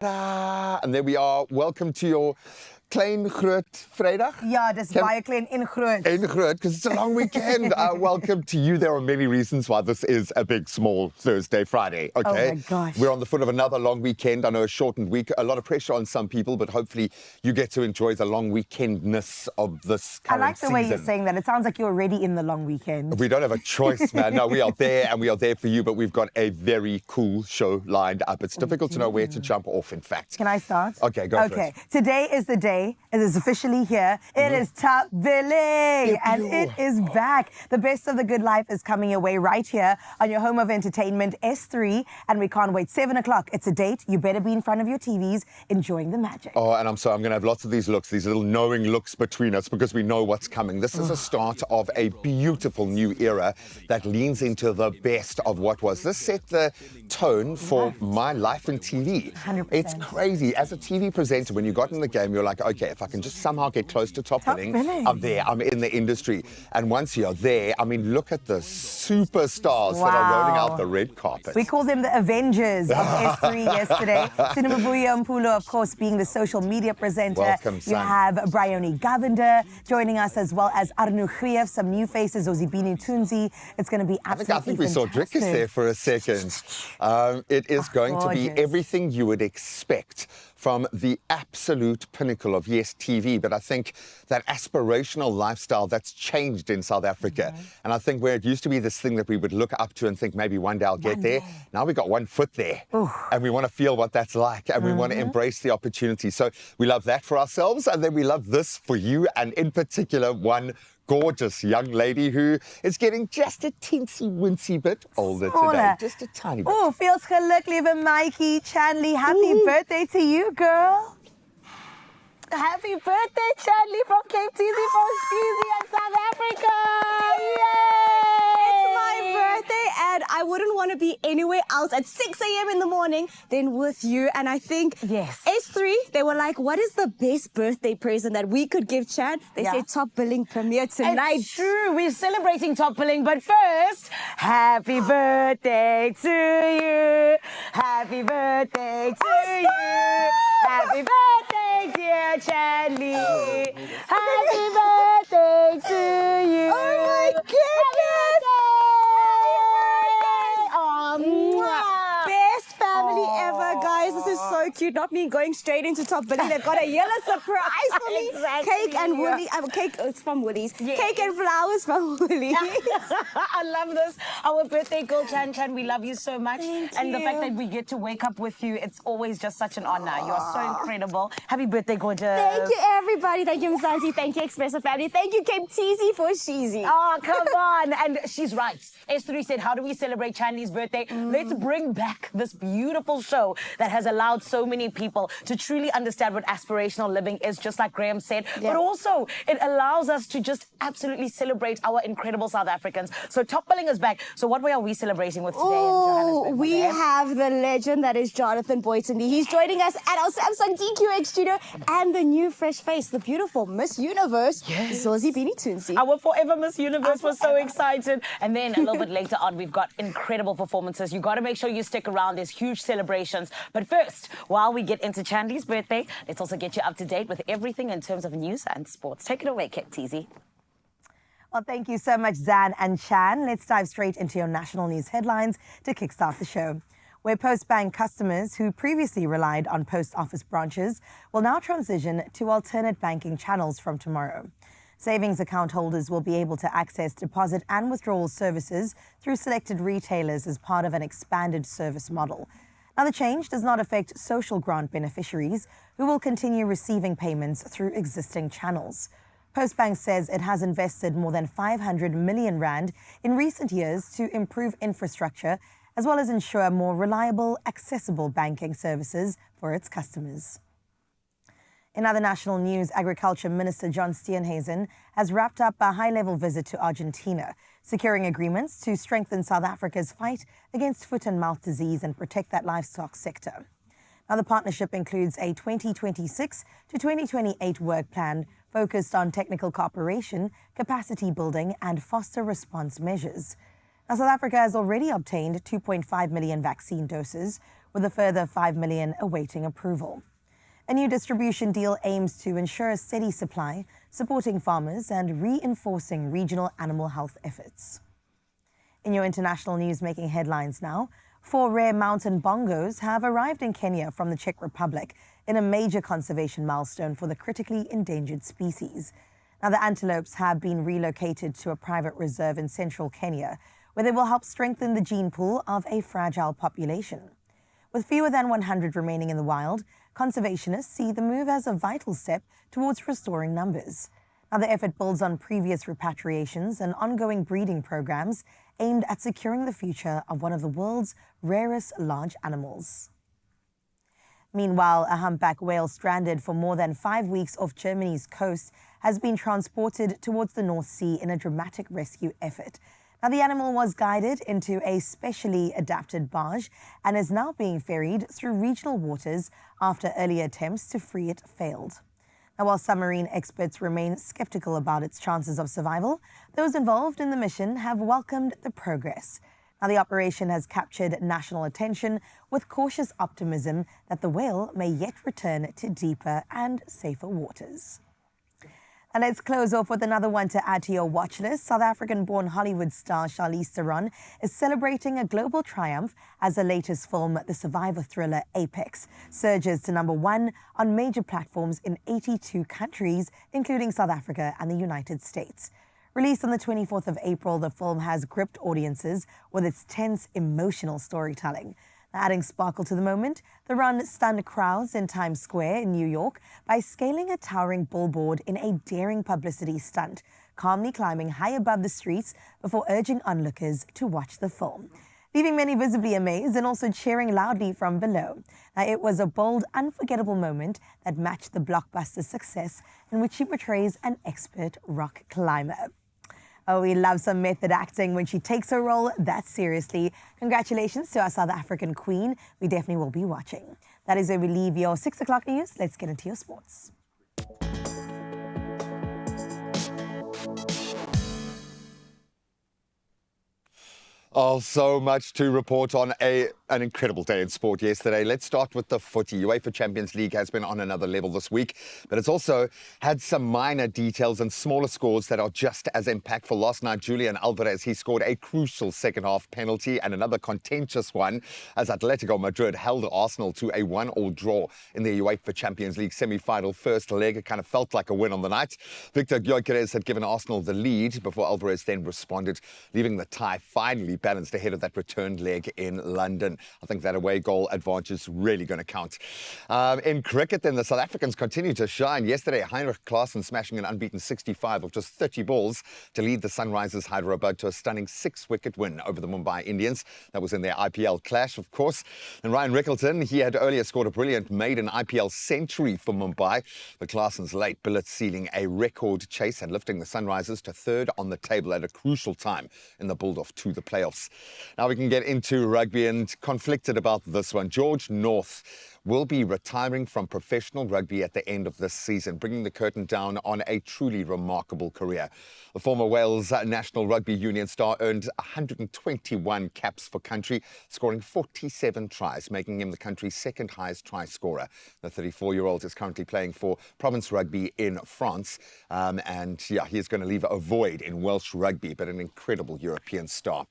Ta-da! And there we are. Welcome to your Klein Groot Vrydag. Ja, dis baie klein en groot. En groot, because it's a long weekend. Welcome to you. There are many reasons why this is a big, small Thursday, Friday, okay? Oh my gosh. We're on the foot of another long weekend. I know a shortened week, a lot of pressure on some people, but hopefully you get to enjoy the long weekendness of this current I like the season. way you're saying that. It sounds like you're already in the long weekend. We don't have a choice, man. No, we are there and we are there for you, but we've got a very cool show lined up. It's difficult to know where to jump off, in fact. Can I start? Okay, go for it. Today is the day. It is officially here. It is Top Billing, and it is back. The best of the good life is coming your way right here on your home of entertainment, S3, and we can't wait. 7 o'clock. It's a date. You better be in front of your TVs enjoying the magic. Oh, and I'm going to have lots of these looks, these little knowing looks between us because we know what's coming. This is a start of a beautiful new era that leans into the best of what was. This set the tone for my life in TV. 100%. It's crazy. As a TV presenter, when you got in the game, you're like, okay, if I can just somehow get close to top billing, I'm there, I'm in the industry. And once you're there, I mean, look at the superstars that are rolling out the red carpet. We call them the Avengers of S3 yesterday. Sinababuya Mpulo, of course, being the social media presenter. Welcome, you have Bryony Govender joining us, as well as Arnu, some new faces, Zozie Tunzi. It's going to be absolutely I think we saw Drickus there for a second. It is going to be everything you would expect from the absolute pinnacle of, yes, TV, but I think that aspirational lifestyle that's changed in South Africa. And I think where it used to be this thing that we would look up to and think maybe one day I'll get there, now we got one foot there. And we want to feel what that's like, and we want to embrace the opportunity. So we love that for ourselves, and then we love this for you, and in particular, one gorgeous young lady who is getting just a teensy-wincy bit older today. Just a tiny bit. Oh, feels geluk, lieve Mikey Chanley. Happy birthday to you, girl. Happy birthday, Chanley, from Cape Teasy from Skeezy and South Africa. Yay! It's my birthday, and I wouldn't want to be anywhere else at 6 a.m. in the morning than with you. And I think S3, they were like, what is the best birthday present that we could give Chad? They said Top Billing premiere tonight. It's true. We're celebrating Top Billing, but first, happy birthday to you. Happy birthday to you. Happy birthday, dear Chanley. Happy birthday to you. Oh my goodness! Best family ever, guys. This is so cute. Not me going straight into Top Billing. They've got a yellow surprise for me. Cake and Woolies. Cake, it's from Woolies. Cake and flowers from Woolies. I love this. Our birthday girl, Chan, we love you so much. And the fact that we get to wake up with you, it's always just such an honor. You are so incredible. Happy birthday, gorgeous. Thank you, everybody. Thank you, Zozie. Thank you, Expresso family. Thank you, Cape Teasy, for Sheezy. Oh, come on. And she's right. S3 said, how do we celebrate Chanley's birthday? Let's bring back this beautiful show that has allowed so many people to truly understand what aspirational living is, just like Graham said. But also, it allows us to just absolutely celebrate our incredible South Africans. So Top Billing is back. So what way are we celebrating with today in Johannesburg? We have the legend that is Jonathan Boyton. He's joining us at our Samsung DQX studio, and the new fresh face, the beautiful Miss Universe, Zozie Tunzi. Our forever Miss Universe was so excited. And then a little bit later on, we've got incredible performances. You got to make sure you stick around. There's huge celebrations. But first, while we get into Chanley's birthday, let's also get you up to date with everything in terms of news and sports. Take it away, Cape Teasy. Well, thank you so much, Zan and Chan. Let's dive straight into your national news headlines to kickstart the show. Where Post Bank customers who previously relied on post office branches will now transition to alternate banking channels from tomorrow. Savings account holders will be able to access deposit and withdrawal services through selected retailers as part of an expanded service model. Now, the change does not affect social grant beneficiaries who will continue receiving payments through existing channels. Postbank says it has invested more than 500 million rand in recent years to improve infrastructure as well as ensure more reliable, accessible banking services for its customers. In other national news, Agriculture Minister John Steenhuisen has wrapped up a high-level visit to Argentina, securing agreements to strengthen South Africa's fight against foot and mouth disease and protect that livestock sector. Now, the partnership includes a 2026 to 2028 work plan focused on technical cooperation, capacity building, and foster response measures. Now, South Africa has already obtained 2.5 million vaccine doses, with a further 5 million awaiting approval. A new distribution deal aims to ensure a steady supply, supporting farmers and reinforcing regional animal health efforts. In your international news making headlines now, 4 rare mountain bongos have arrived in Kenya from the Czech Republic in a major conservation milestone for the critically endangered species. Now, the antelopes have been relocated to a private reserve in central Kenya, where they will help strengthen the gene pool of a fragile population. With fewer than 100 remaining in the wild, conservationists see the move as a vital step towards restoring numbers. Now, the effort builds on previous repatriations and ongoing breeding programs aimed at securing the future of one of the world's rarest large animals. Meanwhile, a humpback whale stranded for more than 5 weeks off Germany's coast has been transported towards the North Sea in a dramatic rescue effort. Now, the animal was guided into a specially adapted barge and is now being ferried through regional waters after earlier attempts to free it failed. Now, while submarine experts remain skeptical about its chances of survival, those involved in the mission have welcomed the progress. Now, the operation has captured national attention with cautious optimism that the whale may yet return to deeper and safer waters. And let's close off with another one to add to your watch list. South African-born Hollywood star Charlize Theron is celebrating a global triumph as her latest film, the survivor thriller Apex, surges to #1 on major platforms in 82 countries, including South Africa and the United States. Released on the 24th of April, the film has gripped audiences with its tense, emotional storytelling. Adding sparkle to the moment, the run stunned crowds in Times Square in New York by scaling a towering billboard in a daring publicity stunt, calmly climbing high above the streets before urging onlookers to watch the film, leaving many visibly amazed and also cheering loudly from below. Now, it was a bold, unforgettable moment that matched the blockbuster success in which she portrays an expert rock climber. Oh, we love some method acting when she takes her role that seriously. Congratulations to our South African queen. We definitely will be watching. That is where we leave your 6 o'clock news. Let's get into your sports. Oh, so much to report on an incredible day in sport yesterday. Let's start with the footy. UEFA Champions League has been on another level this week, but it's also had some minor details and smaller scores that are just as impactful. Last night, Julian Alvarez, he scored a crucial second-half penalty and another contentious one as Atletico Madrid held Arsenal to a 1-1 draw in the UEFA Champions League semi-final first leg. It kind of felt like a win on the night. Victor Gyökeres had given Arsenal the lead before Alvarez then responded, leaving the tie finally balanced ahead of that returned leg in London. I think that away goal advantage is really going to count. In cricket, then, the South Africans continue to shine. Yesterday, Heinrich Klaasen smashing an unbeaten 65 of just 30 balls to lead the Sunrisers Hyderabad to a stunning 6-wicket win over the Mumbai Indians. That was in their IPL clash, of course. And Ryan Rickleton, he had earlier scored a brilliant maiden IPL century for Mumbai. But Klaasen's late billet sealing a record chase and lifting the Sunrisers to third on the table at a crucial time in the build-off to the playoffs. Now we can get into rugby, and conflicted about this one. George North will be retiring from professional rugby at the end of this season, bringing the curtain down on a truly remarkable career. The former Wales National Rugby Union star earned 121 caps for country, scoring 47 tries, making him the country's second highest try scorer. The 34-year-old is currently playing for Province Rugby in France, and yeah, he's going to leave a void in Welsh rugby, but an incredible European star.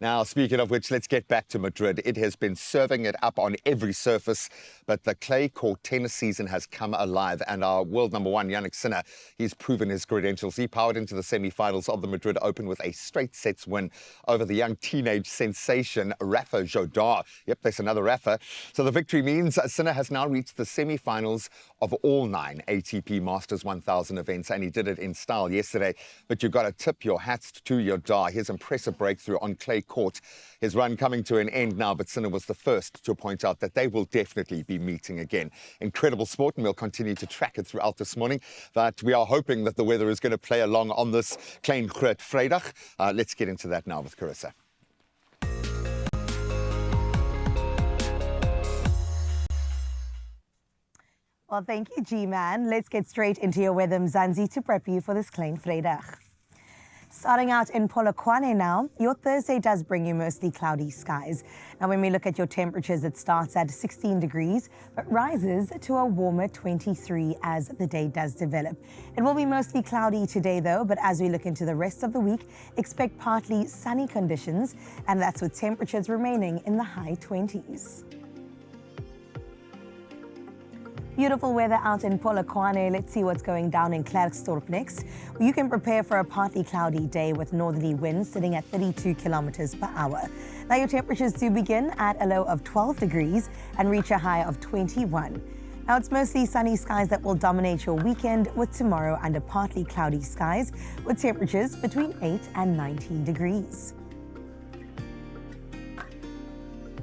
Now, speaking of which, let's get back to Madrid. It has been serving it up on every surface, but the clay court tennis season has come alive, and our world number one, Yannick Sinner, he's proven his credentials. He powered into the semi-finals of the Madrid Open with a straight sets win over the young teenage sensation, Rafa Jodar. Yep, there's another Rafa. So the victory means Sinner has now reached the semi-finals of all 9 ATP Masters 1000 events, and he did it in style yesterday. But you've got to tip your hats to Jodar. His impressive breakthrough on clay court. His run coming to an end now, but Sinner was the first to point out that they will definitely be meeting again. Incredible sport, and we'll continue to track it throughout this morning. But we are hoping that the weather is going to play along on this Klein Groot Vrydag. Let's get into that now with Carissa. Well, thank you, G-Man. Let's get straight into your weather, Mzansi, to prep you for this Klein Vrydag. Starting out in Polokwane now, your Thursday does bring you mostly cloudy skies. Now, when we look at your temperatures, it starts at 16 degrees, but rises to a warmer 23 as the day does develop. It will be mostly cloudy today, though, but as we look into the rest of the week, expect partly sunny conditions, and that's with temperatures remaining in the high 20s. Beautiful weather out in Polokwane. Let's see what's going down in Klerksdorp next. You can prepare for a partly cloudy day with northerly winds sitting at 32 kilometers per hour. Now your temperatures do begin at a low of 12 degrees and reach a high of 21. Now it's mostly sunny skies that will dominate your weekend, with tomorrow under partly cloudy skies with temperatures between 8 and 19 degrees.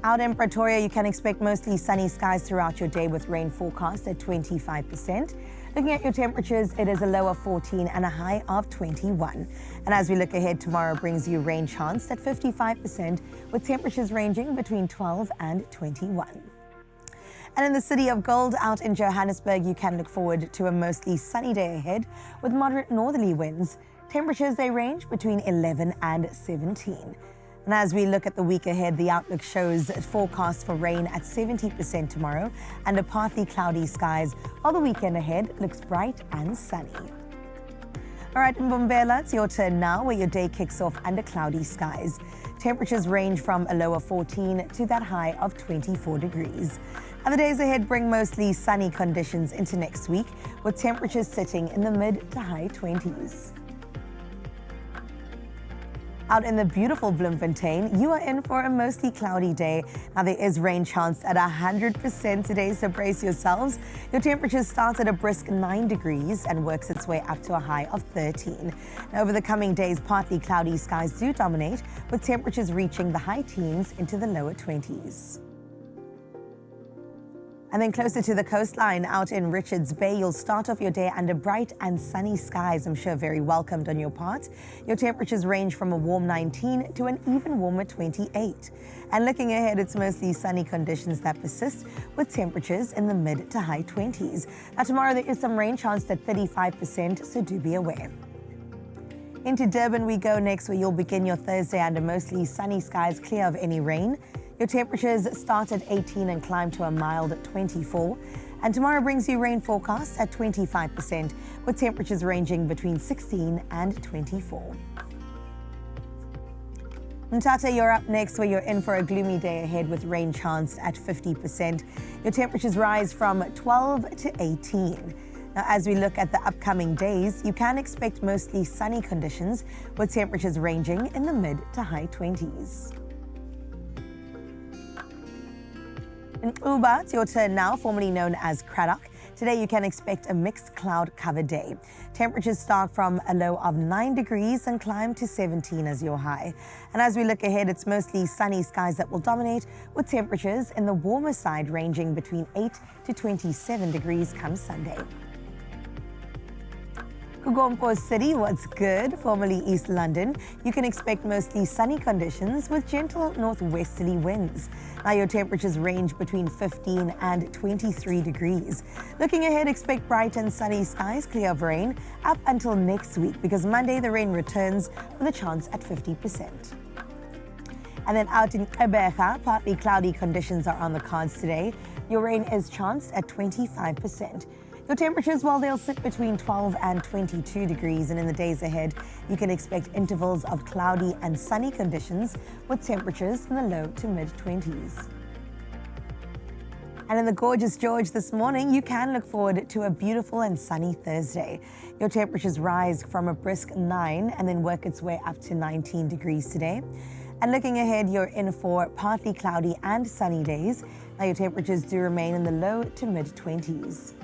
Out in Pretoria, you can expect mostly sunny skies throughout your day with rain forecast at 25%. Looking at your temperatures, it is a low of 14 and a high of 21. And as we look ahead, tomorrow brings you rain chance at 55% with temperatures ranging between 12 and 21. And in the city of gold out in Johannesburg, you can look forward to a mostly sunny day ahead with moderate northerly winds. Temperatures, they range between 11 and 17. And as we look at the week ahead, the outlook shows a forecast for rain at 70% tomorrow under partly cloudy skies, while the weekend ahead looks bright and sunny. All right, Mbombela, it's your turn now, where your day kicks off under cloudy skies. Temperatures range from a low of 14 to that high of 24 degrees. And the days ahead bring mostly sunny conditions into next week, with temperatures sitting in the mid to high 20s. Out in the beautiful Bloemfontein, you are in for a mostly cloudy day. Now there is rain chance at 100% today, so brace yourselves. Your temperature starts at a brisk 9 degrees and works its way up to a high of 13. Now over the coming days, partly cloudy skies do dominate, with temperatures reaching the high teens into the lower 20s. And then closer to the coastline, out in Richards Bay, you'll start off your day under bright and sunny skies. I'm sure very welcomed on your part. Your temperatures range from a warm 19 to an even warmer 28. And looking ahead, it's mostly sunny conditions that persist, with temperatures in the mid to high 20s. Now tomorrow there is some rain chance at 35%, so do be aware. Into Durban we go next, where you'll begin your Thursday under mostly sunny skies, clear of any rain. Your temperatures start at 18 and climb to a mild 24. And tomorrow brings you rain forecast at 25%, with temperatures ranging between 16 and 24. Mthatha, you're up next, where you're in for a gloomy day ahead with rain chance at 50%. Your temperatures rise from 12 to 18. Now, as we look at the upcoming days, you can expect mostly sunny conditions, with temperatures ranging in the mid to high 20s. In Uba, it's your turn now, formerly known as Cradock. Today you can expect a mixed cloud-covered day. Temperatures start from a low of 9 degrees and climb to 17 as your high. And as we look ahead, it's mostly sunny skies that will dominate, with temperatures in the warmer side ranging between 8 to 27 degrees come Sunday. Kugompo City, what's good? Formerly East London, you can expect mostly sunny conditions with gentle northwesterly winds. Now your temperatures range between 15 and 23 degrees. Looking ahead, expect bright and sunny skies, clear of rain, up until next week, because Monday the rain returns with a chance at 50%. And then out in Gqeberha, partly cloudy conditions are on the cards today. Your rain is chanced at 25%. Your temperatures, well, they'll sit between 12 and 22 degrees, and in the days ahead, you can expect intervals of cloudy and sunny conditions with temperatures in the low to mid-20s. And in the gorgeous George this morning, you can look forward to a beautiful and sunny Thursday. Your temperatures rise from a brisk 9 and then work its way up to 19 degrees today. And looking ahead, you're in for partly cloudy and sunny days. Now your temperatures do remain in the low to mid-20s.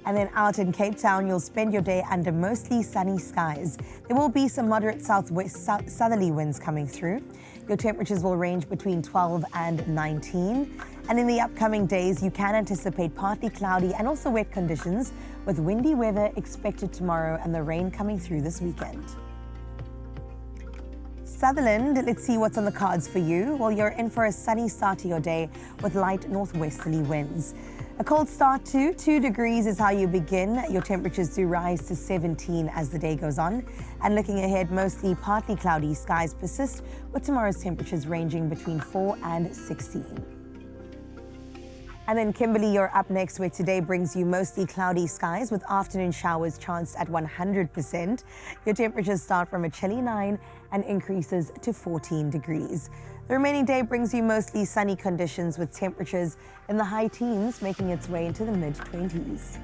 And then out in Cape Town, you'll spend your day under mostly sunny skies. There will be some moderate southerly winds coming through. Your temperatures will range between 12 and 19. And in the upcoming days, you can anticipate partly cloudy and also wet conditions, with windy weather expected tomorrow and the rain coming through this weekend. Sutherland, let's see what's on the cards for you. Well, you're in for a sunny start to your day with light northwesterly winds. A cold start to 2 degrees is how you begin. Your temperatures do rise to 17 as the day goes on. And looking ahead, mostly partly cloudy skies persist, with tomorrow's temperatures ranging between 4 and 16. And then Kimberly, you're up next, where today brings you mostly cloudy skies with afternoon showers chanced at 100%. Your temperatures start from a chilly 9 and increases to 14 degrees. The remaining day brings you mostly sunny conditions with temperatures in the high teens, making its way into the mid-20s.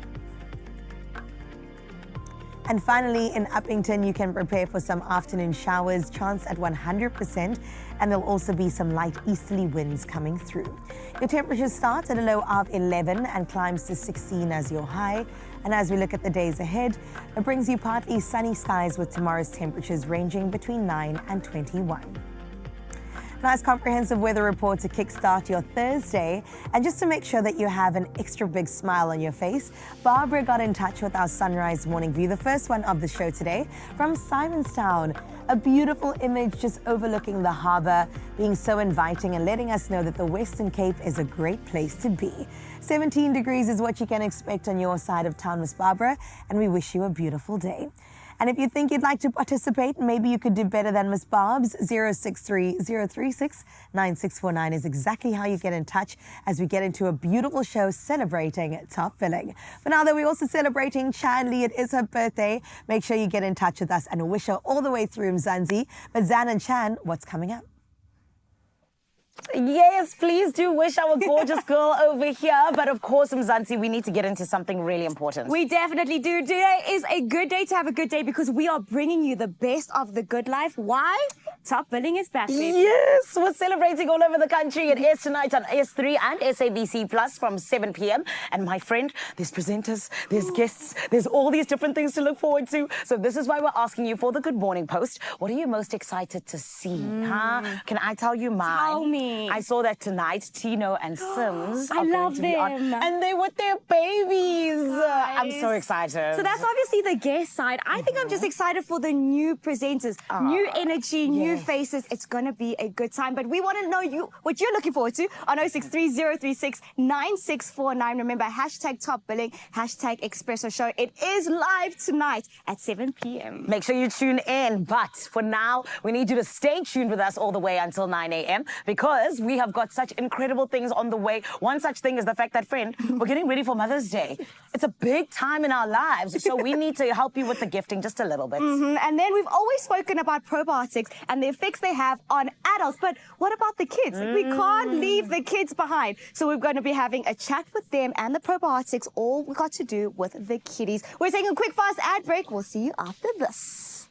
And finally, in Uppington, you can prepare for some afternoon showers, chance at 100%, and there'll also be some light easterly winds coming through. Your temperatures start at a low of 11 and climbs to 16 as your high. And as we look at the days ahead, it brings you partly sunny skies with tomorrow's temperatures ranging between 9 and 21. Nice comprehensive weather report to kickstart your Thursday. And just to make sure that you have an extra big smile on your face, Barbara got in touch with our sunrise morning view, the first one of the show today, from Simonstown. A beautiful image just overlooking the harbour, being so inviting and letting us know that the Western Cape is a great place to be. 17 degrees is what you can expect on your side of town, Miss Barbara, and we wish you a beautiful day. And if you think you'd like to participate, maybe you could do better than Miss Barb's, 063-036-9649 is exactly how you get in touch as we get into a beautiful show celebrating top billing. But now that we're also celebrating Chanley, it is her birthday. Make sure you get in touch with us and wish her all the way through Mzansi. But Zan and Chan, what's coming up? Yes, please do wish our gorgeous girl over here. But of course, Mzansi, we need to get into something really important. We definitely do. Today is a good day to have a good day because we are bringing you the best of the good life. Why? Top billing is back, baby. Yes, we're celebrating all over the country. It is tonight on S3 and SABC Plus from 7 p.m. And my friend, there's presenters, there's guests, there's all these different things to look forward to. So this is why we're asking you for the Good Morning Post. What are you most excited to see? Huh? Can I tell you mine? Tell me. I saw that tonight, Tino and Sims I are love going to be on. them. And they're with their babies. Nice. I'm so excited. So that's obviously the guest side. I think I'm just excited for the new presenters, new energy, new faces. It's going to be a good time. But we want to know what you're looking forward to on 0630369649. Remember, hashtag top billing, hashtag Expresso show. It is live tonight at 7 p.m. Make sure you tune in. But for now, we need you to stay tuned with us all the way until 9 a.m. because we have got such incredible things on the way. One such thing is the fact that, friend, we're getting ready for Mother's Day. It's a big time in our lives, so we need to help you with the gifting just a little bit. And then we've always spoken about probiotics and the effects they have on adults. But what about the kids? We can't leave the kids behind. So we're going to be having a chat with them and the probiotics, all we got to do with the kiddies. We're taking a quick, fast ad break. We'll see you after this.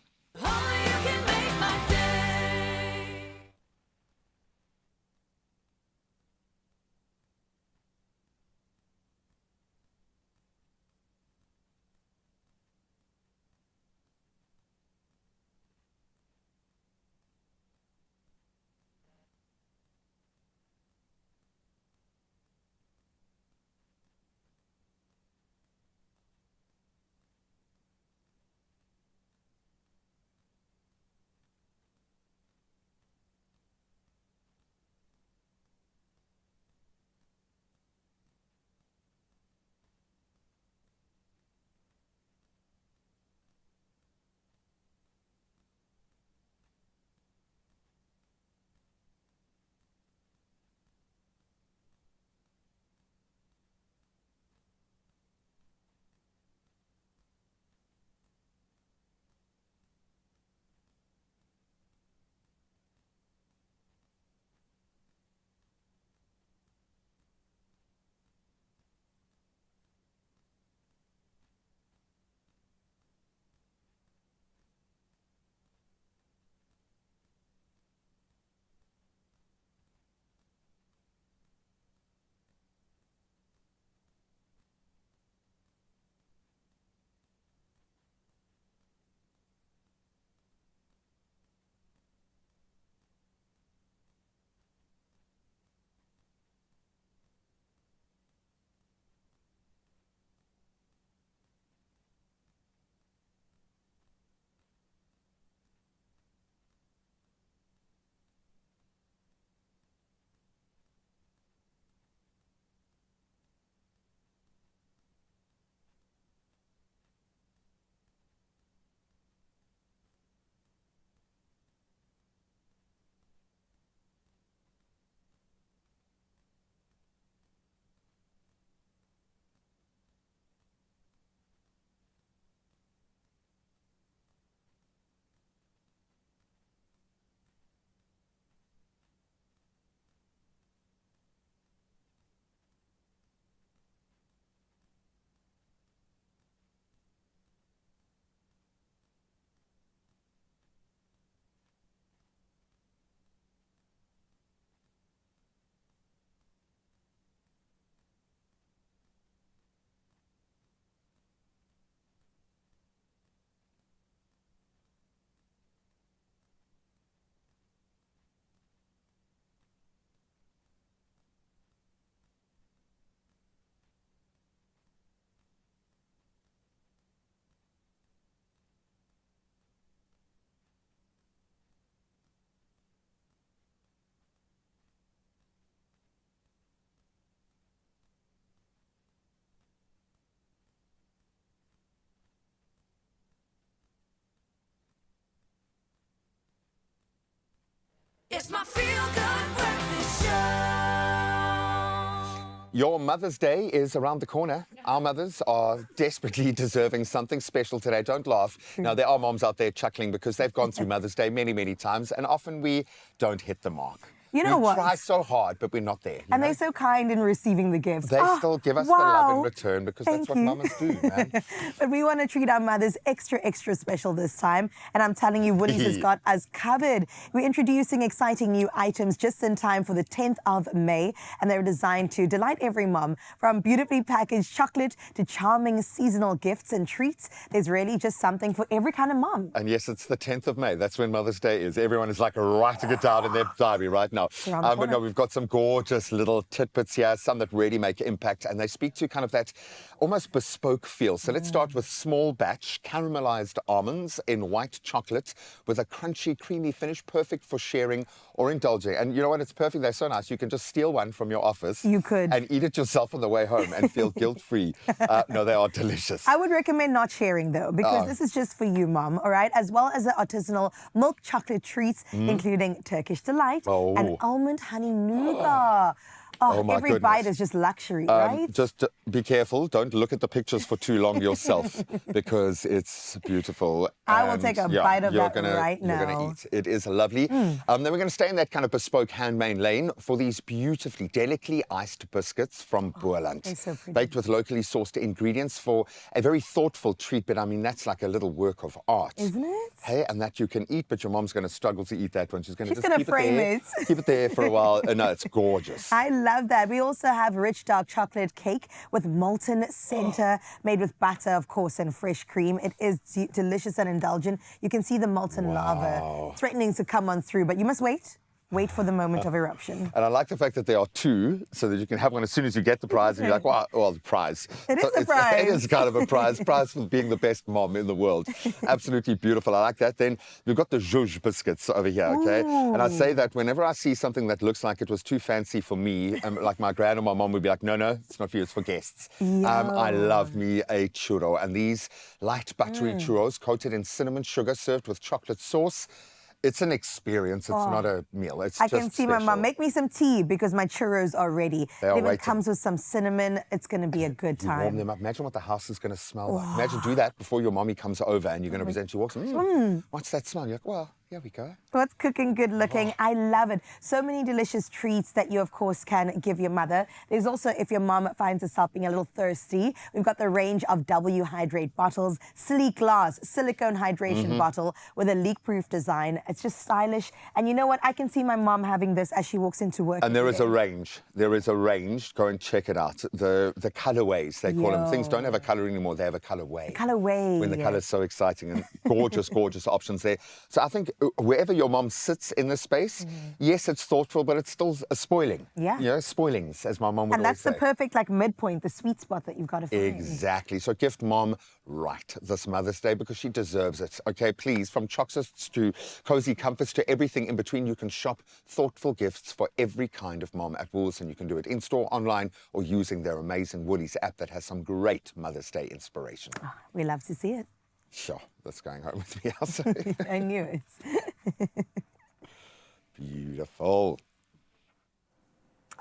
Your Mother's Day is around the corner. Our mothers are desperately deserving something special today. Don't laugh. Now, there are moms out there chuckling because they've gone through Mother's Day many, many times, and often we don't hit the mark. You know what? We try so hard, but we're not there. And they're so kind in receiving the gifts. They still give us the love in return because that's what mamas do, man. But we want to treat our mothers extra, extra special this time. And I'm telling you, Woolies has got us covered. We're introducing exciting new items just in time for the 10th of May. And they're designed to delight every mom. From beautifully packaged chocolate to charming seasonal gifts and treats, there's really just something for every kind of mom. And yes, it's the 10th of May. That's when Mother's Day is. Everyone is like writing it down in their diary right now. But no, we've got some gorgeous little tidbits here, some that really make impact, and they speak to kind of that almost bespoke feel. So let's start with small batch caramelized almonds in white chocolate with a crunchy, creamy finish, perfect for sharing or indulging. And you know what? It's perfect. They're so nice. You can just steal one from your office. You could. And eat it yourself on the way home and feel guilt-free. No, they are delicious. I would recommend not sharing, though, because this is just for you, Mom, all right? As well as the artisanal milk chocolate treats, including Turkish Delight and almond honey nougat. Oh, my every goodness. bite is just luxury, right? Just be careful. Don't look at the pictures for too long yourself because it's beautiful. I will take a bite of that right now. You're going to eat. It is lovely. Then we're going to stay in that kind of bespoke handmade lane for these beautifully, delicately iced biscuits from Boerland. They're so pretty. Baked with locally sourced ingredients for a very thoughtful treat. But I mean, that's like a little work of art. Isn't it? Hey, and that you can eat, but your mom's going to struggle to eat that one. She's going to She's keep frame it there. Keep it there for a while. No, it's gorgeous. I love that. We also have rich dark chocolate cake with molten center, made with butter, of course, and fresh cream. It is delicious and indulgent. You can see the molten lava threatening to come on through, but you must wait. Wait for the moment of eruption. And I like the fact that there are two, so that you can have one as soon as you get the prize, and you're like, well, the prize. It is a prize. It is kind of a prize for being the best mom in the world. Absolutely beautiful. I like that. Then we've got the zhuzh biscuits over here, okay? And I say that whenever I see something that looks like it was too fancy for me, like my gran or my mom would be like, no, it's not for you, it's for guests. I love me a churro. And these light buttery churros coated in cinnamon sugar, served with chocolate sauce. It's an experience. It's not a meal. It's I just can see special. my mom. Make me some tea because my churros are ready. They are it even waiting. comes with some cinnamon. It's going to be a good time. You warm them up. Imagine what the house is going to smell like. Imagine do that before your mommy comes over and you're going to present. She walks in. What's that smell? You're like, well, here we go. What's cooking good looking? I love it. So many delicious treats that you, of course, can give your mother. There's also, if your mom finds herself being a little thirsty, we've got the range of W Hydrate bottles, sleek glass, silicone hydration bottle with a leak-proof design. It's just stylish. And you know what? I can see my mom having this as she walks into work. And there is a range. There is a range. Go and check it out. The colorways, they call them. Things don't have a color anymore. They have a colorway. Colorway. When the color is so exciting and gorgeous, gorgeous options there. So I think wherever your mom sits in this space, yes, it's thoughtful, but it's still a spoiling. Yeah. You know, spoilings, as my mom would And that's always say. the perfect like midpoint, the sweet spot that you've got to find. Exactly. So gift mom right this Mother's Day because she deserves it. Okay, please, from chocolates to cozy comforts to everything in between, you can shop thoughtful gifts for every kind of mom at Woolies, and you can do it in-store, online, or using their amazing Woolies app that has some great Mother's Day inspiration. Oh, we love to see it. Sure, that's going home with me also. I knew it. Beautiful.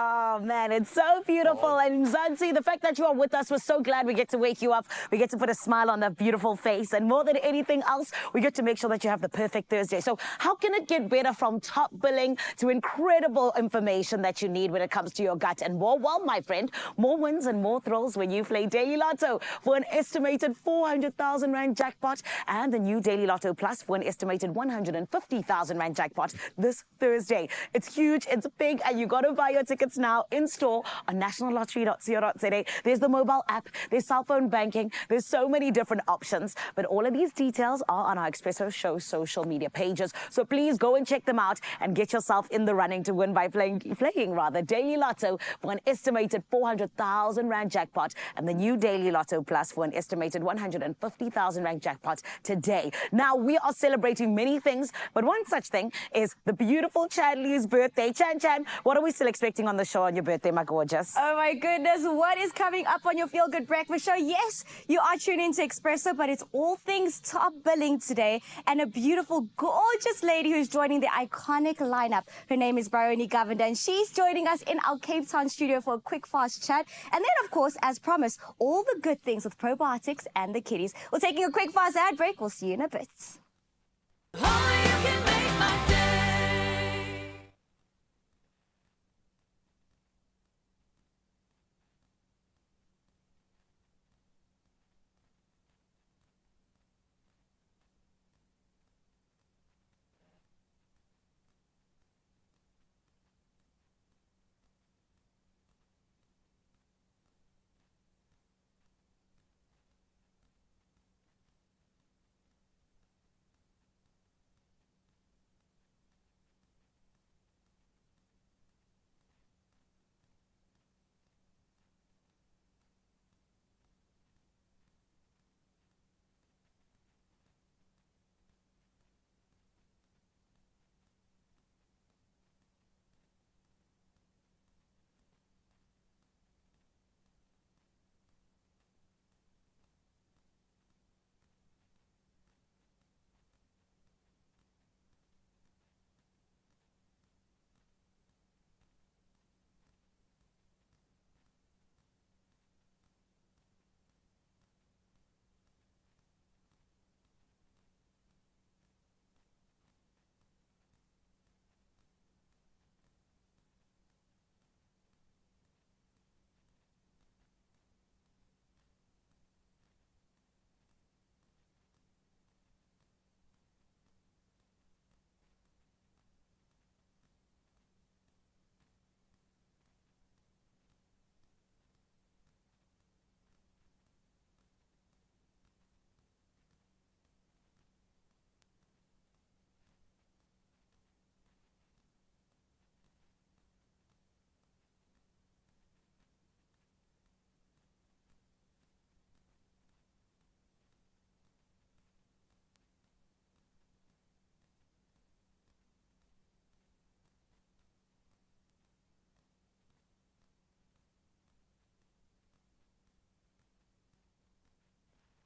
Oh, man, it's so beautiful. And Zozie, the fact that you are with us, we're so glad we get to wake you up. We get to put a smile on that beautiful face. And more than anything else, we get to make sure that you have the perfect Thursday. So how can it get better from top billing to incredible information that you need when it comes to your gut and more? Well, my friend, more wins and more thrills when you play Daily Lotto for an estimated 400,000 Rand jackpot and the new Daily Lotto Plus for an estimated 150,000 Rand jackpot this Thursday. It's huge, it's big, and you got to buy your tickets now in store on nationallottery.co.za. There's the mobile app, there's cell phone banking, there's so many different options, but all of these details are on our Expresso Show social media pages. So please go and check them out and get yourself in the running to win by playing Daily Lotto for an estimated 400,000 Rand jackpot and the new Daily Lotto Plus for an estimated 150,000 Rand jackpot today. Now, we are celebrating many things, but one such thing is the beautiful Chanley's birthday. Chan, what are we still expecting on the show on your birthday, my gorgeous? Oh my goodness, what is coming up on your Feel Good Breakfast Show? Yes, you are tuned into Expresso, but it's all things top billing today. And a beautiful, gorgeous lady who's joining the iconic lineup. Her name is Bryony Govender, and she's joining us in our Cape Town studio for a quick, fast chat. And then, of course, as promised, all the good things with probiotics and the kiddies. We're taking a quick, fast ad break. We'll see you in a bit.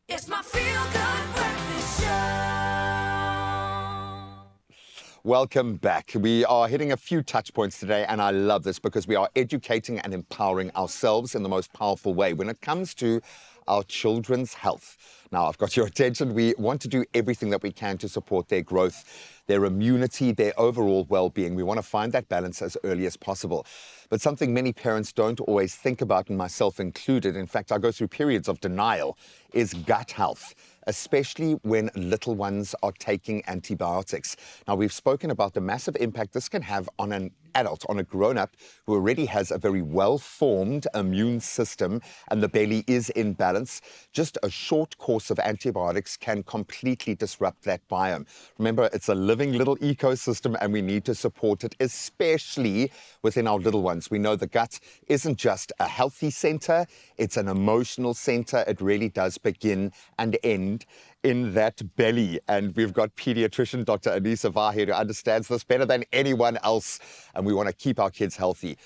It's my Feel Good Breakfast Show. Welcome back. We are hitting a few touch points today, and I love this because we are educating and empowering ourselves in the most powerful way when it comes to our children's health. Now, I've got your attention. We want to do everything that we can to support their growth, their immunity, their overall well-being. We want to find that balance as early as possible. But something many parents don't always think about, and myself included, in fact, I go through periods of denial, is gut health, especially when little ones are taking antibiotics. Now, we've spoken about the massive impact this can have on an adult, on a grown-up who already has a very well-formed immune system and the belly is in balance. Just a short course of antibiotics can completely disrupt that biome. Remember, it's a living little ecosystem and we need to support it, especially within our little ones. We know the gut isn't just a healthy center, it's an emotional center. It really does begin and end in that belly. And we've got pediatrician Dr. Anisa Var here who understands this better than anyone else. And we want to keep our kids healthy.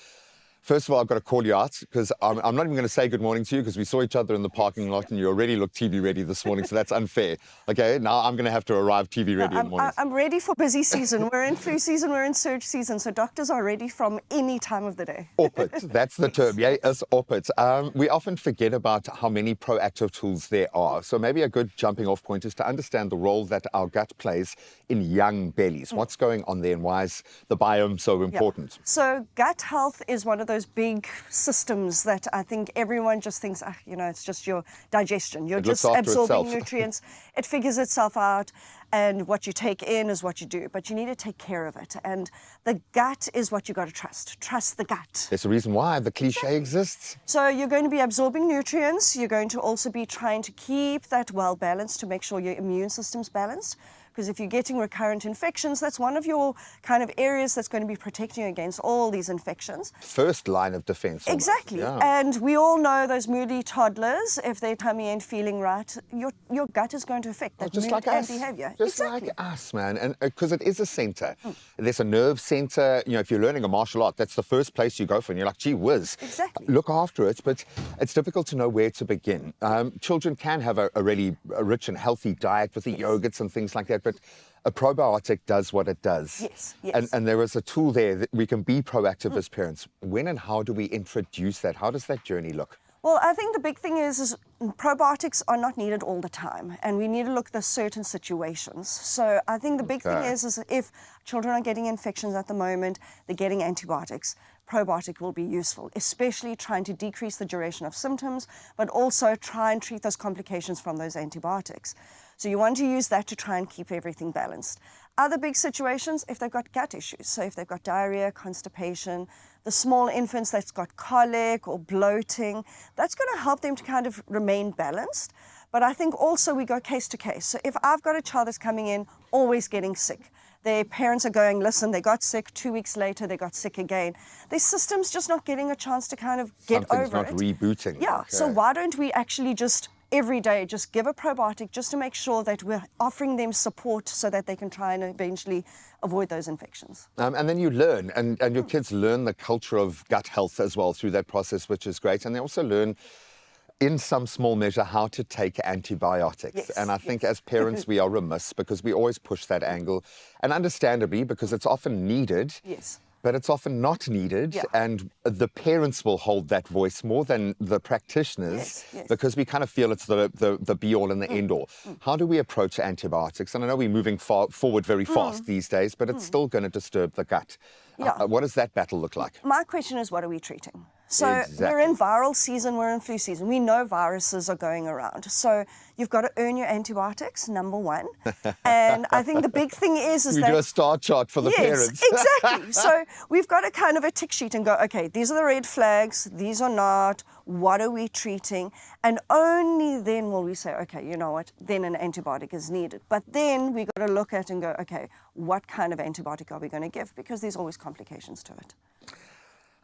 First of all, I've got to call you out because I'm not even going to say good morning to you because we saw each other in the parking lot and you already looked TV ready this morning, so that's unfair. Okay, now I'm going to have to arrive TV ready in the morning. I'm ready for busy season. We're in flu season, we're in surge season, so doctors are ready from any time of the day. Op it, that's the term, yeah, it's op it. We often forget about how many proactive tools there are. So maybe a good jumping off point is to understand the role that our gut plays in young bellies. What's going on there and why is the biome so important? Yeah. So gut health is one of those big systems that I think everyone just thinks, it's just your digestion. You're just absorbing nutrients. It figures itself out, and what you take in is what you do. But you need to take care of it. And the gut is what you got to trust. Trust the gut. There's a reason why the cliche exists. So you're going to be absorbing nutrients. You're going to also be trying to keep that well balanced to make sure your immune system's balanced. Because if you're getting recurrent infections, that's one of your kind of areas that's going to be protecting you against all these infections. First line of defense. Almost. Exactly. Yeah. And we all know those moody toddlers, if their tummy ain't feeling right, your gut is going to affect that just mood like and us. behavior. Just exactly. like us, man. And because it is a center. There's a nerve center. You know, if you're learning a martial art, that's the first place you go for. And you're like, gee whiz. Exactly. Look after it. But it's difficult to know where to begin. Children can have a really rich and healthy diet with the yogurts and things like that. But a probiotic does what it does. Yes, yes. And there is a tool there that we can be proactive as parents. When and how do we introduce that? How does that journey look? Well, I think the big thing is probiotics are not needed all the time, and we need to look at certain situations. So I think the big thing is if children are getting infections at the moment, they're getting antibiotics. Probiotic will be useful, especially trying to decrease the duration of symptoms, but also try and treat those complications from those antibiotics. So you want to use that to try and keep everything balanced. Other big situations, if they've got gut issues, so if they've got diarrhea, constipation, the small infants that's got colic or bloating, that's going to help them to kind of remain balanced. But I think also we go case to case. So if I've got a child that's coming in always getting sick, their parents are going, listen, they got sick, 2 weeks later they got sick again. Their system's just not getting a chance to kind of get over it. Something's not rebooting. Yeah, Okay. so why don't we actually just every day just give a probiotic just to make sure that we're offering them support so that they can try and eventually avoid those infections. And then you learn, and your kids learn the culture of gut health as well through that process, which is great. And they also learn, in some small measure, how to take antibiotics. Yes, and I think as parents, we are remiss because we always push that angle. And understandably, because it's often needed. Yes. But it's often not needed, Yeah. and the parents will hold that voice more than the practitioners Yes. because we kind of feel it's the be-all and the end-all. How do we approach antibiotics? And I know we're moving forward very fast these days, but it's still going to disturb the gut. Yeah. What does that battle look like? My question is, what are we treating? So we're Exactly. in viral season, we're in flu season. We know viruses are going around. So you've got to earn your antibiotics, number one. And I think the big thing is We that... do a star chart for the parents. Exactly. So we've got a kind of a tick sheet and go, okay, these are the red flags, these are not, what are we treating? And only then will we say, okay, you know what, then an antibiotic is needed. But then we got to look at and go, okay, what kind of antibiotic are we going to give? Because there's always complications to it.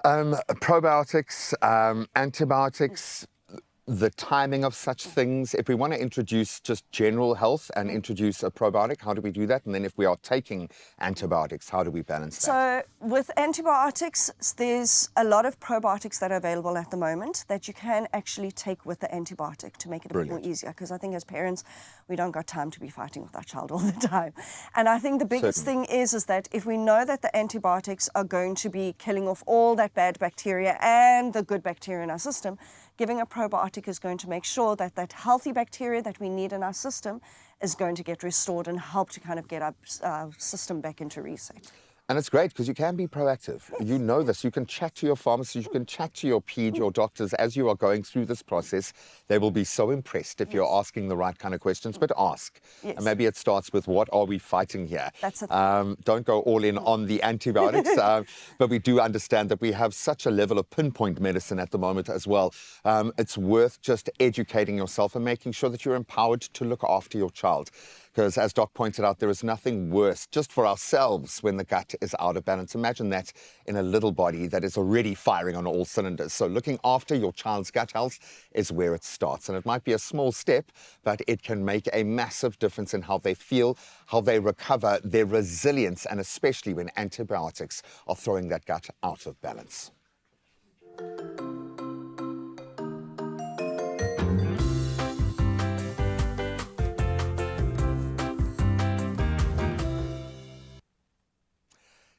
Probiotics, antibiotics, the timing of such things. If we want to introduce just general health and introduce a probiotic, how do we do that? And then if we are taking antibiotics, how do we balance that? So with antibiotics, there's a lot of probiotics that are available at the moment that you can actually take with the antibiotic to make it a bit more easier. Because I think as parents, we don't got time to be fighting with our child all the time. And I think the biggest thing is that if we know that the antibiotics are going to be killing off all that bad bacteria and the good bacteria in our system, giving a probiotic is going to make sure that that healthy bacteria that we need in our system is going to get restored and help to kind of get our system back into reset. And it's great because you can be proactive. You know this. You can chat to your pharmacist, you can chat to your ped, your doctors as you are going through this process. They will be so impressed if you're asking the right kind of questions, but ask. And maybe it starts with, what are we fighting here? That's it. Don't go all in on the antibiotics, but we do understand that we have such a level of pinpoint medicine at the moment as well. It's worth just educating yourself and making sure that you're empowered to look after your child. Because as Doc pointed out, there is nothing worse just for ourselves when the gut is out of balance. Imagine that in a little body that is already firing on all cylinders. So looking after your child's gut health is where it starts. And it might be a small step, but it can make a massive difference in how they feel, how they recover, their resilience, and especially when antibiotics are throwing that gut out of balance.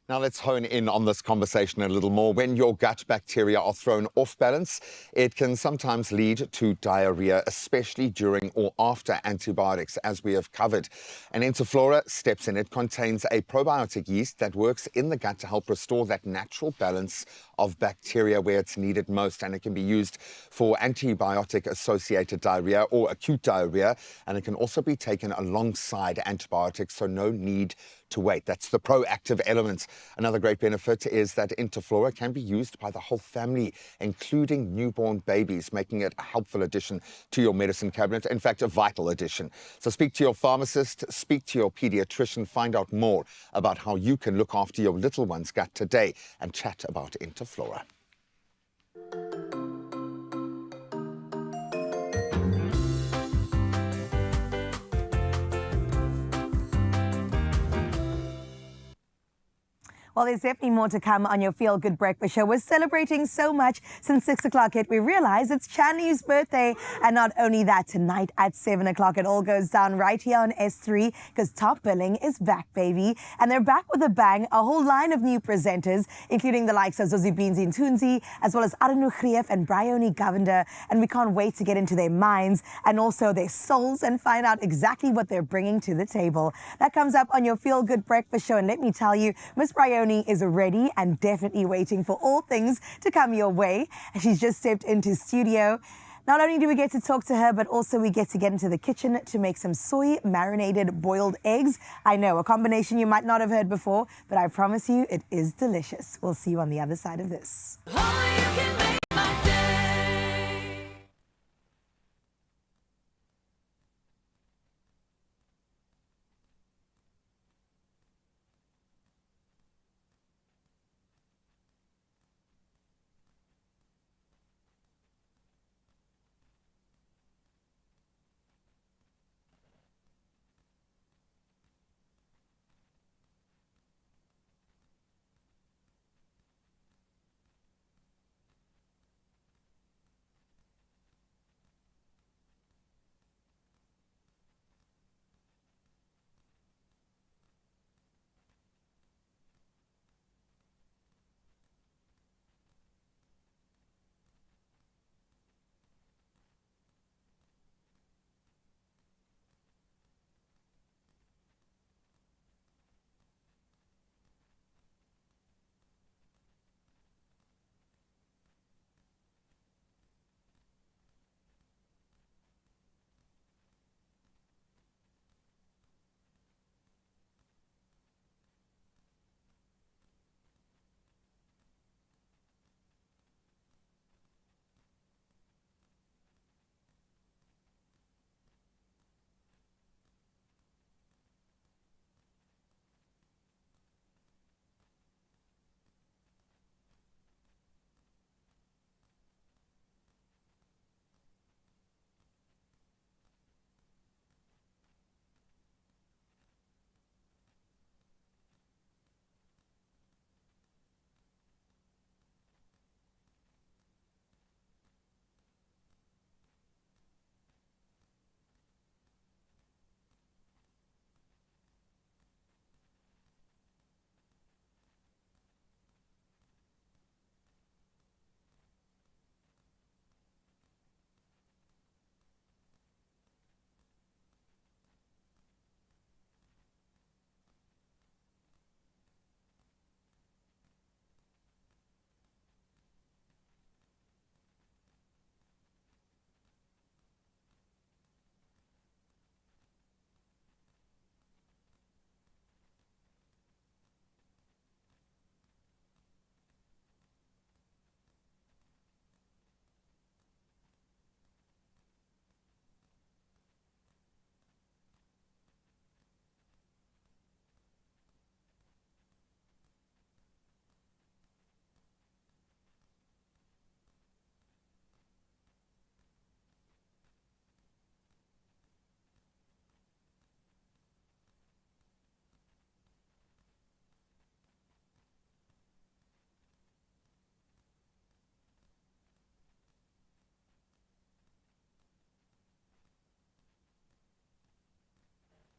Now let's hone in on this conversation a little more. When your gut bacteria are thrown off balance, it can sometimes lead to diarrhea, especially during or after antibiotics, as we have covered. And Interflora steps in. It contains a probiotic yeast that works in the gut to help restore that natural balance of bacteria where it's needed most. And it can be used for antibiotic-associated diarrhea or acute diarrhea. And it can also be taken alongside antibiotics, so no need to wait. That's the proactive element. Another great benefit is that Interflora can be used by the whole family, including newborn babies, making it a helpful addition to your medicine cabinet. In fact, a vital addition. So speak to your pharmacist, speak to your pediatrician, find out more about how you can look after your little one's gut today, and chat about Interflora. Well, there's definitely more to come on your Feel Good Breakfast Show. We're celebrating so much since 6 o'clock hit. We realize it's Chanley's birthday. And not only that, tonight at 7 o'clock, it all goes down right here on S3 because Top Billing is back, baby. And they're back with a bang, a whole line of new presenters, including the likes of Zozie Tunzi, as well as Arnu and Bryony Govender. And we can't wait to get into their minds and also their souls and find out exactly what they're bringing to the table. That comes up on your Feel Good Breakfast Show. And let me tell you, Miss Bryony is ready and definitely waiting for all things to come your way. And she's just stepped into studio. Not only do we get to talk to her, but also we get into the kitchen to make some soy marinated boiled eggs. I know, a combination you might not have heard before, but I promise you it is delicious. We'll see you on the other side of this.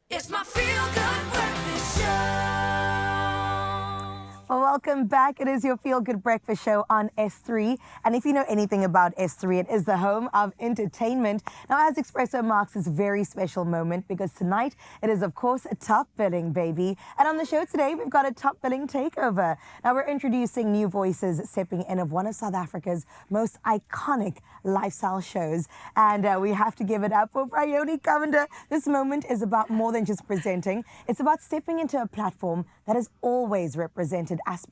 It's my feel-good breakfast show. Well, welcome back. It is your Feel Good Breakfast Show on S3. And if you know anything about S3, it is the home of entertainment. Now, as Expresso marks this very special moment, because tonight it is, of course, a top billing, baby. And on the show today, we've got a top billing takeover. Now, we're introducing new voices stepping in of one of South Africa's most iconic lifestyle shows. And we have to give it up for Bryony Cavender. This moment is about more than just presenting. It's about stepping into a platform that has always represented aspiration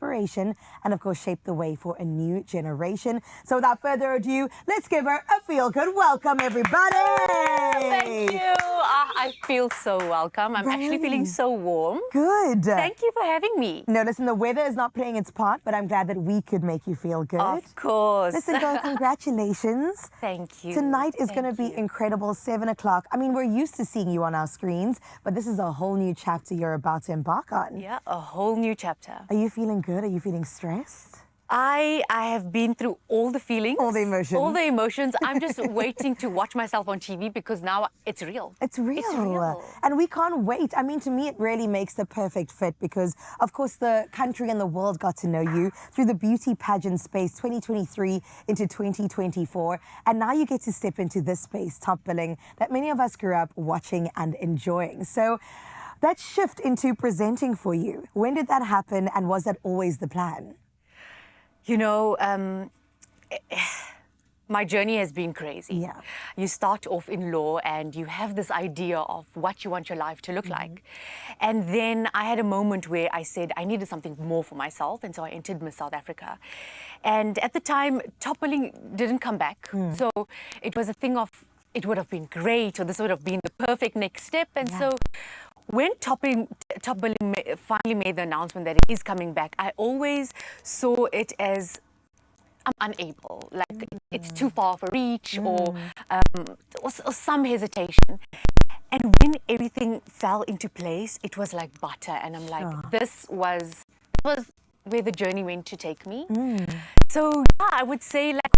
and, of course, shaped the way for a new generation. So without further ado, let's give her a feel-good welcome, everybody. Thank you. I feel so welcome. I'm actually feeling so warm. Good. Thank you for having me. No, listen, the weather is not playing its part, but I'm glad that we could make you feel good. Of course. Listen, girl, congratulations. Thank you. Tonight is going to be incredible, 7 o'clock. I mean, we're used to seeing you on our screens, but this is a whole new chapter you're about to embark on. Yeah, a whole new chapter. Are you feeling good? Are you feeling stressed? I have been through all the feelings. All the emotions. All the emotions. I'm just waiting to watch myself on TV because now it's real. It's real. It's real. And we can't wait. I mean, to me, it really makes the perfect fit because, of course, the country and the world got to know you through the beauty pageant space 2023 into 2024. And now you get to step into this space, top billing, that many of us grew up watching and enjoying. So that shift into presenting for you, when did that happen and was that always the plan? You know, my journey has been crazy. Yeah. You start off in law and you have this idea of what you want your life to look like. And then I had a moment where I said I needed something more for myself. And so I entered Miss South Africa. And at the time, top billing didn't come back. So it was a thing of, it would have been great, or this would have been the perfect next step. And so when Top Billing finally made the announcement that it is coming back, I always saw it as I'm unable, like it's too far of a reach, or some hesitation. And when everything fell into place, it was like butter, and I'm like, this was where the journey went to take me. So yeah, I would say like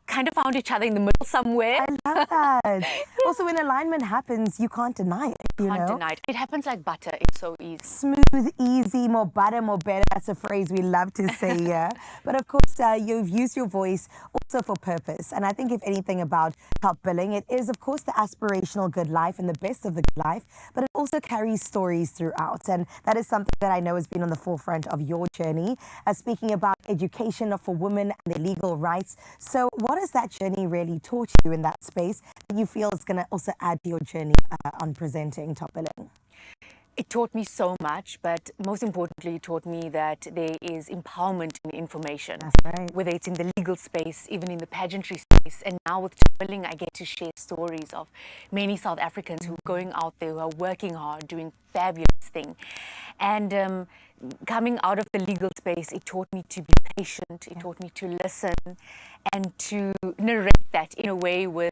kind of found each other in the middle somewhere. I love that. Also, when alignment happens, you can't deny it. You Can't know? deny it. It happens like butter. It's so easy. Smooth, easy, more butter, more better. That's a phrase we love to say here. But of course, you've used your voice also for purpose. And I think if anything about top billing, it is, of course, the aspirational good life and the best of the good life, but it also carries stories throughout. And that is something that I know has been on the forefront of your journey, speaking about education for women and their legal rights. So what has that journey really taught you in that space that you feel is going to also add to your journey on presenting top billing? It taught me so much, but most importantly, it taught me that there is empowerment in information. That's right. Whether it's in the legal space, even in the pageantry space. And now with top billing, I get to share stories of many South Africans who are going out there, who are working hard, doing fabulous things. And coming out of the legal space, it taught me to be patient. It taught me to listen and to narrate that in a way with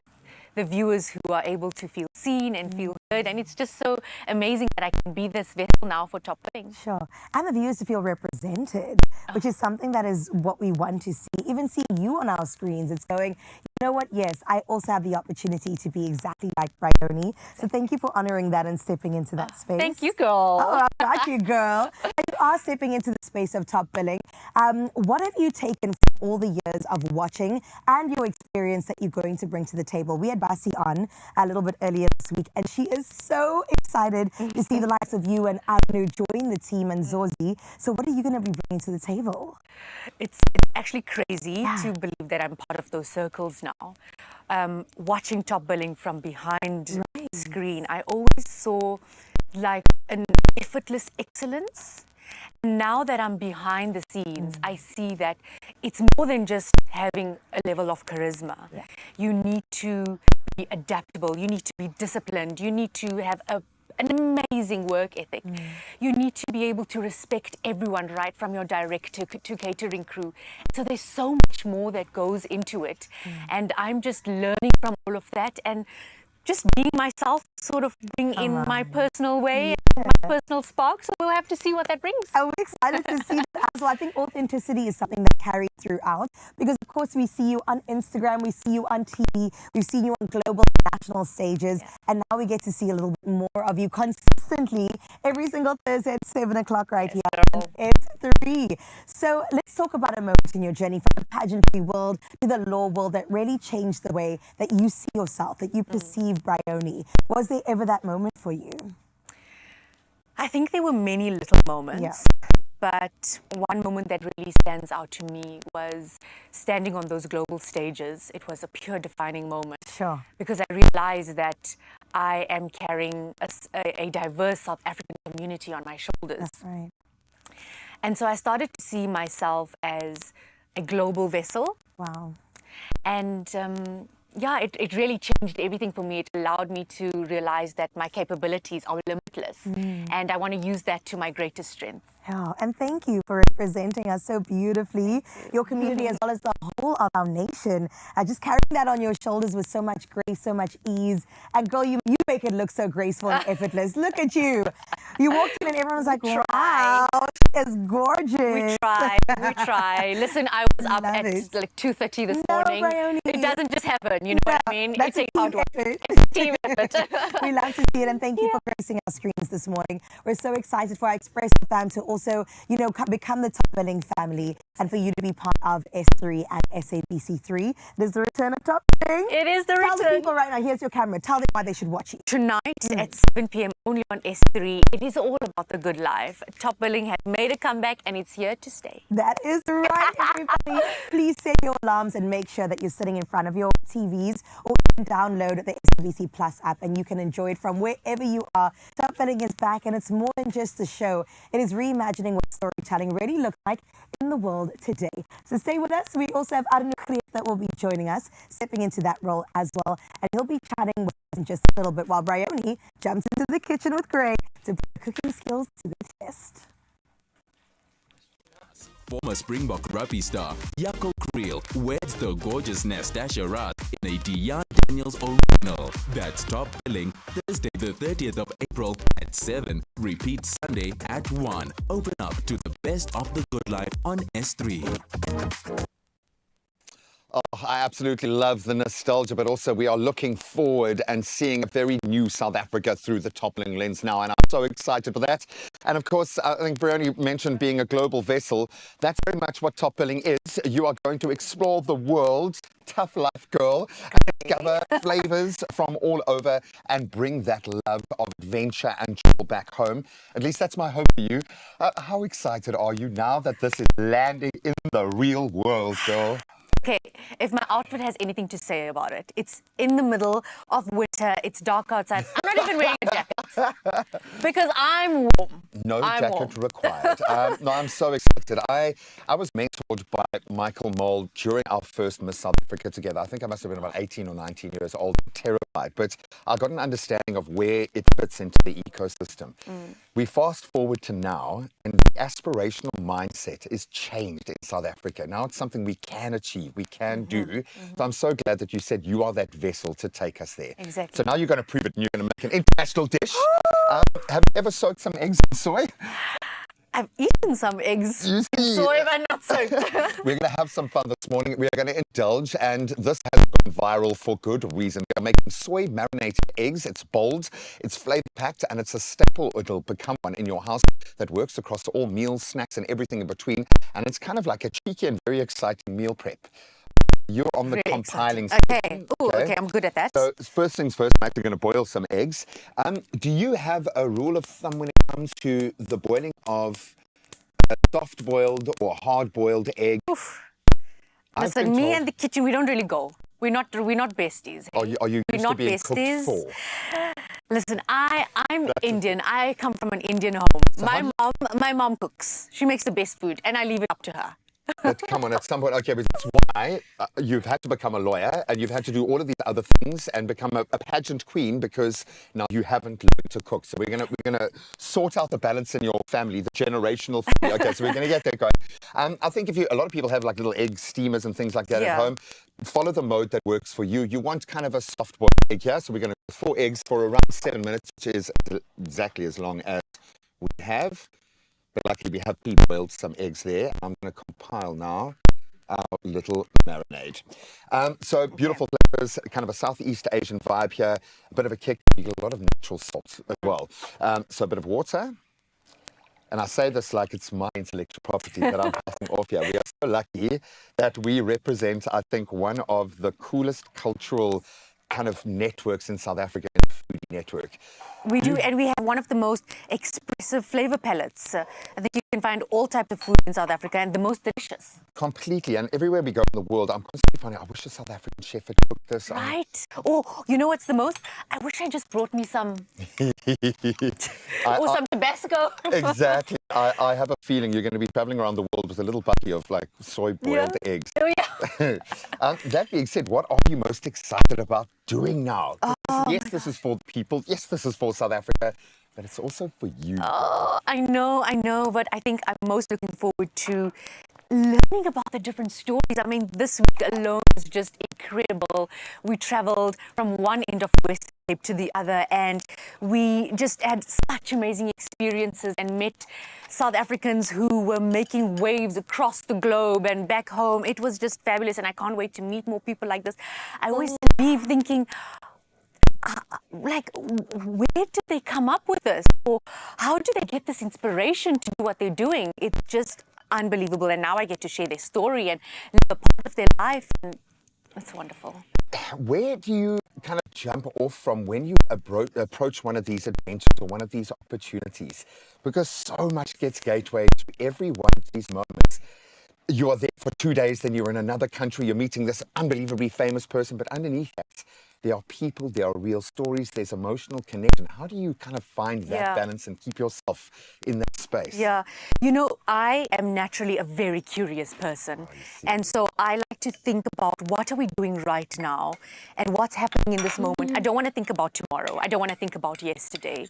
the viewers who are able to feel seen and feel heard. And it's just so amazing that I can be this vessel now for top billing. Sure. And the viewers to feel represented, which is something that is what we want to see. Even see you on our screens, it's going, you know what, yes, I also have the opportunity to be exactly like Bryony. So thank you for honoring that and stepping into that space. Thank you, girl. Oh, I got you, girl. And you are stepping into the space of top billing. What have you taken from all the years of watching and your experience that you're going to bring to the table? We had Basi on a little bit earlier this week, and she is so excited to see the likes of you and Arnu join the team and Zozie. So what are you going to be bringing to the table? It's actually crazy to believe that I'm part of those circles now. Watching top billing from behind the screen, I always saw like an effortless excellence. Now that I'm behind the scenes, I see that it's more than just having a level of charisma. You need to be adaptable. You need to be disciplined. You need to have an amazing work ethic. You need to be able to respect everyone, right from your director to catering crew. So there's so much more that goes into it. And I'm just learning from all of that and just being myself, sort of bring in my personal way, my personal spark. So we'll have to see what that brings. I'm excited to see that as well. I think authenticity is something that carries throughout because, of course, we see you on Instagram, we see you on TV, we've seen you on global national stages, and now we get to see a little bit more of you consistently every single Thursday at 7 o'clock right here. And it's S3. So let's talk about a moment in your journey from the pageantry world to the law world that really changed the way that you see yourself, that you perceive Bryony. Was there ever that moment for you? I think there were many little moments. Yeah. But one moment that really stands out to me was standing on those global stages. It was a pure defining moment. Sure. Because I realized that I am carrying a diverse South African community on my shoulders. That's right. And so I started to see myself as a global vessel. Wow. And yeah, it really changed everything for me. It allowed me to realize that my capabilities are limitless. And I want to use that to my greatest strength. Yeah, and thank you for representing us so beautifully, your community as well as the whole of our nation. Just carrying that on your shoulders with so much grace, so much ease. And girl, you make it look so graceful and effortless. Look at you. You walked in and everyone was like, wow, she is gorgeous. We try. Listen, I was up at like 2:30 this morning. Bryony. It doesn't just happen, you know what I mean? That's It's a hard work. effort. It's a team effort. We love to see it, and thank you for gracing our screens this morning. We're so excited for our Expresso fam to also, you know, become the top billing family, and for you to be part of S3 and SABC3. It is the return of Top Billing. It is the Tell the return. people right now, here's your camera. Tell them why they should watch you. Tonight at 7 p.m. only on S3. It is all about the good life. Top Billing has made a comeback and it's here to stay. That is right, everybody. Please set your alarms and make sure that you're sitting in front of your TVs, or you can download the SABC Plus app and you can enjoy it from wherever you are. Top Billing is back, and it's more than just a show. It is reimagining what storytelling really looks like in the world today. So stay with us. We also have Arnu that will be joining us, stepping into that role as well. And he'll be chatting with us in just a little bit while Bryony jumps into the kitchen with Greg to put cooking skills to the test. Former Springbok rugby star Jaco Kriel weds the gorgeous Nastasha Rath in a Dion Daniels original. That's Top Billing, Thursday the 30th of April at 7. Repeat Sunday at 1. Open up to the best of the good life on S3. Oh, I absolutely love the nostalgia, but also we are looking forward and seeing a very new South Africa through the Top Billing lens now, and I'm so excited for that. And of course, I think Bryony mentioned being a global vessel. That's very much what Top Billing is. You are going to explore the world, tough life girl, and discover flavors from all over and bring that love of adventure and travel back home. At least that's my hope for you. How excited are you now that this is landing in the real world, girl? Okay, if my outfit has anything to say about it, it's in the middle of winter, it's dark outside. I'm not even wearing a jacket because I'm warm. No I'm jacket warm. required. No, I'm so excited. I was mentored by Michael Mold during our first Miss South Africa together. I think I must have been about 18 or 19 years old, terrified. But I got an understanding of where it fits into the ecosystem. We fast forward to now, and the aspirational mindset is changed in South Africa. Now it's something we can achieve, we can do. So I'm so glad that you said you are that vessel to take us there. Exactly. So now you're going to prove it, and you're going to make an international dish. Have you ever soaked some eggs in soy? I've eaten some eggs You in see. soy, but not soaked. We're going to have some fun this morning. We're going to indulge, and this has gone viral for good reason. We're making soy marinated eggs. It's bold, it's flavor packed, and it's a staple. It'll become one in your house that works across all meals, snacks, and everything in between. And it's kind of like a cheeky and very exciting meal prep. You're on the Really compiling exciting. Okay, I'm good at that. So first things first, I'm actually going to boil some eggs. Do you have a rule of thumb when it comes to the boiling of a soft-boiled or hard-boiled egg? Oof. I've Listen, been me told- and the kitchen, we don't really go. We're not besties. Are you We're used to not being cooked besties. for? Listen, I'm Indian. I come from an Indian home. My mom cooks. She makes the best food, and I leave it up to her. But come on, at some point, okay, but that's why you've had to become a lawyer and you've had to do all of these other things and become a pageant queen, because now you haven't learned to cook. So we're gonna sort out the balance in your family, the generational thing. Okay, so we're gonna get that going. I think a lot of people have like little egg steamers and things like that at home. Follow the mode that works for you. You want kind of a soft boiled egg here, so we're gonna do 4 eggs for around 7 minutes, which is exactly as long as we have. But luckily we have pre-boiled some eggs there. I'm going to compile now our little marinade. So beautiful flavors, kind of a Southeast Asian vibe here, a bit of a kick. You get a lot of natural salt as well. So a bit of water. and I say this like it's my intellectual property that I'm passing off here. We are so lucky that we represent, I think, one of the coolest cultural kind of networks in South Africa, the foodie network. We do, and we have one of the most expressive flavor palettes. I think you can find all types of food in South Africa, and the most delicious. Completely, and everywhere we go in the world, I'm constantly finding, I wish a South African chef had cooked this. Right? Oh, you know what's the most? I wish I just brought me some, or some Tabasco. Exactly. I have a feeling you're going to be traveling around the world with a little bucket of like soy-boiled eggs. Oh, yeah. That being said, what are you most excited about doing now? Yes, this is for people. Yes, this is for South Africa, but it's also for you. Oh, I know, but I think I'm most looking forward to learning about the different stories. I mean, this week alone was just incredible. We traveled from one end of West Cape to the other, and we just had such amazing experiences and met South Africans who were making waves across the globe and back home. It was just fabulous, and I can't wait to meet more people like this. I always leave thinking, like, where did they come up with this? Or how do they get this inspiration to do what they're doing? It's just unbelievable. And now I get to share their story and live a part of their life. And it's wonderful. Where do you kind of jump off from when you approach one of these adventures or one of these opportunities? Because so much gets gateway to every one of these moments. You are there for 2 days, then you're in another country, you're meeting this unbelievably famous person, but underneath that, there are people, there are real stories, there's emotional connection. How do you kind of find that balance and keep yourself in that space? Yeah, you know, I am naturally a very curious person. And so I like to think about what are we doing right now and what's happening in this moment. I don't want to think about tomorrow. I don't want to think about yesterday.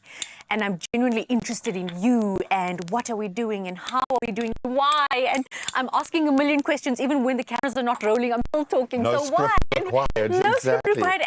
And I'm genuinely interested in you and what are we doing and how are we doing, why? And I'm asking a million questions even when the cameras are not rolling. I'm still talking. No so script why? required. No Exactly. script required.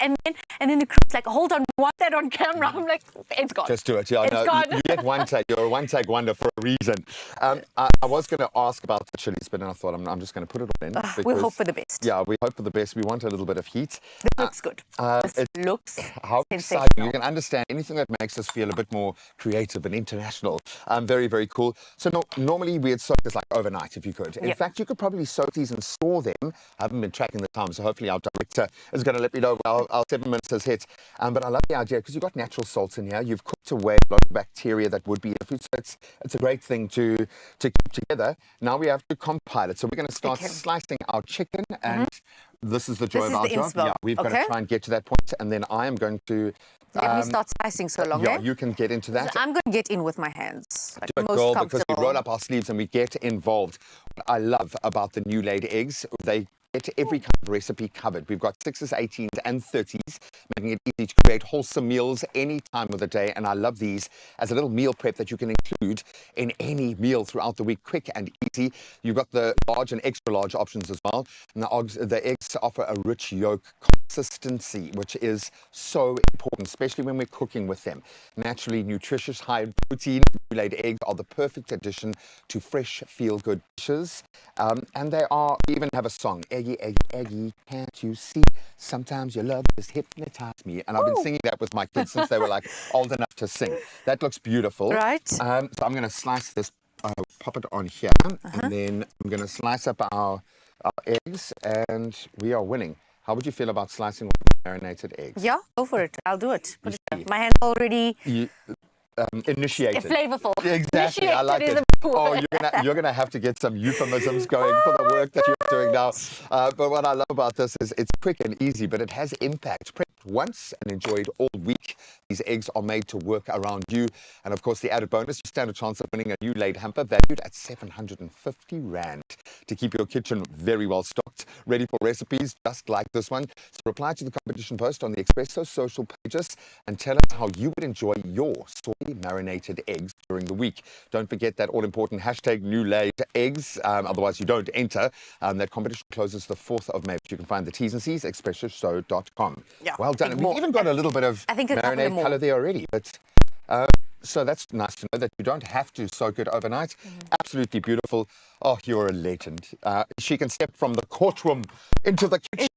And then the crew's like, hold on, want that on camera? I'm like, it's gone. Just do it. Yeah, It's gone. You get one take. You're a one-take wonder for a reason. I was going to ask about the chilies, but then I thought I'm just going to put it all in. Because, we'll hope for the best. Yeah, we hope for the best. We want a little bit of heat. This looks good. This looks how sensational. exciting. You can understand anything that makes us feel a bit more creative and international. Very, very cool. So normally we'd soak this like overnight if you could. In fact, you could probably soak these and store them. I haven't been tracking the time, so hopefully our director is going to let me know our 7 minutes has hit. But I love the idea because you've got natural salts in here. You've cooked away a lot of bacteria that would be in the food. So it's a great thing to keep together. Now we have to compile it. So we're going to start slicing our chicken, and this is the joy of our job. Yeah, we've got to try and get to that point, and then I am going to let me start slicing so long. Yeah, you can get into that. So I'm going to get in with my hands. Like Do it, most girl, comfortable. because we roll up our sleeves and we get involved. What I love about the new laid eggs, they get every kind of recipe covered. We've got 6s, 18s and 30s, making it easy to create wholesome meals any time of the day. And I love these as a little meal prep that you can include in any meal throughout the week, quick and easy. You've got the large and extra large options as well. And the eggs offer a rich yolk consistency, which is so important, especially when we're cooking with them. Naturally nutritious, high in protein, laid eggs are the perfect addition to fresh, feel-good dishes. And they even have a song, Eggy, Eggy, Eggy, can't you see? Sometimes your love just hypnotized me. And I've been singing that with my kids since they were like old enough to sing. That looks beautiful. Right. So I'm going to slice this, pop it on here, and then I'm going to slice up our eggs, and we are winning. How would you feel about slicing marinated eggs? Yeah, go for it. I'll do it. Put it down. My hand's already initiated. Flavorful. Exactly. I like it. Oh, you're gonna have to get some euphemisms going for the work that you're doing now. But what I love about this is it's quick and easy, but it has impact. Prepped once and enjoyed all week. These eggs are made to work around you. And of course, the added bonus, you stand a chance of winning a new laid hamper valued at 750 Rand to keep your kitchen very well stocked, ready for recipes just like this one. So reply to the competition post on the Expresso social pages and tell us how you would enjoy your soy marinated eggs during the week. Don't forget that all-important hashtag new laid eggs, otherwise you don't enter. That competition closes the 4th of May. You can find the T's and C's, expressoshow.com. Yeah, well done. And we've even got a little bit of marinade colour there already, but So that's nice to know that you don't have to soak it overnight. Absolutely beautiful. Oh, you're a legend. She can step from the courtroom into the kitchen.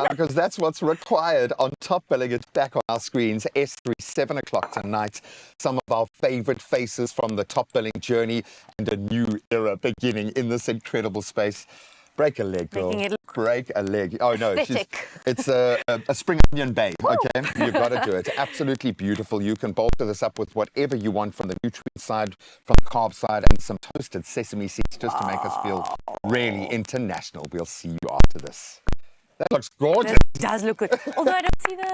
Because that's what's required on Top Billing. It's back on our screens. S3, 7 o'clock tonight. Some of our favorite faces from the Top Billing journey and a new era beginning in this incredible space. Break a leg, girl. Break a leg. Oh, no. It's a spring onion bay, okay? You've got to do it. Absolutely beautiful. You can bolster this up with whatever you want from the nutrient side, from the carb side, and some toasted sesame seeds just to make us feel really international. We'll see you after this. That looks gorgeous. It does look good. Although I don't see the...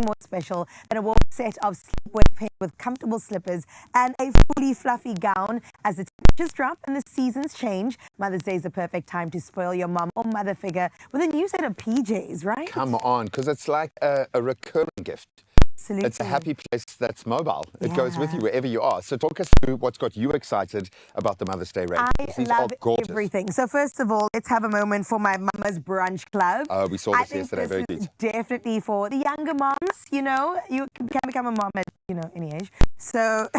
More special than a warm set of sleepwear paired with comfortable slippers and a fully fluffy gown. As the temperatures drop and the seasons change, Mother's Day is the perfect time to spoil your mom or mother figure with a new set of PJs, right? Come on, because it's like a recurring gift. Absolutely. It's a happy place that's mobile. It goes with you wherever you are. So talk us through what's got you excited about the Mother's Day range. I love everything. So first of all, let's have a moment for my Mama's Brunch Club. We saw this yesterday. Very good. Definitely for the younger moms. You know, you can become a mom at, you know, any age. So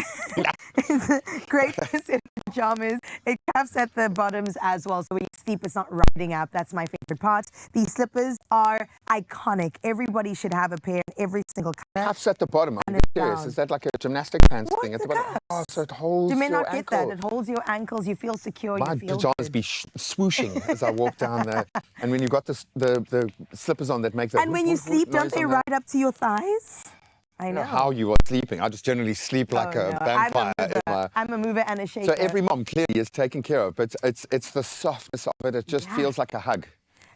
it's a great set of pajamas. It cuffs at the bottoms as well. So when you sleep, it's not riding up. That's my favorite part. These slippers are iconic. Everybody should have a pair in every single color. Cuffs at the bottom. I'm curious. Is that like a gymnastic pants thing at the bottom? Oh, so it holds your ankle. You may not get that. It holds your ankles. You feel secure. My pajamas be swooshing as I walk down there. And when you've got the slippers on that make that... And when you sleep, don't they ride up to your thighs? I know. How you are sleeping. I just generally sleep like a vampire. I'm a mover and a shaker. So every mom clearly is taken care of, but it's the softness of it. It just feels like a hug.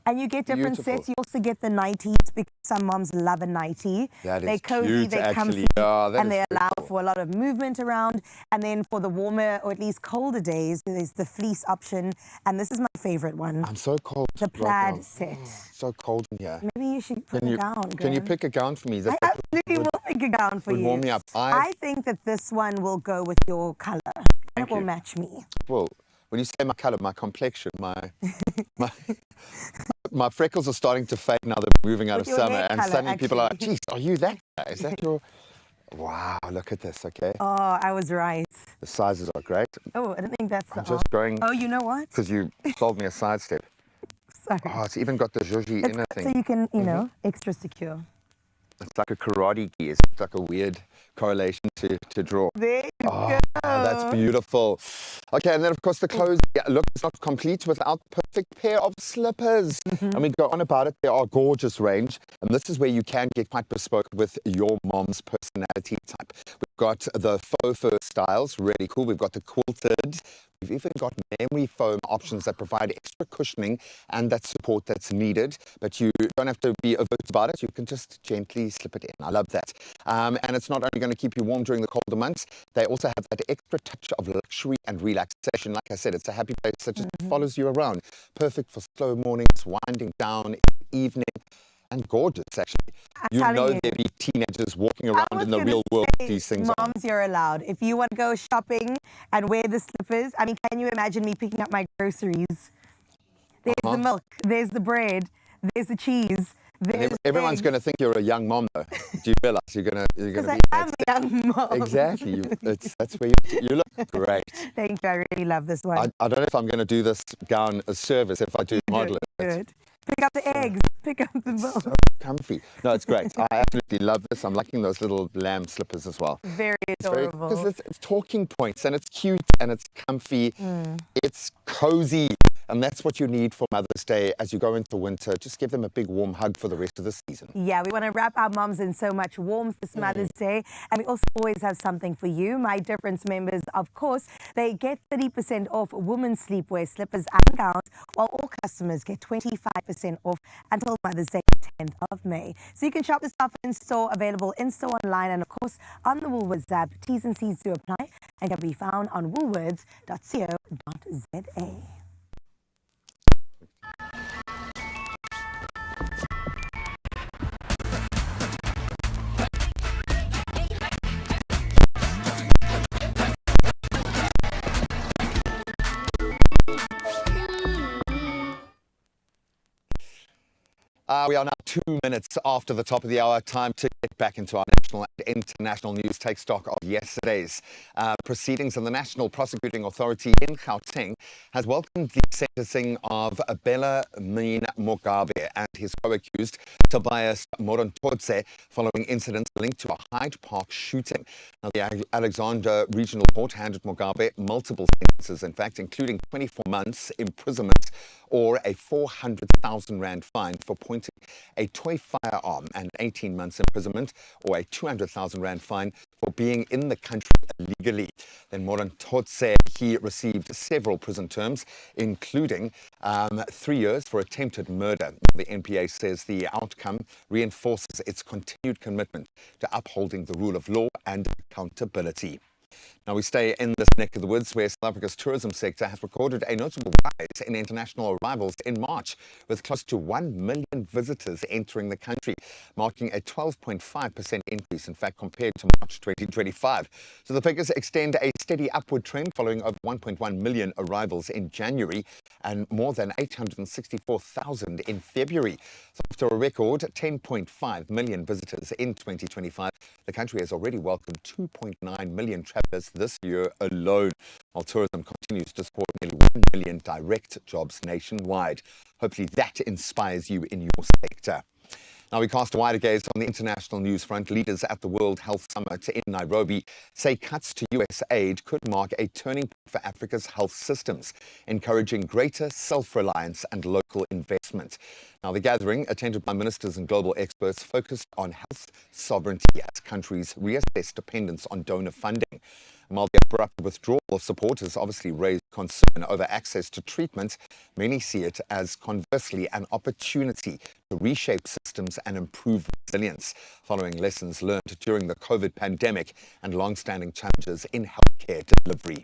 And you get different sets. You also get the nighties because some moms love a nightie. They're cozy, cute, they're comfy, and they allow for a lot of movement around. And then for the warmer or at least colder days, there's the fleece option. And this is my favorite one. I'm so cold. The plaid set. So cold in here. Maybe you should put a gown. Can you pick a gown for me? I absolutely will pick a gown for you. Warm me up. I think that this one will go with your color. It will match me. Well, when you say my color, my complexion, my freckles are starting to fade now that we're moving out of summer, and suddenly people are like, geez, are you that guy? Is that your... Wow, look at this, okay? Oh, I was right. The sizes are great. Oh, I don't think that's I'm just going... Oh, you know what? Because you sold me a sidestep. Sorry. Oh, it's even got the Zozie inner thing. So you can, you know, extra secure. It's like a karate gi. It's like a weird correlation to draw. There you go. That's beautiful. Okay, and then of course the clothes. Yeah, look, it's not complete without the perfect pair of slippers. And we go on about it. They are a gorgeous range. And this is where you can get quite bespoke with your mom's personality type. We've got the faux fur styles, really cool. We've got the quilted. We've even got memory foam options that provide extra cushioning and that support that's needed, but you don't have to be overt about it. You can just gently slip it in. I love that. And it's not only going to keep you warm during the colder months, they also have that extra touch of luxury and relaxation. Like I said, it's a happy place that just follows you around. Perfect for slow mornings, winding down, evening. And gorgeous, actually. You know there'll be teenagers walking around in the real world with these things on. Moms, you're allowed. If you want to go shopping and wear the slippers, I mean, can you imagine me picking up my groceries? There's the milk, there's the bread, there's the cheese. Everyone's going to think you're a young mom, though. Do you realize you're going to be? Because I am a young mom. Exactly. That's where you look great. Thank you. I really love this one. I don't know if I'm going to do this gown as service if I do model it. Good. Pick up the eggs. Pick up the milk. So comfy. No, it's great. I absolutely love this. I'm liking those little lamb slippers as well. Very adorable. Because it's talking points and it's cute and it's comfy. It's cozy. And that's what you need for Mother's Day as you go into winter. Just give them a big warm hug for the rest of the season. Yeah, we want to wrap our moms in so much warmth this Mother's Day. And we also always have something for you. My Difference members, of course, they get 30% off women's sleepwear, slippers and gowns, while all customers get 25% off until Mother's Day, 10th of May. So you can shop this stuff in store, available in store, online, and of course on the Woolworths app. T's and C's do apply and can be found on woolworths.co.za. We are now 2 minutes after the top of the hour. Time to get back into our national and international news. Take stock of yesterday's proceedings. And the National Prosecuting Authority in Gauteng has welcomed the sentencing of Benjamin Mugabe and his co-accused Tobias Morontsotse following incidents linked to a Hyde Park shooting. Now, the Alexander Regional Court handed Mugabe multiple sentences, in fact, including 24 months imprisonment or a 400,000 rand fine for pointing a toy firearm, and 18 months imprisonment or a 200,000 rand fine for being in the country illegally. Then Morontsotse, he received several prison terms, including 3 years for attempted murder. The NPA says the outcome reinforces its continued commitment to upholding the rule of law and accountability. Now we stay in this neck of the woods where South Africa's tourism sector has recorded a notable rise in international arrivals in March, with close to 1 million visitors entering the country, marking a 12.5% increase, in fact, compared to March 2025. So the figures extend a steady upward trend following over 1.1 million arrivals in January and more than 864,000 in February. So after a record 10.5 million visitors in 2025, the country has already welcomed 2.9 million travelers this year alone, while tourism continues to support nearly 1 million direct jobs nationwide. Hopefully that inspires you in your sector. Now we cast a wider gaze on the international news front. Leaders at the World Health Summit in Nairobi say cuts to US aid could mark a turning point for Africa's health systems, encouraging greater self-reliance and local investment. Now the gathering, attended by ministers and global experts, focused on health sovereignty as countries reassess dependence on donor funding. While the abrupt withdrawal of support has obviously raised concern over access to treatment, many see it as conversely an opportunity to reshape systems and improve resilience, following lessons learned during the COVID pandemic and long-standing challenges in healthcare delivery.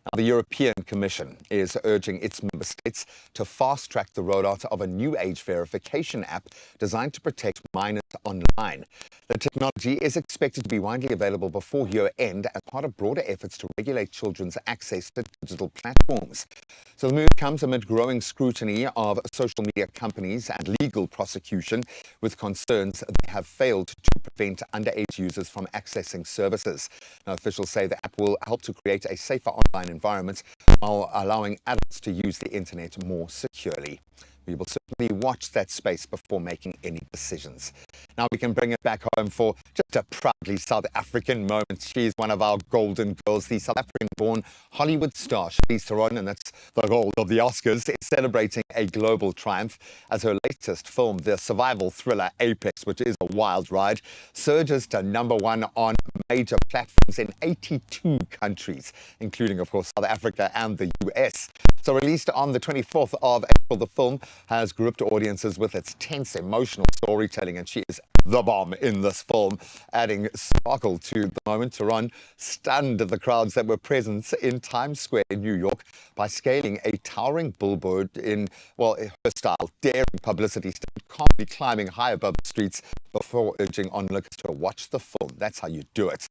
Now, the European Commission is urging its member states to fast-track the rollout of a new age verification app designed to protect minors online. The technology is expected to be widely available before year-end as part of broader efforts to regulate children's access to digital platforms. So the move comes amid growing scrutiny of social media companies and legal prosecution, with concerns they have failed to prevent underage users from accessing services. Now, officials say the app will help to create a safer online environment while allowing adults to use the internet more securely. We will certainly watch that space before making any decisions. Now we can bring it back home for just a proudly South African moment. She's one of our golden girls, the South African-born Hollywood star Charlize Theron, and that's the role of the Oscars, is celebrating a global triumph as her latest film, the survival thriller Apex, which is a wild ride, surges to #1 on major platforms in 82 countries, including, of course, South Africa and the US. So released on the 24th of April, the film has gripped audiences with its tense, emotional storytelling, and she is the bomb in this film, adding sparkle to the moment. Theron stunned the crowds that were present in Times Square in New York by scaling a towering billboard in, well, her style, daring publicity stunt, calmly climbing high above the streets before urging onlookers to watch the film. That's how you do it.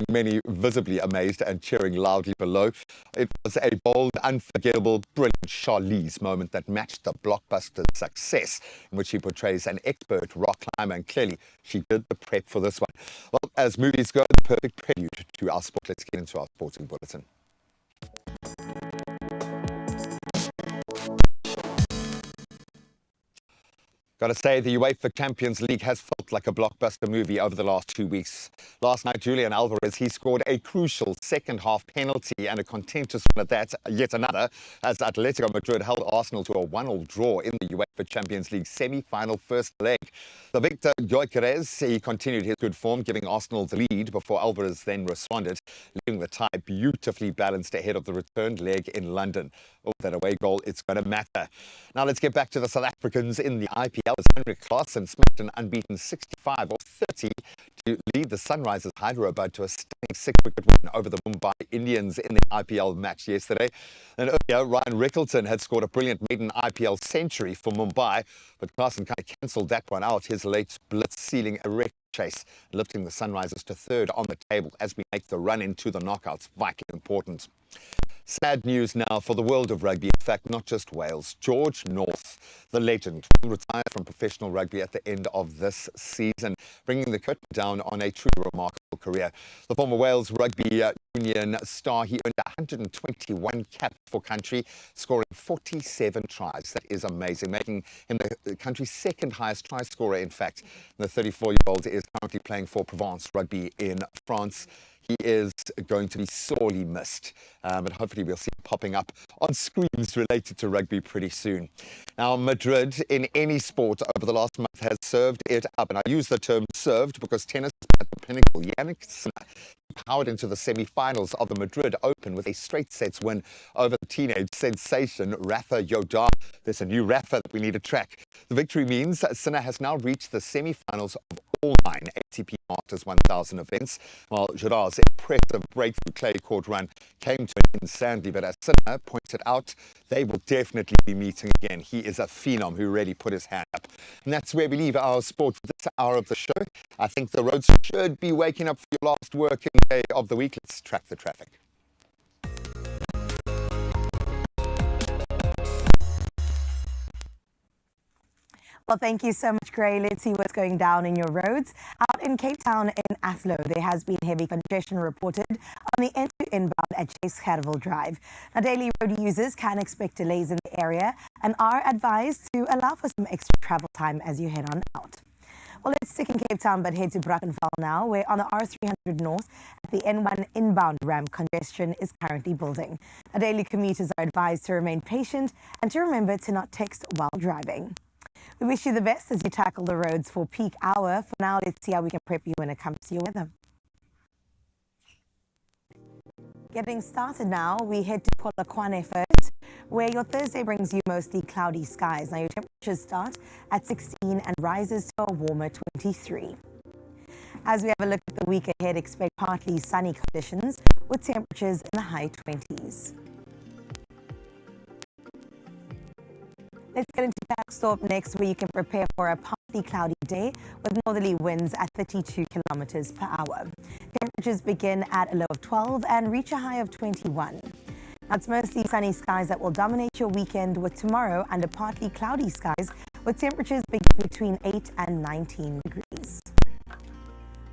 Many visibly amazed and cheering loudly below. It was a bold, unforgettable, brilliant Charlize moment that matched the blockbuster success, in which she portrays an expert rock climber, and clearly she did the prep for this one. Well, as movies go, the perfect prelude to our sport. Let's get into our sporting bulletin. Got to say, the UEFA Champions League has felt like a blockbuster movie over the last 2 weeks. Last night, Julian Alvarez, he scored a crucial second-half penalty and a contentious one at that, yet another, as Atletico Madrid held Arsenal to a 1-1 draw in the UEFA Champions League semi-final first leg. The Victor Gyökeres, he continued his good form, giving Arsenal the lead before Alvarez then responded, leaving the tie beautifully balanced ahead of the return leg in London. Oh, that away goal, it's going to matter. Now let's get back to the South Africans in the IPL. As Henrik Klaassen smashed an unbeaten 65 off 30 to lead the Sunrisers Hyderabad to a stunning 6-wicket win over the Mumbai Indians in the IPL match yesterday. And earlier, Ryan Rickleton had scored a brilliant maiden IPL century for Mumbai, but Klaassen kind of cancelled that one out. His late blitz sealing a record chase, lifting the Sunrisers to third on the table as we make the run into the knockouts. Vitally important. Sad news now for the world of rugby, in fact, not just Wales. George North, the legend, will retire from professional rugby at the end of this season, bringing the curtain down on a truly remarkable career. The former Wales rugby union star, he earned 121 caps for country, scoring 47 tries. That is amazing, making him the country's second highest try scorer, in fact. The 34-year-old is currently playing for Provence Rugby in France. He is going to be sorely missed, but hopefully we'll see him popping up on screens related to rugby pretty soon. Now, Madrid, in any sport over the last month, has served it up. And I use the term served because tennis is at the pinnacle. Yannick Sinner powered into the semi-finals of the Madrid Open with a straight sets win over the teenage sensation Rafa Nadal. There's a new Rafa that we need to track. The victory means Sinner has now reached the semi-finals of all 9 ATP Masters 1000 events, while Nadal's impressive breakthrough clay court run came to an end sadly, but as Sinner pointed out, they will definitely be meeting again. He is a phenom who really put his hand up. And that's where we leave our sport for this hour of the show. I think the roads should be waking up for your last working day of the week. Let's track the traffic. Well, thank you so much, Gray. Let's see what's going down in your roads. Out in Cape Town in Athlone, there has been heavy congestion reported on the end-to inbound at Chase Catterville Drive. Now, daily road users can expect delays in the area and are advised to allow for some extra travel time as you head on out. Well, let's stick in Cape Town, but head to Brackenfell now, where on the R300 North at the N1 inbound ramp, congestion is currently building. Now, daily commuters are advised to remain patient and to remember to not text while driving. We wish you the best as you tackle the roads for peak hour. For now, let's see how we can prep you when it comes to your weather. Getting started now, we head to Polokwane first, where your Thursday brings you mostly cloudy skies. Now, your temperatures start at 16 and rises to a warmer 23. As we have a look at the week ahead, expect partly sunny conditions with temperatures in the high 20s. Let's get into Taxthorpe next, where you can prepare for a partly cloudy day with northerly winds at 32 kilometers per hour. Temperatures begin at a low of 12 and reach a high of 21. Now, it's mostly sunny skies that will dominate your weekend, with tomorrow under partly cloudy skies with temperatures between 8 and 19 degrees.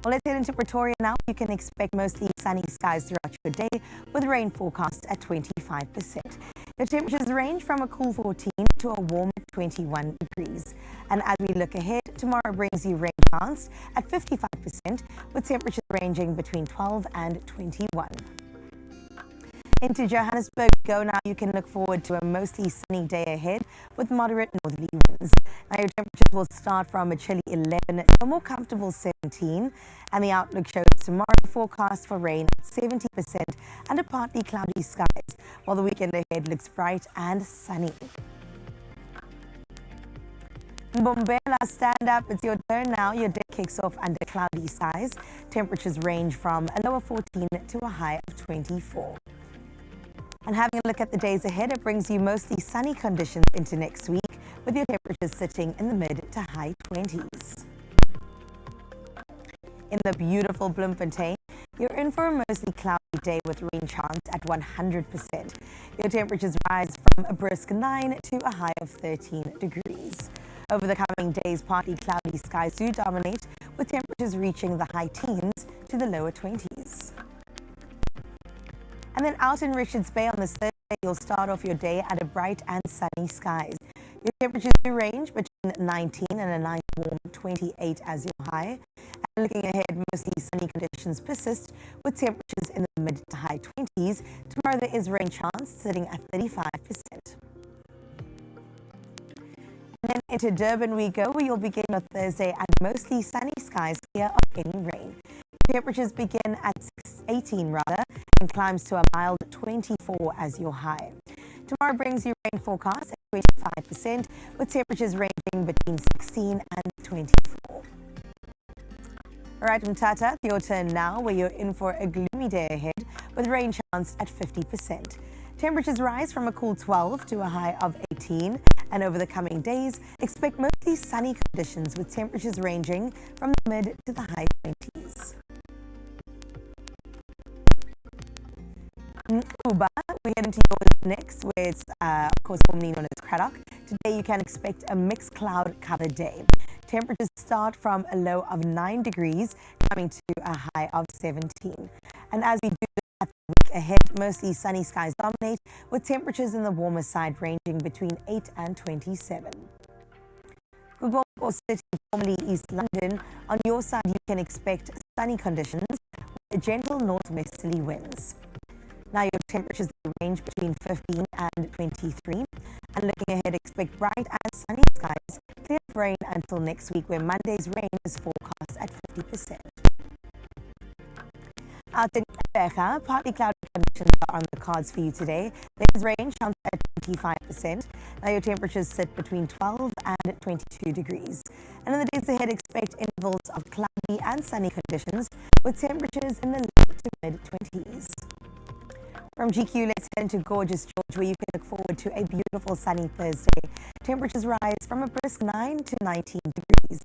Well, let's head into Pretoria now. You can expect mostly sunny skies throughout your day with rain forecast at 25%. The temperatures range from a cool 14 to a warm 21 degrees. And as we look ahead, tomorrow brings you rain chance at 55%, with temperatures ranging between 12 and 21. Into Johannesburg we go now. You can look forward to a mostly sunny day ahead with moderate northerly winds. Now your temperatures will start from a chilly 11 to a more comfortable 17, and the outlook shows tomorrow forecast for rain at 70% under partly cloudy skies, while the weekend ahead looks bright and sunny. Mbombela, stand up. It's your turn now. Your day kicks off under cloudy skies. Temperatures range from a low of 14 to a high of 24. And having a look at the days ahead, it brings you mostly sunny conditions into next week, with your temperatures sitting in the mid to high 20s. In the beautiful Bloemfontein, you're in for a mostly cloudy day with rain chance at 100%. Your temperatures rise from a brisk 9 to a high of 13 degrees. Over the coming days, partly cloudy skies do dominate, with temperatures reaching the high teens to the lower 20s. And then out in Richards Bay on this Thursday, you'll start off your day at a bright and sunny skies. Your temperatures do range between 19 and a nice warm 28 as your high. And looking ahead, mostly sunny conditions persist with temperatures in the mid to high 20s. Tomorrow there is rain chance sitting at 35%. And then into Durban we go, where you'll begin your Thursday at mostly sunny skies clear of any rain. Temperatures begin at 18 and climbs to a mild 24 as your high. Tomorrow brings you rain forecast at 25%, with temperatures ranging between 16 and 24. All right, Mtata, it's your turn now, where you're in for a gloomy day ahead with rain chance at 50%. Temperatures rise from a cool 12 to a high of 18, and over the coming days, expect mostly sunny conditions with temperatures ranging from the mid to the high 20s. Uba, we head into yours next, where it's, of course, formerly known as Craddock. Today you can expect a mixed cloud covered day. Temperatures start from a low of 9 degrees, coming to a high of 17. And as we do that week ahead, mostly sunny skies dominate, with temperatures in the warmer side ranging between 8 and 27. Goodwalk City, formerly East London, on your side you can expect sunny conditions with gentle northwesterly winds. Now your temperatures range between 15 and 23. And looking ahead, expect bright and sunny skies, clear of rain until next week, where Monday's rain is forecast at 50%. Out in Tropica, partly cloudy conditions are on the cards for you today. There's rain chance at 25%. Now your temperatures sit between 12 and 22 degrees. And in the days ahead, expect intervals of cloudy and sunny conditions, with temperatures in the low to mid 20s. From GQ, let's head into gorgeous George, where you can look forward to a beautiful sunny Thursday. Temperatures rise from a brisk 9 to 19 degrees.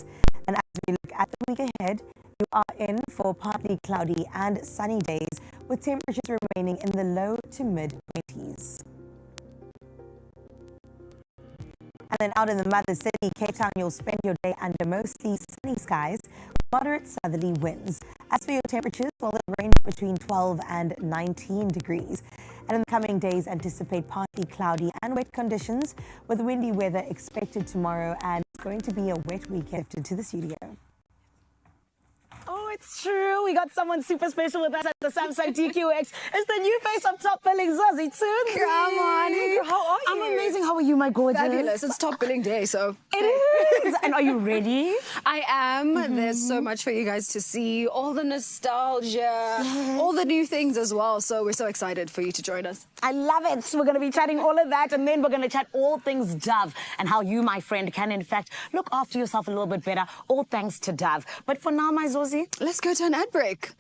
And as we look at the week ahead, you are in for partly cloudy and sunny days, with temperatures remaining in the low to mid 20s. And then out in the mother city, Cape Town, you'll spend your day under mostly sunny skies with moderate southerly winds. As for your temperatures, well, they range between 12 and 19 degrees. And in the coming days, anticipate partly cloudy and wet conditions with windy weather expected tomorrow, and it's going to be a wet weekend to the studio. Oh, it's true. We got someone super special with us at the Samsung DQX. It's the new face of Top Billing, Zozie Tunzi. Come on. How are you? I'm amazing. How are you, my gorgeous? Fabulous. It's Top Billing Day, so. It is. And are you ready? I am. There's so much for you guys to see. All the nostalgia, all the new things as well. So we're so excited for you to join us. I love it. We're going to be chatting all of that, and then we're going to chat all things Dove and how you, my friend, can in fact look after yourself a little bit better, all thanks to Dove. But for now, my Zozie, let's go to an ad break.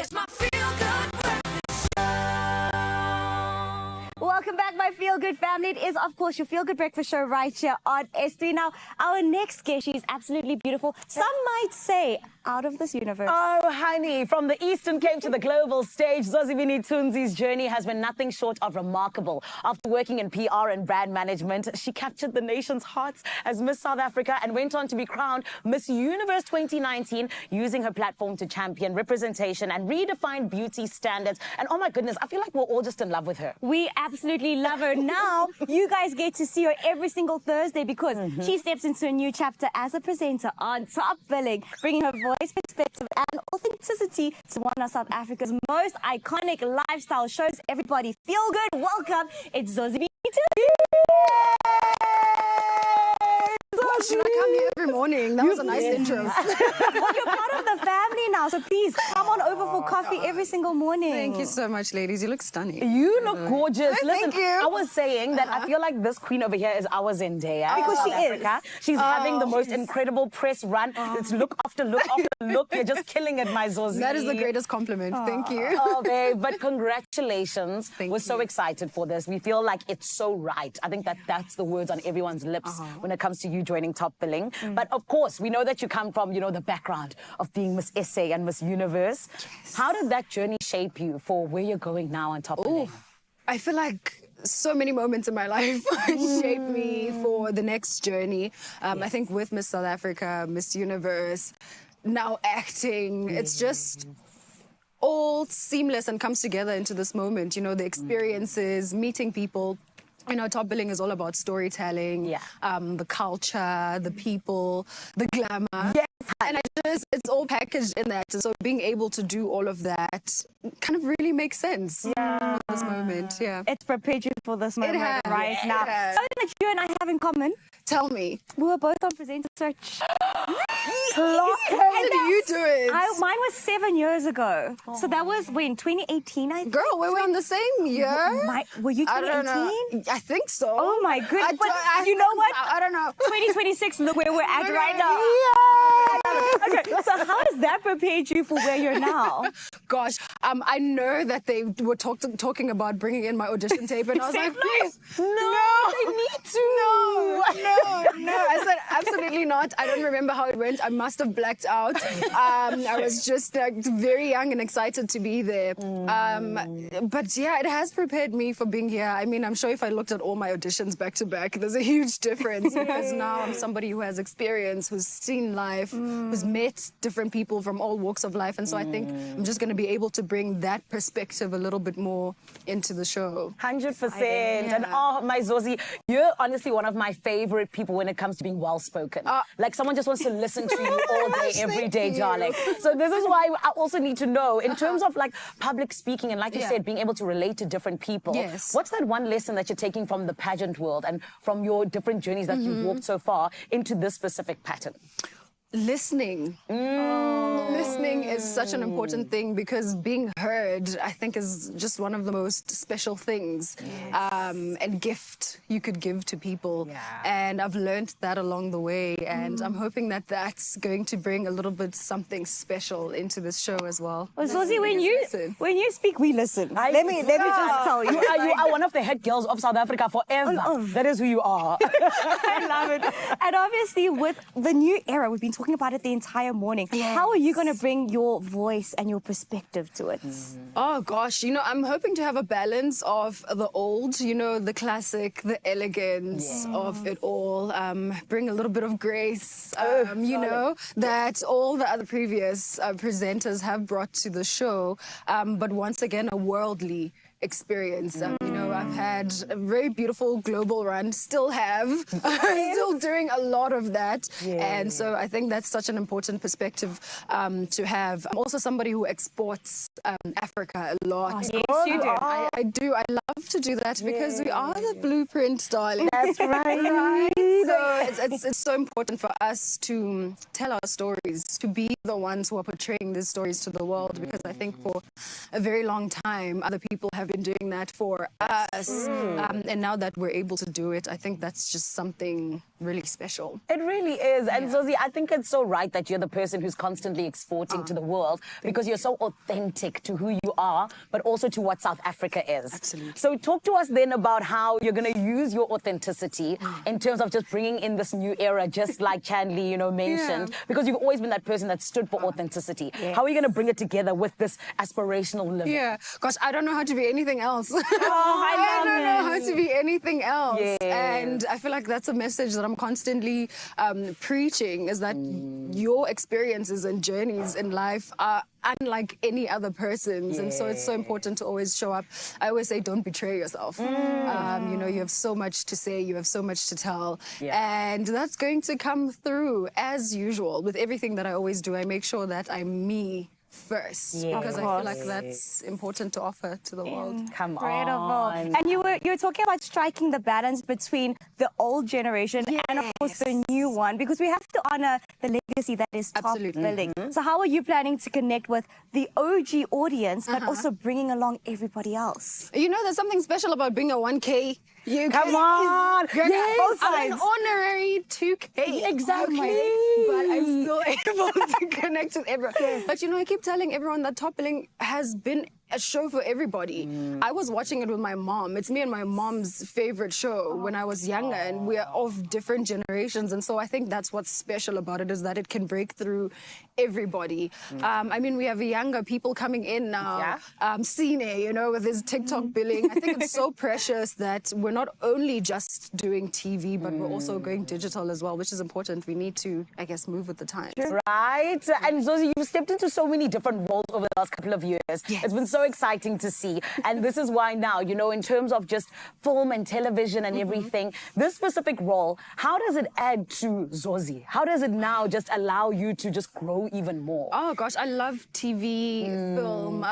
It's my feel-good breakfast show. Welcome back, my Feel Good family. It is, of course, your Feel Good Breakfast show right here on S3. Now, our next guest, she's absolutely beautiful. Some might say out of this universe. Oh, honey, from the Eastern Cape to the global stage, Zozie Tunzi's journey has been nothing short of remarkable. After working in PR and brand management, she captured the nation's hearts as Miss South Africa and went on to be crowned Miss Universe 2019, using her platform to champion representation and redefine beauty standards. And oh my goodness, I feel like we're all just in love with her. We absolutely love her. Now, you guys get to see her every single Thursday because she steps into a new chapter as a presenter on Top Billing, bringing her voice, perspective, and authenticity to one of South Africa's most iconic lifestyle shows. Everybody feel good. Welcome. It's Zozie Tunzi. Should I come here every morning? That was a nice intro. Well, you're part of the family now, so please come on over for coffee every single morning. Thank you so much, ladies. You look stunning. You look gorgeous. Listen, Thank you. I was saying that I feel like this queen over here is our Zendaya. Because South she is. Africa. She's having the most incredible press run. It's look after look after look. You're just killing it, my Zozie. That is the greatest compliment. Thank you. Oh, babe, but congratulations. Thank We're so you. excited for this. We feel like it's so right. I think that that's the words on everyone's lips when it comes to you joining Top Billing. But of course, we know that you come from, the background of being Miss SA and Miss Universe. Yes. How did that journey shape you for where you're going now on Top Billing? I feel like so many moments in my life shaped me for the next journey. I think with Miss South Africa, Miss Universe, now acting, it's just all seamless and comes together into this moment. The experiences, meeting people. Top Billing is all about storytelling, the culture, the people, the glamour. Yes. And it's all packaged in that. So being able to do all of that kind of really makes sense for this moment. Yeah. It's prepared you for this moment right now. Has. Something that you and I have in common. Tell me. We were both on Presenter Search. How did you do it? Mine was 7 years ago. So that was when, 2018, I think? Girl, we were in the same year. Were you 2018? I don't know. I think so. Oh my goodness. But you know what? I don't know. 2026, look where we're at right now. Okay, so how has that prepared you for where you're now? Gosh, I know that they were talking about bringing in my audition tape, and I was like, please, no, they need to. No. I said, absolutely not. I don't remember how it went. I must have blacked out. I was just very young and excited to be there. But yeah, it has prepared me for being here. I mean, I'm sure if I looked at all my auditions back to back, there's a huge difference because now I'm somebody who has experience, who's seen life, who's met different people from all walks of life. And so I think I'm just going to be able to bring that perspective a little bit more into the show. 100%. And my Zozie, you're honestly one of my favorite people when it comes to being well-spoken. Like someone just wants to listen to you all day, every day, darling. So this is why I also need to know, in terms of like public speaking and like you said, being able to relate to different people. Yes. What's that one lesson that you're taking from the pageant world and from your different journeys that you've walked so far into this specific pattern? Listening. Listening is such an important thing because being heard, I think, is just one of the most special things and gift you could give to people. And I've learned that along the way, and I'm hoping that that's going to bring a little bit something special into this show as well. Well, Zozie, when you speak, we listen. Let me just tell you. You are one of the head girls of South Africa forever. That is who you are. I love it. And obviously, with the new era, we've been talking about it the entire morning. How are you going to bring your voice and your perspective to it? Oh gosh, I'm hoping to have a balance of the old, the classic, the elegance of it all. Bring a little bit of grace, that all the other previous presenters have brought to the show. But once again, a worldly experience. I've had a very beautiful global run, still have, still doing a lot of that. And so I think that's such an important perspective to have. I'm also somebody who exports Africa a lot. Yes, you do. I do. I love to do that because we are the blueprint, darling. That's right. So it's so important for us to tell our stories, to be the ones who are portraying these stories to the world, because I think for a very long time, other people have been doing that for us. us. And now that we're able to do it, I think that's just something really special. It really is. And Zozie, I think it's so right that you're the person who's constantly exporting to the world because you're so authentic to who you are, but also to what South Africa is. Absolutely. So talk to us then about how you're going to use your authenticity in terms of just bringing in this new era, just like Chandley, you know, mentioned, because you've always been that person that stood for authenticity. How are you going to bring it together with this aspirational living? Yeah, gosh, I don't know how to be anything else. I don't know how to be anything else. Yes. And I feel like that's a message that I'm constantly preaching, is that your experiences and journeys in life are unlike any other person's. And so it's so important to always show up. I always say, don't betray yourself. You know, you have so much to say, you have so much to tell. And that's going to come through as usual. With everything that I always do, I make sure that I'm me first, because I feel like that's important to offer to the world. Come Incredible. on. And you were talking about striking the balance between the old generation and of course the new one, because we have to honor the legacy that is Top Billing. So how are you planning to connect with the OG audience, but also bringing along everybody else? You know, there's something special about being a 1K. Come on. Both I'm an sides. honorary 2K. Exactly. But I'm still able to connect with everyone. But you know, I keep telling everyone that Top Billing has been a show for everybody. I was watching it with my mom. It's me and my mom's favorite show when I was younger, and we are of different generations. And so I think that's what's special about it, is that it can break through everybody. I mean, we have younger people coming in now. Cine, you know, with his TikTok billing. I think it's so precious that we're not only just doing TV, but we're also going digital as well, which is important. We need to, I guess, move with the times. Right. And Zozie, you've stepped into so many different roles over the last couple of years. It's been so exciting to see. And this is why now, you know, in terms of just film and television and everything, this specific role, how does it add to Zozie? How does it now just allow you to just grow even more? Oh gosh, I love TV, film.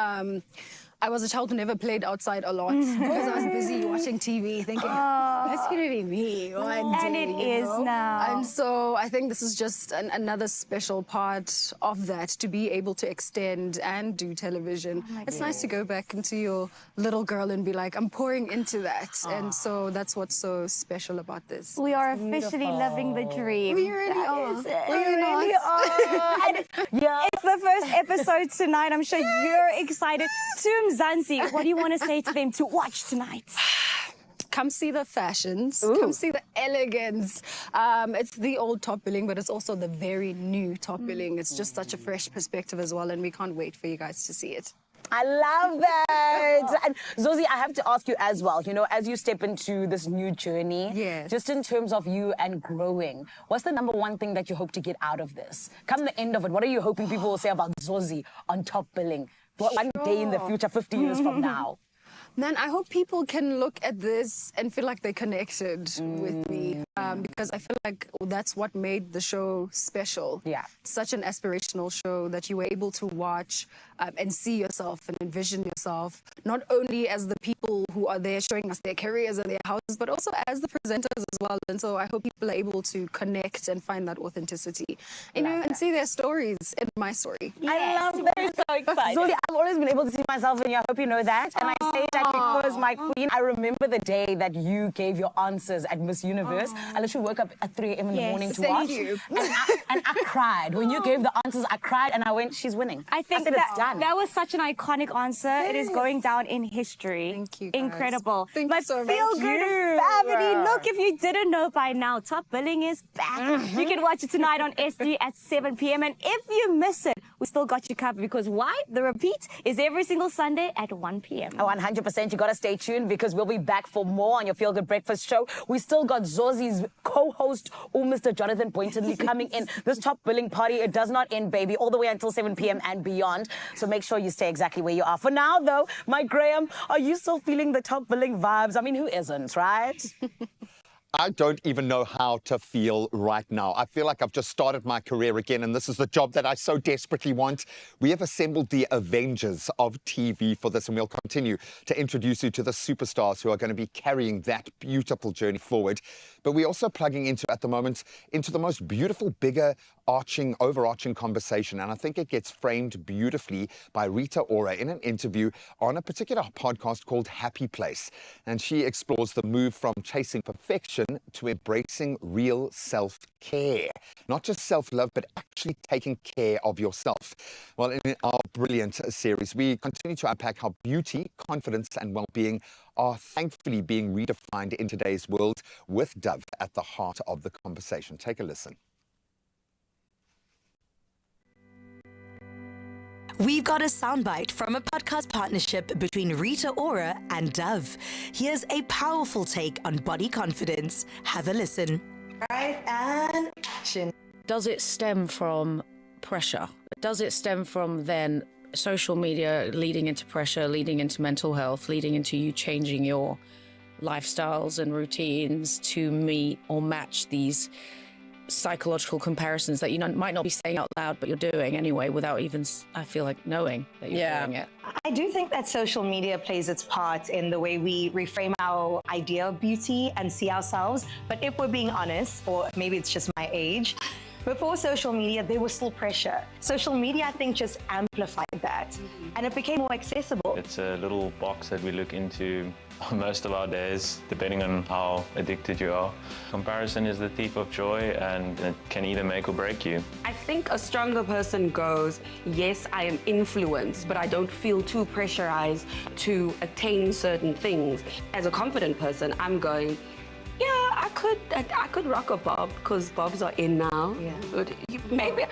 I was a child who never played outside a lot because I was busy watching TV thinking, that's going to be me one day. And it is know? now. And so I think this is just another special part of that, to be able to extend and do television. It's nice to go back into your little girl and be like, I'm pouring into that. And so that's what's so special about this. We are officially living the dream. We really are. We really are. And it's the first episode tonight. I'm sure you're excited. Tunzi, what do you want to say to them to watch tonight? Come see the fashions. Come see the elegance. It's the old Top Billing, but it's also the very new Top Billing. It's just such a fresh perspective as well, and we can't wait for you guys to see it. I love that. And Zozie, I have to ask you as well, you know, as you step into this new journey, just in terms of you and growing, what's the number one thing that you hope to get out of this? Come the end of it, what are you hoping people will say about Zozie on Top Billing? One day in the future, 50 years from now? Man, I hope people can look at this and feel like they connected with me, because I feel like that's what made the show special. Such an aspirational show that you were able to watch and see yourself and envision yourself, not only as the people who are there showing us their careers and their houses, but also as the presenters as well. And so I hope people are able to connect and find that authenticity, you know, and see their stories in my story. I love that. I'm so excited. Zozie, I've always been able to see myself in you. I hope you know that. And I say that because, my queen, I remember the day that you gave your answers at Miss Universe. I literally woke up at 3 a.m. in the morning to watch. And I cried. When you gave the answers, I cried and I went, she's winning. I think that was such an iconic answer. It is going down in history. Thank you, guys. Incredible. Thank you so much. Feel good family. Look, if you didn't know by now, Top Billing is back. You can watch it tonight on S3 at 7 p.m. And if you miss it, we still got you covered, because why? The repeat is every single Sunday at 1 p.m. 100%. You got to stay tuned, because we'll be back for more on your Feel Good Breakfast show. We still got Zozie's co-host, Mr. Jonathan Boyntonly, coming in. This Top Billing party, it does not end, baby, all the way until 7 p.m. and beyond. So make sure you stay exactly where you are. For now, though, my Graham, are you still feeling the Top Billing vibes? I mean, who isn't, right? I don't even know how to feel right now. I feel like I've just started my career again, and this is the job that I so desperately want. We have assembled the Avengers of TV for this, and we'll continue to introduce you to the superstars who are going to be carrying that beautiful journey forward. But we're also plugging into, at the moment, into the most beautiful, bigger, overarching conversation. And I think it gets framed beautifully by Rita Ora in an interview on a particular podcast called Happy Place. And she explores the move from chasing perfection to embracing real self-care. Not just self-love, but actually taking care of yourself. Well, in our brilliant series, we continue to unpack how beauty, confidence, and well-being are thankfully being redefined in today's world, with Dove at the heart of the conversation. Take a listen. We've got a soundbite from a podcast partnership between Rita Ora and Dove. Here's a powerful take on body confidence. Have a listen. Right, and action. Does it stem from pressure? Does it stem from then social media leading into pressure, leading into mental health, leading into you changing your lifestyles and routines to meet or match these psychological comparisons that you might not be saying out loud, but you're doing anyway without even, I feel like, knowing that you're doing it? I do think that social media plays its part in the way we reframe our idea of beauty and see ourselves. But if we're being honest, or maybe it's just my age, before social media, there was still pressure. Social media, I think, just amplified that, and it became more accessible. It's a little box that we look into most of our days, depending on how addicted you are. Comparison is the thief of joy, and it can either make or break you. I think a stronger person goes, yes, I am influenced, but I don't feel too pressurized to attain certain things. As a confident person, I'm going, yeah, I could rock a bob because bobs are in now. Yeah. But maybe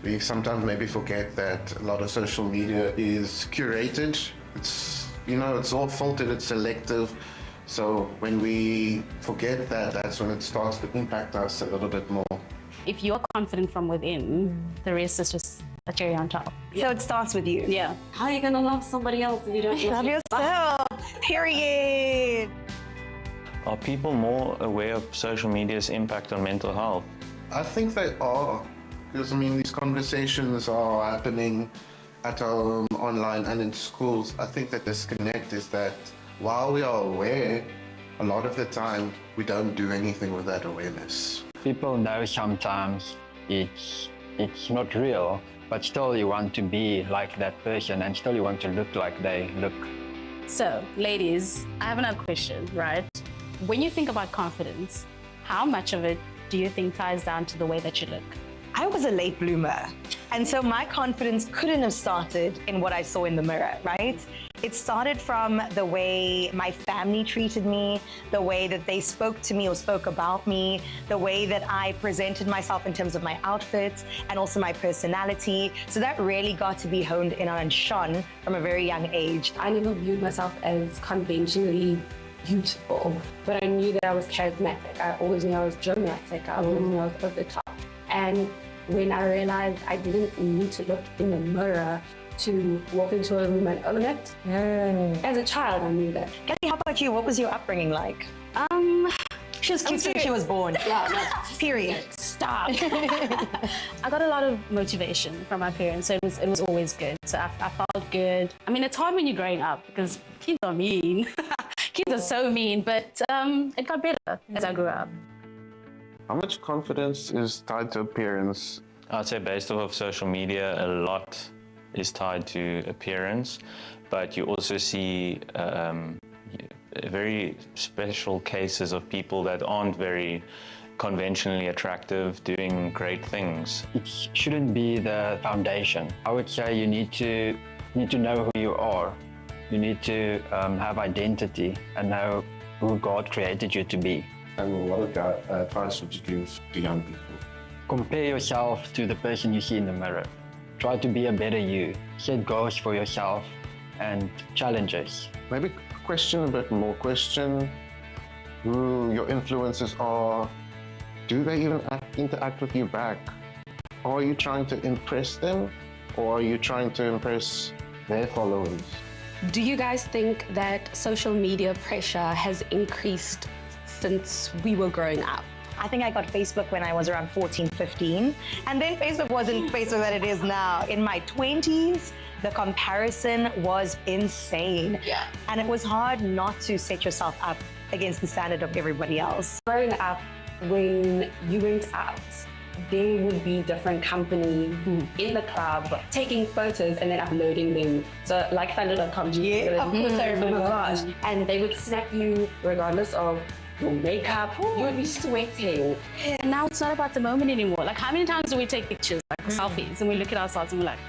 we sometimes maybe forget that a lot of social media is curated. It's, you know, it's all filtered, it's selective. So when we forget that, that's when it starts to impact us a little bit more. If you're confident from within, the rest is just a cherry on top. So it starts with you. Yeah. How are you gonna love somebody else if you don't love yourself? Period. Are people more aware of social media's impact on mental health? I think they are, because I mean, these conversations are happening at home, online, and in schools. I think the disconnect is that while we are aware, a lot of the time we don't do anything with that awareness. People know sometimes it's not real, but still you want to be like that person, and still you want to look like they look. So, ladies, I have another question, right? When you think about confidence, how much of it do you think ties down to the way that you look? I was a late bloomer, and so my confidence couldn't have started in what I saw in the mirror, right? It started from the way my family treated me, the way that they spoke to me or spoke about me, the way that I presented myself in terms of my outfits and also my personality. So that really got to be honed in on and shone from a very young age. I never viewed myself as conventionally beautiful, but I knew that I was charismatic. I always knew I was dramatic. I always knew I was over the top. And when I realized I didn't need to look in the mirror to walk into a room and own it, as a child, I knew that. Kelly, how about you? What was your upbringing like? She was cute since she was born. Yeah, no. Period. Stop. I got a lot of motivation from my parents, so it was always good. So I felt good. I mean, it's hard when you're growing up because kids are mean. Kids are so mean, but it got better as I grew up. How much confidence is tied to appearance? I'd say based off of social media, a lot is tied to appearance, but you also see very special cases of people that aren't very conventionally attractive doing great things. It shouldn't be the foundation. I would say you need to know who you are. You need to have identity and know who God created you to be. And what advice would you give to young people? Compare yourself to the person you see in the mirror. Try to be a better you. Set goals for yourself and challenges. Maybe question a bit more. Question who your influences are. Do they even interact with you back? Or are you trying to impress them? Or are you trying to impress their followers? Do you guys think that social media pressure has increased since we were growing up? I think I got Facebook when I was around 14, 15. And then Facebook wasn't Facebook that it is now. In my 20s, the comparison was insane. Yeah. And it was hard not to set yourself up against the standard of everybody else. Growing up, when you went out, there would be different companies in the club taking photos and then uploading them. So like Thunder.com, Yeah, of course I remember that. And they would snap you regardless of your makeup. You would be sweating. And now it's not about the moment anymore. Like, how many times do we take pictures, like selfies, and we look at ourselves and we're like,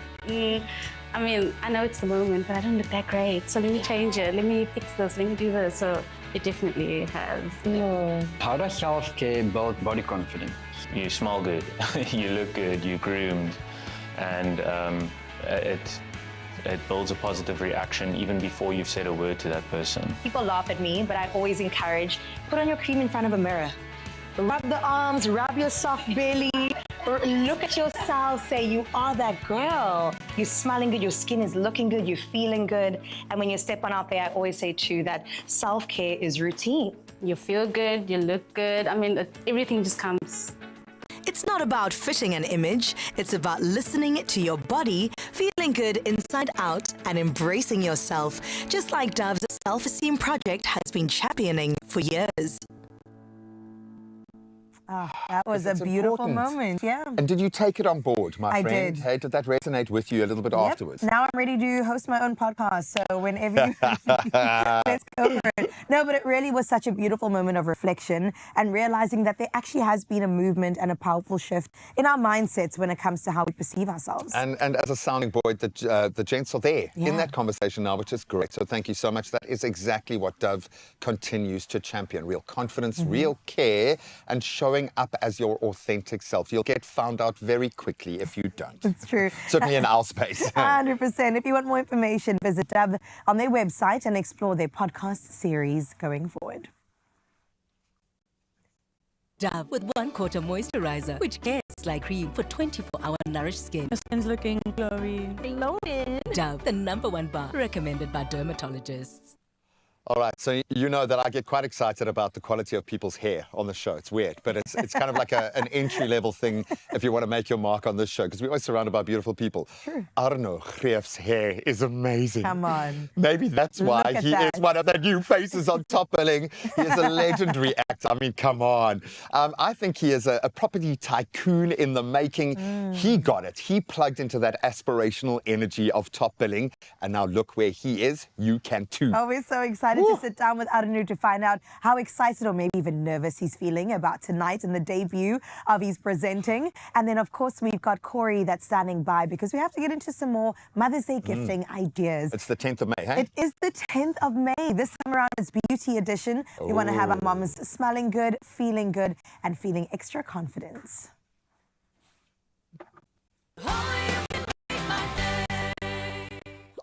I mean, I know it's the moment, but I don't look that great. So let me change it. Let me fix this. Let me do this. So it definitely has. How does self-care build body confidence? You smell good, you look good, you're groomed, and it builds a positive reaction even before you've said a word to that person. People laugh at me, but I always encourage, put on your cream in front of a mirror. Rub the arms, rub your soft belly, look at yourself, say you are that girl. You're smelling good, your skin is looking good, you're feeling good. And when you step on out there, I always say too that self-care is routine. You feel good, you look good. I mean, everything just comes. It's not about fitting an image, it's about listening to your body, feeling good inside out, and embracing yourself, just like Dove's self-esteem project has been championing for years. Oh, that was a beautiful moment, yeah. And did you take it on board, my I friend? did. Hey, did that resonate with you a little bit afterwards? Now I'm ready to host my own podcast, so whenever you... Let's go for it. No, but it really was such a beautiful moment of reflection and realizing that there actually has been a movement and a powerful shift in our mindsets when it comes to how we perceive ourselves. And as a sounding board, the gents are there in Yeah. that conversation now, which is great. So thank you so much. That is exactly what Dove continues to champion. Real confidence, real care, and showing up as your authentic self. You'll get found out very quickly if you don't. It's true. Certainly in our space. 100%. If you want more information, visit Dove on their website and explore their podcast series going forward. Dove with 1/4 moisturizer, which cares like cream for 24-hour nourished skin. Your skin's looking glowy. Loaded. Dove, the #1 bar, recommended by dermatologists. All right, so you know that I get quite excited about the quality of people's hair on the show. It's weird, but it's kind of like an entry-level thing if you want to make your mark on this show, because we're always surrounded by beautiful people. Sure. Arnu hair is amazing. Come on. Maybe that's why he is one of the new faces on Top Billing. He is a legendary actor. I mean, come on. I think he is a property tycoon in the making. He got it. He plugged into that aspirational energy of Top Billing, and now look where he is. You can too. Oh, we're so excited to sit down with Arnu to find out how excited or maybe even nervous he's feeling about tonight and the debut of his presenting. And then, of course, we've got Corey that's standing by because we have to get into some more Mother's Day gifting ideas. It's the 10th of May, hey? It is the 10th of May. This time around, it's Beauty Edition. We want to have our moms smelling good, feeling good, and feeling extra confidence.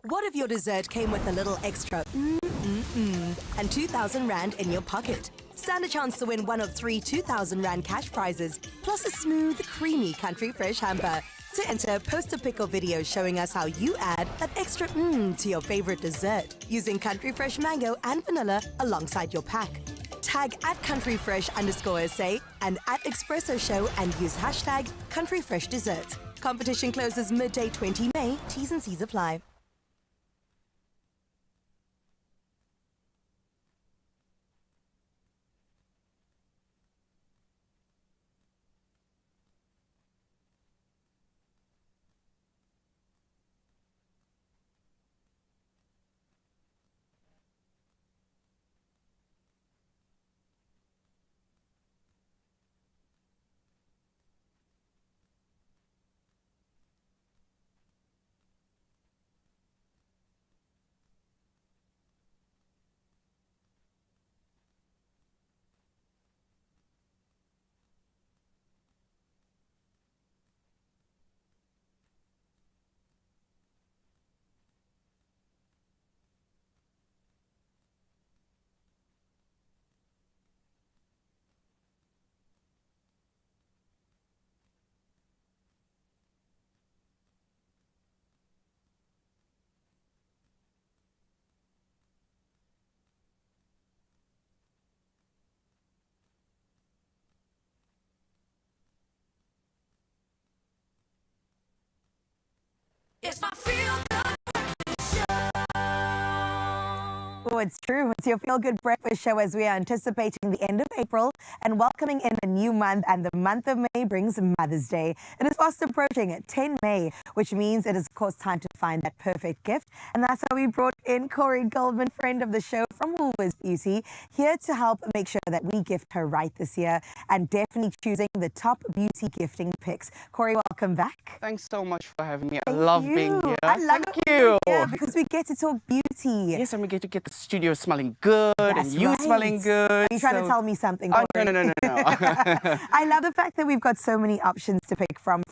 What if your dessert came with a little extra and 2,000 Rand in your pocket? Stand a chance to win one of 3 2,000 Rand cash prizes, plus a smooth, creamy Country Fresh hamper. To enter, post a pic or video showing us how you add that extra to your favorite dessert using Country Fresh mango and vanilla alongside your pack. Tag @countryfresh_SA and @Expresso Show and use hashtag #CountryFreshDessert. Competition closes midday 20 May. T's and C's apply. So it's true. It's your Feel Good Breakfast show as we are anticipating the end of April and welcoming in a new month, and the month of May brings Mother's Day. It is fast approaching at 10 May, which means it is of course time to find that perfect gift. And that's how we brought in Corey Goldman, friend of the show from Woolworths Beauty, here to help make sure that we gift her right this year and definitely choosing the top beauty gifting picks. Corey, welcome back. Thanks so much for having me. I love being here. I love Thank you. Yeah, because we get to talk beauty. Yes, and we get to get the studio smelling good. That's and you right. smelling good. Are you trying to tell me something? Oh, Corey? no. I love the fact that we've got so many options to pick from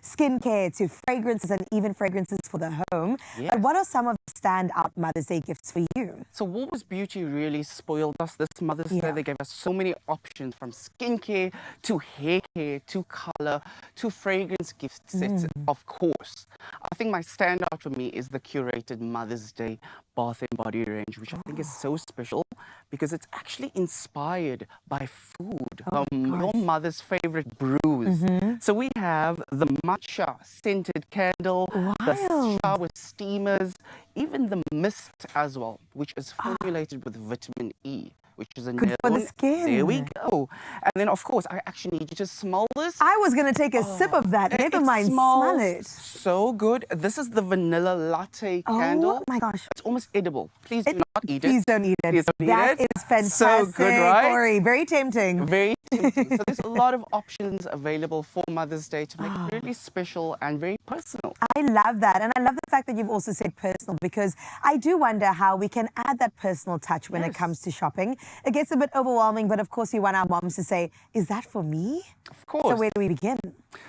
skincare to fragrances and even fragrances for the home. Yes. But what are some of the standout Mother's Day gifts for you? So Woolworths Beauty really spoiled us this Mother's Day. They gave us so many options, from skincare to hair care to color to fragrance gift sets, of course. I think my standout for me is the curated Mother's Day bath and body range, which I think is so special because it's actually inspired by food, your mother's favorite brews. So we have the matcha scented candle, the shower steamers, even the mist as well, which is formulated with vitamin E, which is a good for the skin. There we go. And then, of course, I actually need you to smell this. I was going to take a sip of that. Never mind, smell it. So good. This is the vanilla latte candle. Oh my gosh. It's almost edible. Please do not eat it. Please don't eat it. Please don't eat That it. is fantastic. So good, right? Corey, very tempting. Very tempting. So there's a lot of options available for Mother's Day to make it really special and very personal. I love that. And I love the fact that you've also said personal, because I do wonder how we can add that personal touch when it comes to shopping. It gets a bit overwhelming, but of course we want our moms to say, is that for me? Of course. So where do we begin?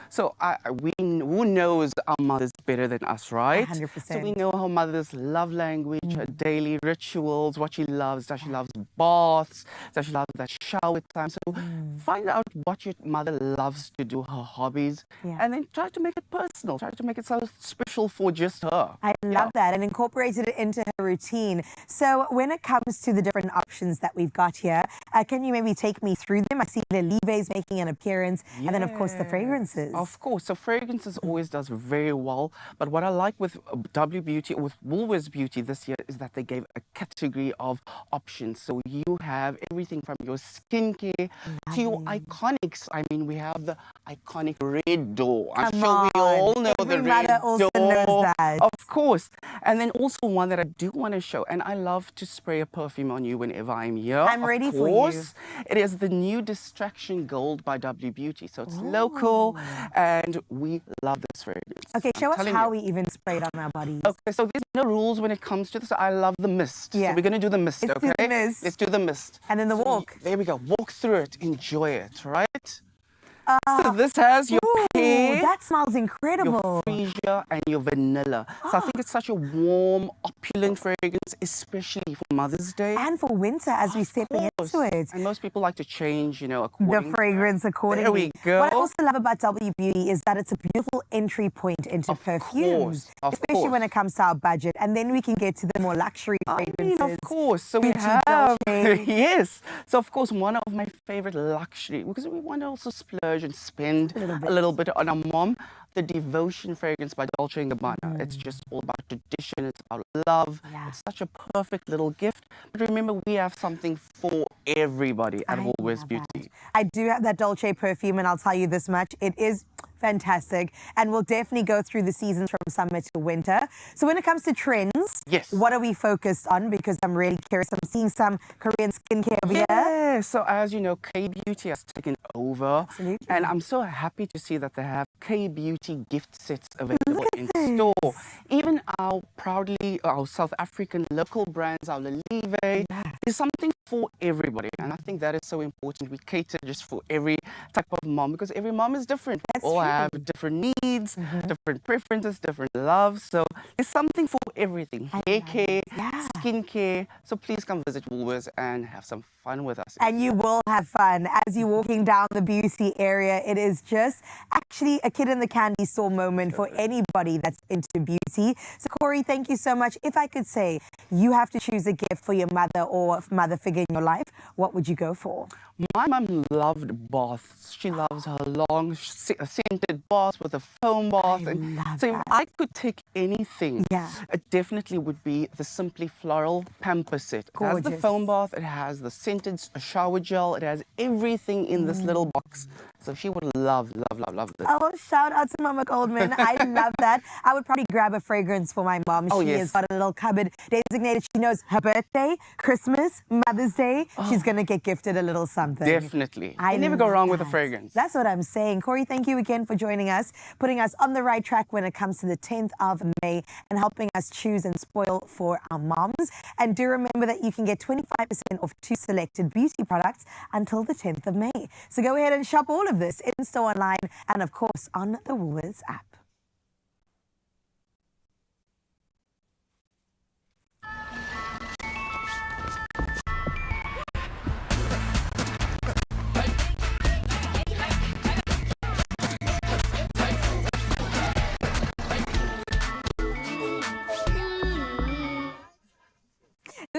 So who knows our mothers better than us, right? 100%. So we know her mother's love language, her daily rituals, what she loves. Does she love baths? Does she love that shower time? So find out what your mother loves to do, her hobbies, and then try to make it personal. Try to make it so special for just her. I love that, and incorporated it into her routine. So when it comes to the different options that we've got here, can you maybe take me through them? I see Lelive's making an appearance, and then of course the fragrances. Of course, so fragrances always does very well. But what I like with W Beauty or with Woolworths Beauty this year is that they gave a category of options. So you have everything from your skincare to your iconics. I mean, we have the iconic red door. I'm sure we all know the red door. Knows that. Of course. And then also one that I do want to show, and I love to spray a perfume on you whenever I'm here. I'm ready for you. It is the new Distraction Gold by W Beauty. So it's local, and we love this fragrance. Okay, show us how we even spray it on our bodies. Okay, so there's no rules when it comes to this. I love the mist. Yeah. So we're going to do the mist, Let's okay? do the mist. Let's do the mist. And then the walk. There we go. Walk through it. Enjoy it, right? So this has your pear, that smells incredible. your freesia, and your vanilla. So I think it's such a warm, opulent fragrance, especially for Mother's Day. And for winter, as we step into it. And most people like to change, according the fragrance accordingly. There we go. What I also love about W Beauty is that it's a beautiful entry point into perfumes, especially when it comes to our budget. And then we can get to the more luxury fragrances. Of course. So we have, yes. So of course, one of my favorite luxury, because we want to also splurge and spend a little bit on our mom, the Devotion fragrance by Dolce & Gabbana. It's just all about tradition, it's about love. It's such a perfect little gift. But remember, we have something for everybody at Woolworths Beauty. I do have that Dolce perfume, and I'll tell you this much, it is fantastic, and we'll definitely go through the seasons from summer to winter. So when it comes to trends, what are we focused on? Because I'm really curious. I'm seeing some Korean skincare over here. So as you know, K-Beauty has taken over. Absolutely. And I'm so happy to see that they have K-Beauty gift sets available in store. Even our South African local brands, our Lelive, there's something for everybody. And I think that is so important. We cater just for every type of mom, because every mom is different. We all have different needs, different preferences, different loves. So there's something for everything. Hair care, skincare. So please come visit Woolworths and have some fun with us. And you will have fun as you're walking down the beauty area. It is just actually actually a kid in the candy store moment for anybody that's into beauty. So Corey, thank you so much. If I could say you have to choose a gift for your mother or mother figure in your life, what would you go for? My mum loved baths. She loves her long scented baths with a foam bath. So if I could take anything, it definitely would be the Simply Floral Pamper set. It has the foam bath, it has the scented shower gel, it has everything in this little box. So she would love this. Oh, shout out to Mama Goldman. I love that. I would probably grab a fragrance for my mom. She has got a little cupboard designated. She knows her birthday, Christmas, Mother's Day. She's going to get gifted a little something. Definitely. You never go wrong with a fragrance. That's what I'm saying. Corey, thank you again for joining us, putting us on the right track when it comes to the 10th of May and helping us choose and spoil for our moms. And do remember that you can get 25% off 2 selected beauty products until the 10th of May. So go ahead and shop all of this in-store, online, and of course on the Woolworths app.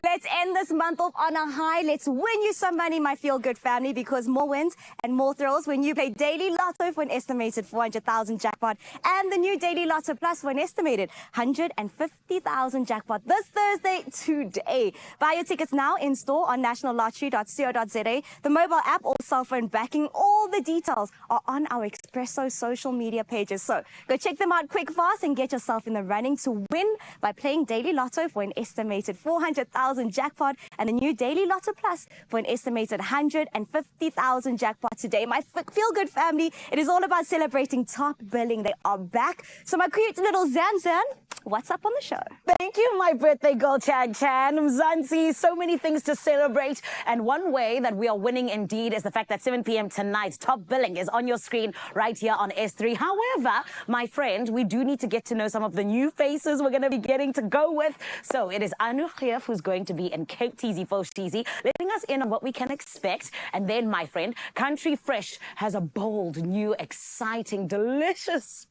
Let's end this month off on a high. Let's win you some money, my feel-good family, because more wins and more thrills when you play Daily Lotto for an estimated 400,000 jackpot and the new Daily Lotto Plus for an estimated 150,000 jackpot this Thursday today. Buy your tickets now in-store on nationallottery.co.za, the mobile app or cell phone backing. All the details are on our Expresso social media pages. So go check them out quick, fast, and get yourself in the running to win by playing Daily Lotto for an estimated 400,000 jackpot and the new Daily Lotto Plus for an estimated 150,000 jackpot today. My feel-good family, it is all about celebrating top billing. They are back. So my cute little Zan, what's up on the show? Thank you, my birthday girl, Chan. Mzansi, so many things to celebrate. And one way that we are winning indeed is the fact that 7 p.m. tonight, top billing is on your screen right here on S3. However, my friend, we do need to get to know some of the new faces we're going to be getting to go with. So it is Arnu who's going to be in Cape Teasy for Teasy, letting us in on what we can expect. And then, my friend, Country Fresh has a bold, new, exciting, delicious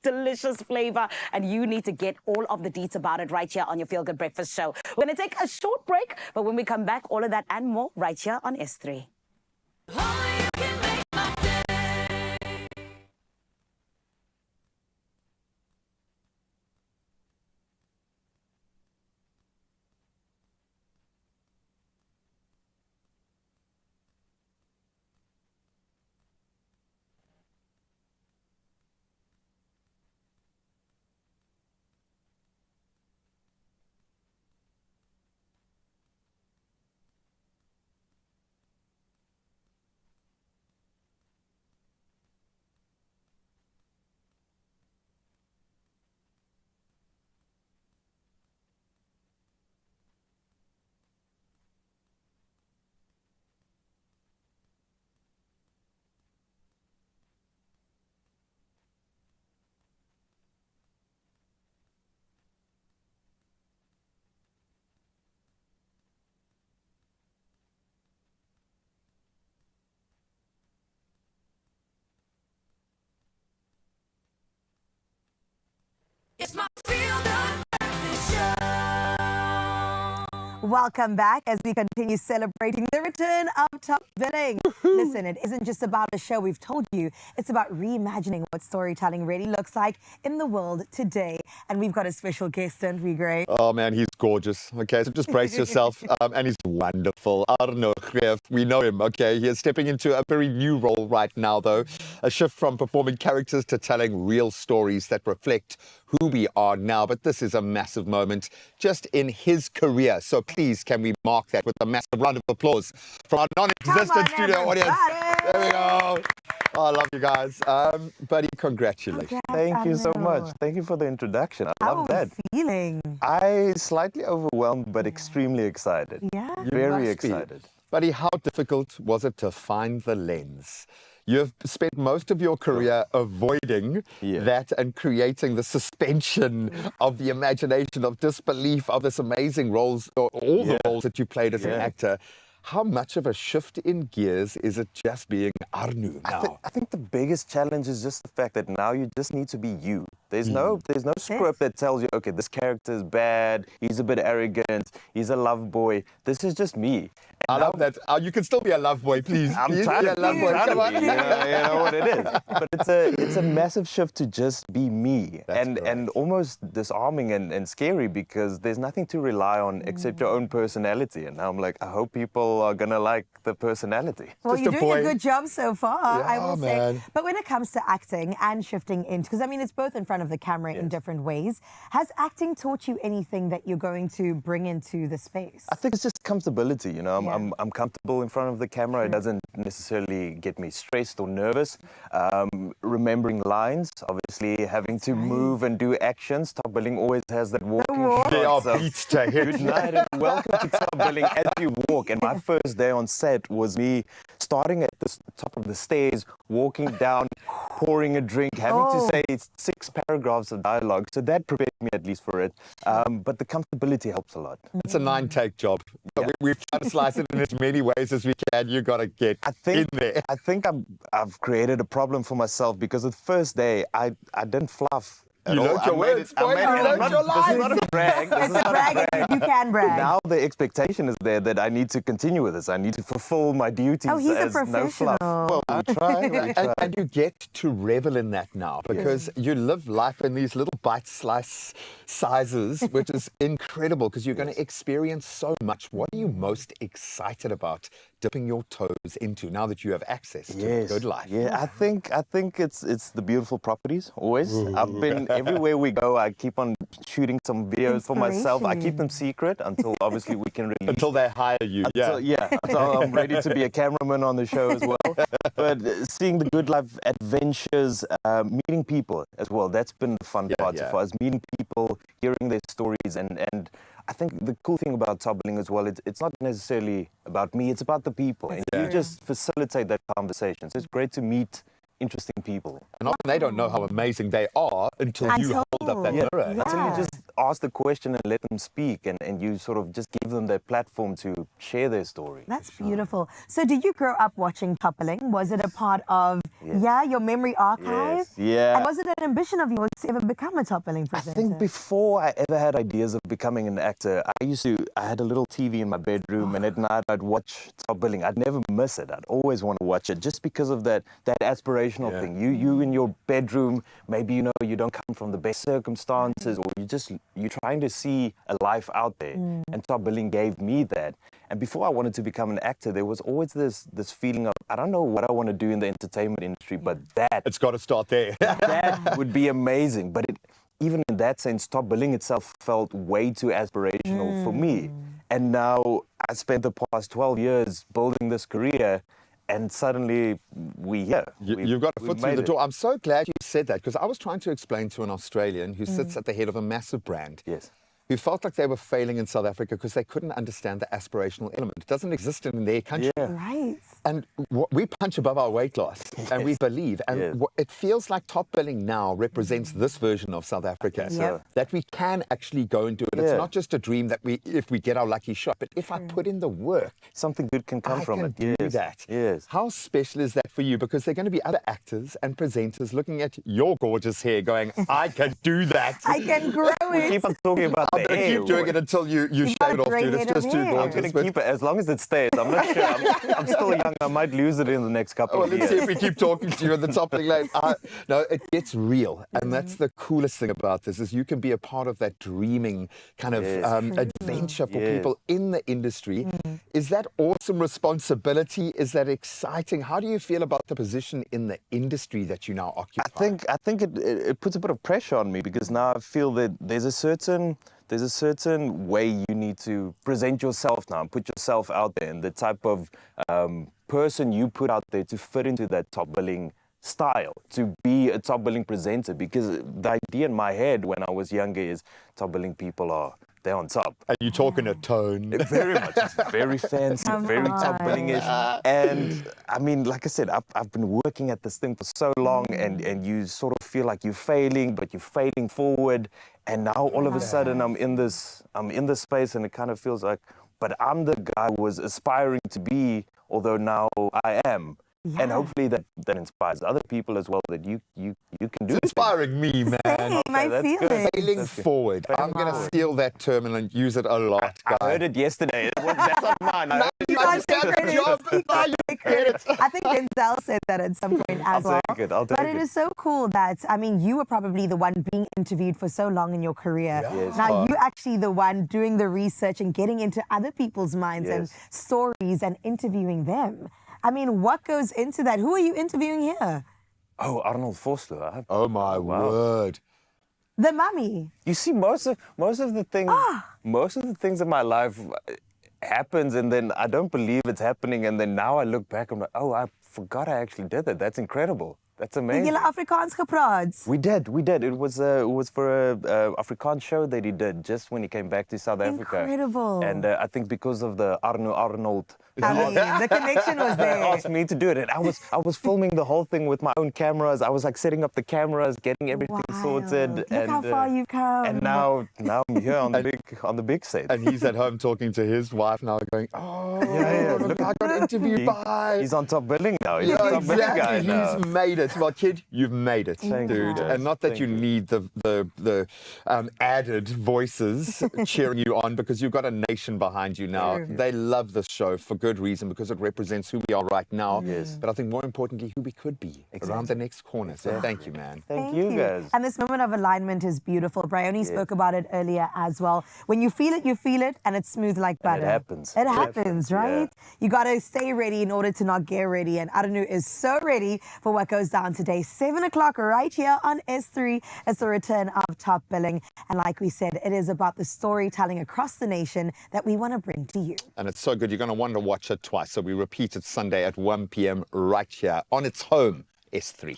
flavor. And you need to get all of the deets about it right here on your Feel Good Breakfast Show. We're going to take a short break, but when we come back, all of that and more right here on S3. It's my feel-good breakfast show. Welcome back as we continue celebrating the return of top billing. Listen, it isn't just about a show. We've told you it's about reimagining what storytelling really looks like in the world today. And we've got a special guest, don't we, Gray? Oh man, he's gorgeous. Okay, so just brace yourself. And he's wonderful. Arnu, we know him. Okay, he is stepping into a very new role right now, though. A shift from performing characters to telling real stories that reflect who we are now. But this is a massive moment just in his career. So please, can we mark that with a massive round of applause from our non-existent studio audience? There we go. Oh, I love you guys. Buddy, congratulations. Thank you so much. Thank you for the introduction. I love that. Feeling? I slightly overwhelmed, but extremely excited. Yeah. Very excited. Buddy, how difficult was it to find the lens? You've spent most of your career avoiding that and creating the suspension of the imagination, of disbelief, of this amazing roles, or all the roles that you played as an actor. how much of a shift in gears is it just being Arnu now? I think the biggest challenge is just the fact that now you just need to be you. There's no script that tells you, okay, this character is bad, he's a bit arrogant, he's a love boy. This is just me. I love that. You can still be a love boy, please. I'm trying to be a love boy. Come on. You know what it is. But it's a massive shift to just be me. And almost disarming and scary because there's nothing to rely on except your own personality. And now I'm like, I hope people are going to like the personality. Well, you're doing a good job so far, Yeah, I will say. man. But when it comes to acting and shifting into, because I mean, it's both in front of the camera in different ways. Has acting taught you anything that you're going to bring into the space? I think it's just comfortability, you know. I'm comfortable in front of the camera. It doesn't necessarily get me stressed or nervous. Remembering lines, obviously having to move and do actions. Top billing always has that walking shot. They are beats to hit. Good night and welcome to top billing as you walk. And my first day on set was me starting at the top of the stairs, walking down, pouring a drink, having to say 6 paragraphs of dialogue. So that prepared me at least for it. But the comfortability helps a lot. It's a 9-take job. But we've tried to slice it in as many ways as we can. You got to get in there. I think I've created a problem for myself because the first day I didn't fluff. You learned your words, boy. You learned your lines. This is not a brag. It's a brag if you can brag. Now the expectation is there that I need to continue with this. I need to fulfill my duties. Oh, he's a as no fluff. professional. Well, we try. And you get to revel in that now because you live life in these little bite-slice sizes, which is incredible because you're going to experience so much. What are you most excited about dipping your toes into now that you have access to the good life? Yeah, I think it's the beautiful properties always. I've been everywhere we go. I keep on shooting some videos for myself. I keep them secret until obviously we can release. Until they hire you. Until I'm ready to be a cameraman on the show as well. But seeing the good life adventures, meeting people as well. That's been the fun part so far. Is meeting people, hearing their stories, and I think the cool thing about top billing as well, it's not necessarily about me, it's about the people. And you just facilitate that conversation. So it's great to meet interesting people. And often they don't know how amazing they are until you hold up that mirror. Until you just ask the question and let them speak and you sort of just give them their platform to share their story. That's beautiful. So did you grow up watching top billing? Was it a part of your memory archive? Yeah. And was it an ambition of yours to ever become a top billing presenter? I think before I ever had ideas of becoming an actor, I had a little TV in my bedroom and at night I'd watch top billing. I'd never miss it. I'd always want to watch it just because of that aspirational thing. You in your bedroom, maybe you don't come from the best circumstances or you're trying to see a life out there. And top billing gave me that. And before I wanted to become an actor, there was always this feeling of, I don't know what I want to do in the entertainment industry, but it's got to start there. That would be amazing. But even in that sense, top billing itself felt way too aspirational for me. And now I spent the past 12 years building this career and suddenly we're here. You've got a foot through the door. I'm so glad you said that because I was trying to explain to an Australian who sits at the head of a massive brand. Who felt like they were failing in South Africa because they couldn't understand the aspirational element. It doesn't exist in their country. Right. And we punch above our weight class and we believe. And it feels like top billing now represents this version of South Africa. That we can actually go and do it. It's not just a dream that if we get our lucky shot, but if I put in the work, something good can come from it. I can do that. How special is that for you? Because there are going to be other actors and presenters looking at your gorgeous hair going, I can do that. I can grow it. We keep on talking about I'm going to keep doing it until you shave it off, dude. It's just too gorgeous. I'm going to keep it as long as it stays. I'm not sure. I'm still young. I might lose it in the next couple of years. Let's see if we keep talking to you at the top of the lane. No, it gets real. And that's the coolest thing about this is you can be a part of that dreaming kind of adventure for people in the industry. Is that awesome responsibility? Is that exciting? How do you feel about the position in the industry that you now occupy? I think it puts a bit of pressure on me because now I feel that there's a certain way you need to present yourself now and put yourself out there and the type of person you put out there to fit into that top billing style, to be a top billing presenter, because the idea in my head when I was younger is top billing people they're on top. And you talk in a tone. Very much. It's very fancy, very top billing-ish. And I mean, like I said, I've been working at this thing for so long and you sort of feel like you're failing, but you're failing forward. And now all of a sudden I'm in this space and it kind of feels like, but I'm the guy who was aspiring to be, although now I am. Yeah. And hopefully that inspires other people as well, that you can do It's inspiring me, man. Same, I that's feel good. it. Failing That's good. forward. I'm going to steal that term and use it a lot, guys. I heard it yesterday. That's not mine. I heard it You yesterday. can't take credit. Job. No, you get it. I think Denzel said that at some point as well. I'll take it. I'll take But it. it is so cool that, I mean, you were probably the one being interviewed for so long in your career. Yes. Now you're actually the one doing the research and getting into other people's minds and stories and interviewing them. I mean, what goes into that? Who are you interviewing here? Oh, Arnold Vosloo. Oh, my word. The mummy. You see, most of the things in my life happens, and then I don't believe it's happening, and then now I look back, I'm like, oh, I forgot I actually did that. That's incredible. That's amazing. Julle Afrikaans gepraat. We did. It was for a Afrikaans show that he did just when he came back to South Africa. Incredible. And I think because of the Arnu Arnold, I mean, the connection was there. asked me to do it, and I was filming the whole thing with my own cameras. I was like setting up the cameras, getting everything sorted. Look and how far you've come. and now I'm here on the big set. And he's at home talking to his wife now, going, "Oh, look, I got interviewed by." He's on top billing now. He's Yeah, on top billing guy exactly. now. He's made it. Well, kid, you've made it, Thank you, dude. guys. And not that Thank you need the added voices cheering you on, because you've got a nation behind you now. They love this show for good reason, because it represents who we are right now. Yes. But I think more importantly, who we could be around the next corner. So thank you, man. Thank you, guys. And this moment of alignment is beautiful. Bryony spoke about it earlier as well. When you feel it, and it's smooth like butter. It happens. It happens, right? You got to stay ready in order to not get ready. And Arnu is so ready for what goes down today. 7 o'clock right here on S3. It's the return of Top Billing. And like we said, it is about the storytelling across the nation that we want to bring to you. And it's so good, you're going to want to watch it twice. So we repeat it Sunday at 1 p.m. right here on its home, S3.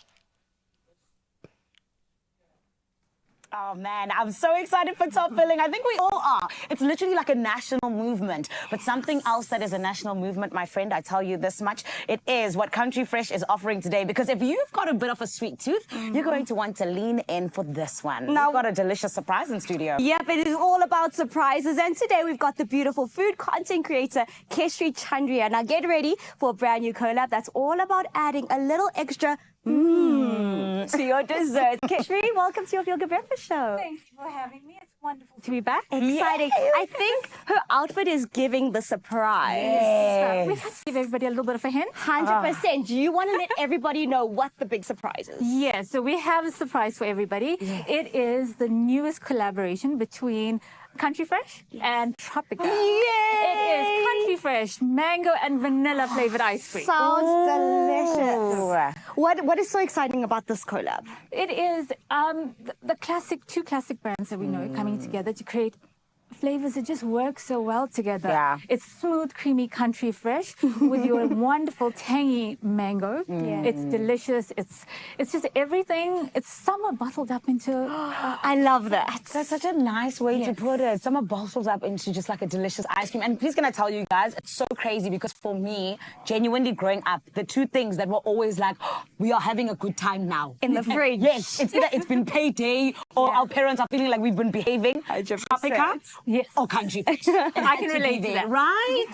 Oh man, I'm so excited for Top Billing. I think we all are. It's literally like a national movement. But something else that is a national movement, my friend, I tell you this much, it is what Country Fresh is offering today. Because if you've got a bit of a sweet tooth, you're going to want to lean in for this one. Now- We've got a delicious surprise in studio. Yep, it is all about surprises. And today we've got the beautiful food content creator, Keshri Chandria. Now get ready for a brand new collab that's all about adding a little extra to your desserts. Keshri, welcome to your Feel Good Breakfast Show. Thanks for having me. It's wonderful To be back. Exciting. I think her outfit is giving the surprise. Yes. We have to give everybody a little bit of a hint. 100%. Do you want to let everybody know what the big surprise is? Yeah, so we have a surprise for everybody. It is the newest collaboration between Country Fresh and Tropica. It is Country Fresh mango and vanilla flavored ice cream. Sounds delicious. What is so exciting about this collab? It is the two classic brands that we know coming together to create flavors that just work so well together. Yeah. It's smooth, creamy Country Fresh with your wonderful tangy mango. It's delicious. It's just everything. It's summer bottled up into. I love that. That's such a nice way to put it. Summer bottles up into just like a delicious ice cream. And please can I tell you guys, it's so crazy because for me, genuinely growing up, the two things that were always like, we are having a good time now. In the fridge. Yes, it's either it's been payday or our parents are feeling like we've been behaving. Tropica. Yes. Or Country Fresh. I can relate to that. Right?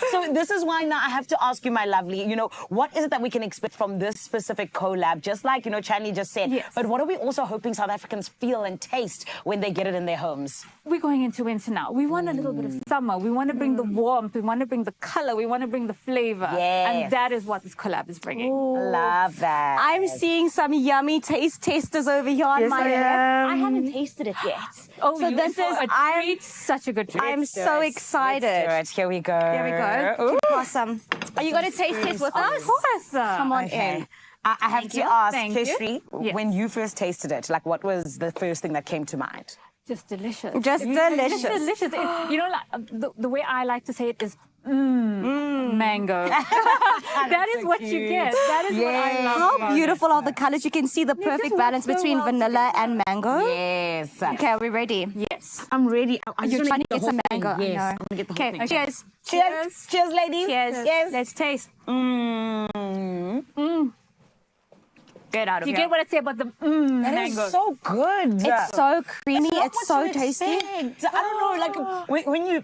So this is why now I have to ask you, my lovely, what is it that we can expect from this specific collab? Just like, Chandy just said. Yes. But what are we also hoping South Africans feel and taste when they get it in their homes? We're going into winter now. We want a little bit of summer. We want to bring the warmth. We want to bring the color. We want to bring the flavor. Yes. And that is what this collab is bringing. Love that. I'm seeing some yummy taste tasters over here on my left. I haven't tasted it yet. Oh, so you this for is a treat, such a good treat. I'm so excited. Let's do it. Here we go. Here we go. Awesome. Are you going to taste test with us? Of course. Come on Okay. in. I have Thank to you. ask, Thank you. Keshri, Yes. when you first tasted it, like what was the first thing that came to mind? Just delicious. Just delicious. Just delicious. The way I like to say it is mango. That is what you get. That is what I love. How beautiful are the colors. You can see the perfect balance between vanilla and mango. Yes. Okay, are we ready? Yes. I'm ready. You're trying to get some mango. Yes. I I'm know. going to get the Okay, whole thing. cheers. Cheers. Cheers, ladies. Cheers. Yes. Let's taste. Get out of You here. get what I say about the That mango. is so good. It's so creamy. not It's what so you tasty. expect. I don't know, like when you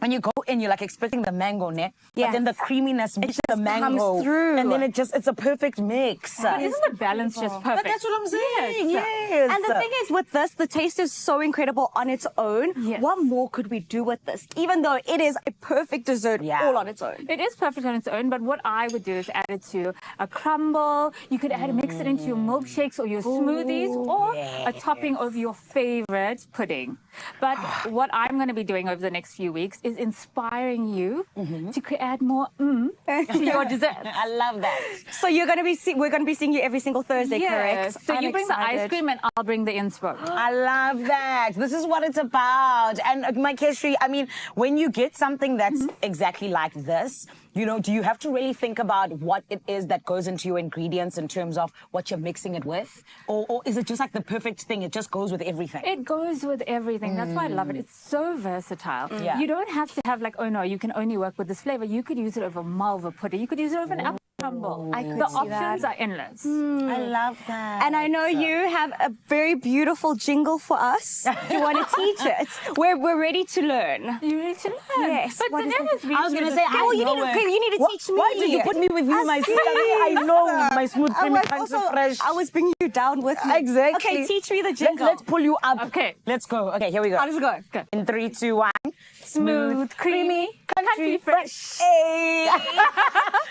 when you go in, you're like expecting the mango, ne? But then the creaminess meets the mango. comes through. And then it's a perfect mix. But isn't the balance just perfect? But that's what I'm saying. Yes. And the thing is, with this, the taste is so incredible on its own. Yes. What more could we do with this? Even though it is a perfect dessert all on its own. It is perfect on its own, but what I would do is add it to a crumble. You could mix it into your milkshakes or your smoothies, or a topping of your favorite pudding. But what I'm going to be doing over the next few weeks is inspiring you to add more to your dessert. I love that. So we're going to be seeing you every single Thursday, correct? So you bring the ice cream and I'll bring the inspo. I love that. This is what it's about. And my Keshri, I mean, when you get something that's exactly like this, you know, do you have to really think about what it is that goes into your ingredients in terms of what you're mixing it with? Or is it just like the perfect thing? It just goes with everything? It goes with everything. That's why I love it. It's so versatile. Yeah. You don't have to have like, oh no, you can only work with this flavor. You could use it over malva pudding. You could use it over an apple crumble. The options are endless. I love that. And I know you have a very beautiful jingle for us. Do you want to teach it? We're ready to learn. You're ready to learn? Yes. But What is Daniela's that? been I was going to through say, this. you need to teach me. Why did you put me with you, my sister? I know my smooth, creamy, country fresh. I was bringing you down with me. Exactly. Okay, teach me the jingle. Let's pull you up. Okay. Let's go. Okay, here we go. How does it go? Go. In 3, 2, 1. Smooth, creamy, country fresh. Hey.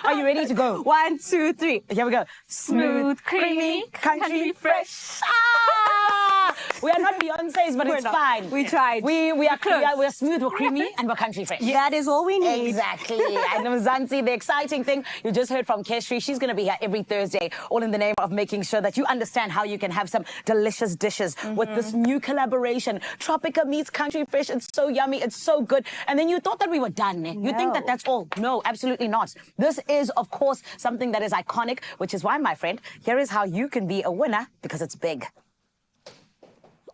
Are you ready to go? 1, 2, 3. Here we go. Smooth, creamy, country fresh. Ah! We are not Beyonce's, but it's fine. We tried. We are close. We're smooth, we're creamy, and we're country fresh. That is all we need. Exactly. And Zanzi, the exciting thing, you just heard from Keshri. She's going to be here every Thursday, all in the name of making sure that you understand how you can have some delicious dishes with this new collaboration. Tropica meets country fresh. It's so yummy. It's so good. And then you thought that we were done. Eh? You think that that's all. No, absolutely not. This is, of course, something that is iconic, which is why, my friend, here is how you can be a winner, because it's big.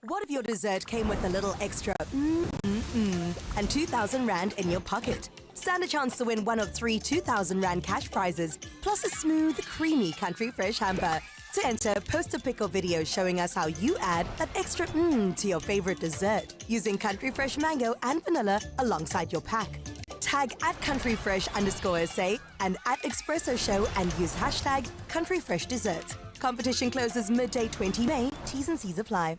What if your dessert came with a little extra and 2,000 Rand in your pocket? Stand a chance to win one of 3 2,000 Rand cash prizes, plus a smooth, creamy country fresh hamper. To enter, post a pic or video showing us how you add that extra to your favorite dessert using country fresh mango and vanilla alongside your pack. Tag @countryfresh_SA and @Expresso Show and use hashtag #CountryFreshDesserts. Competition closes midday 20 May. T's and C's apply.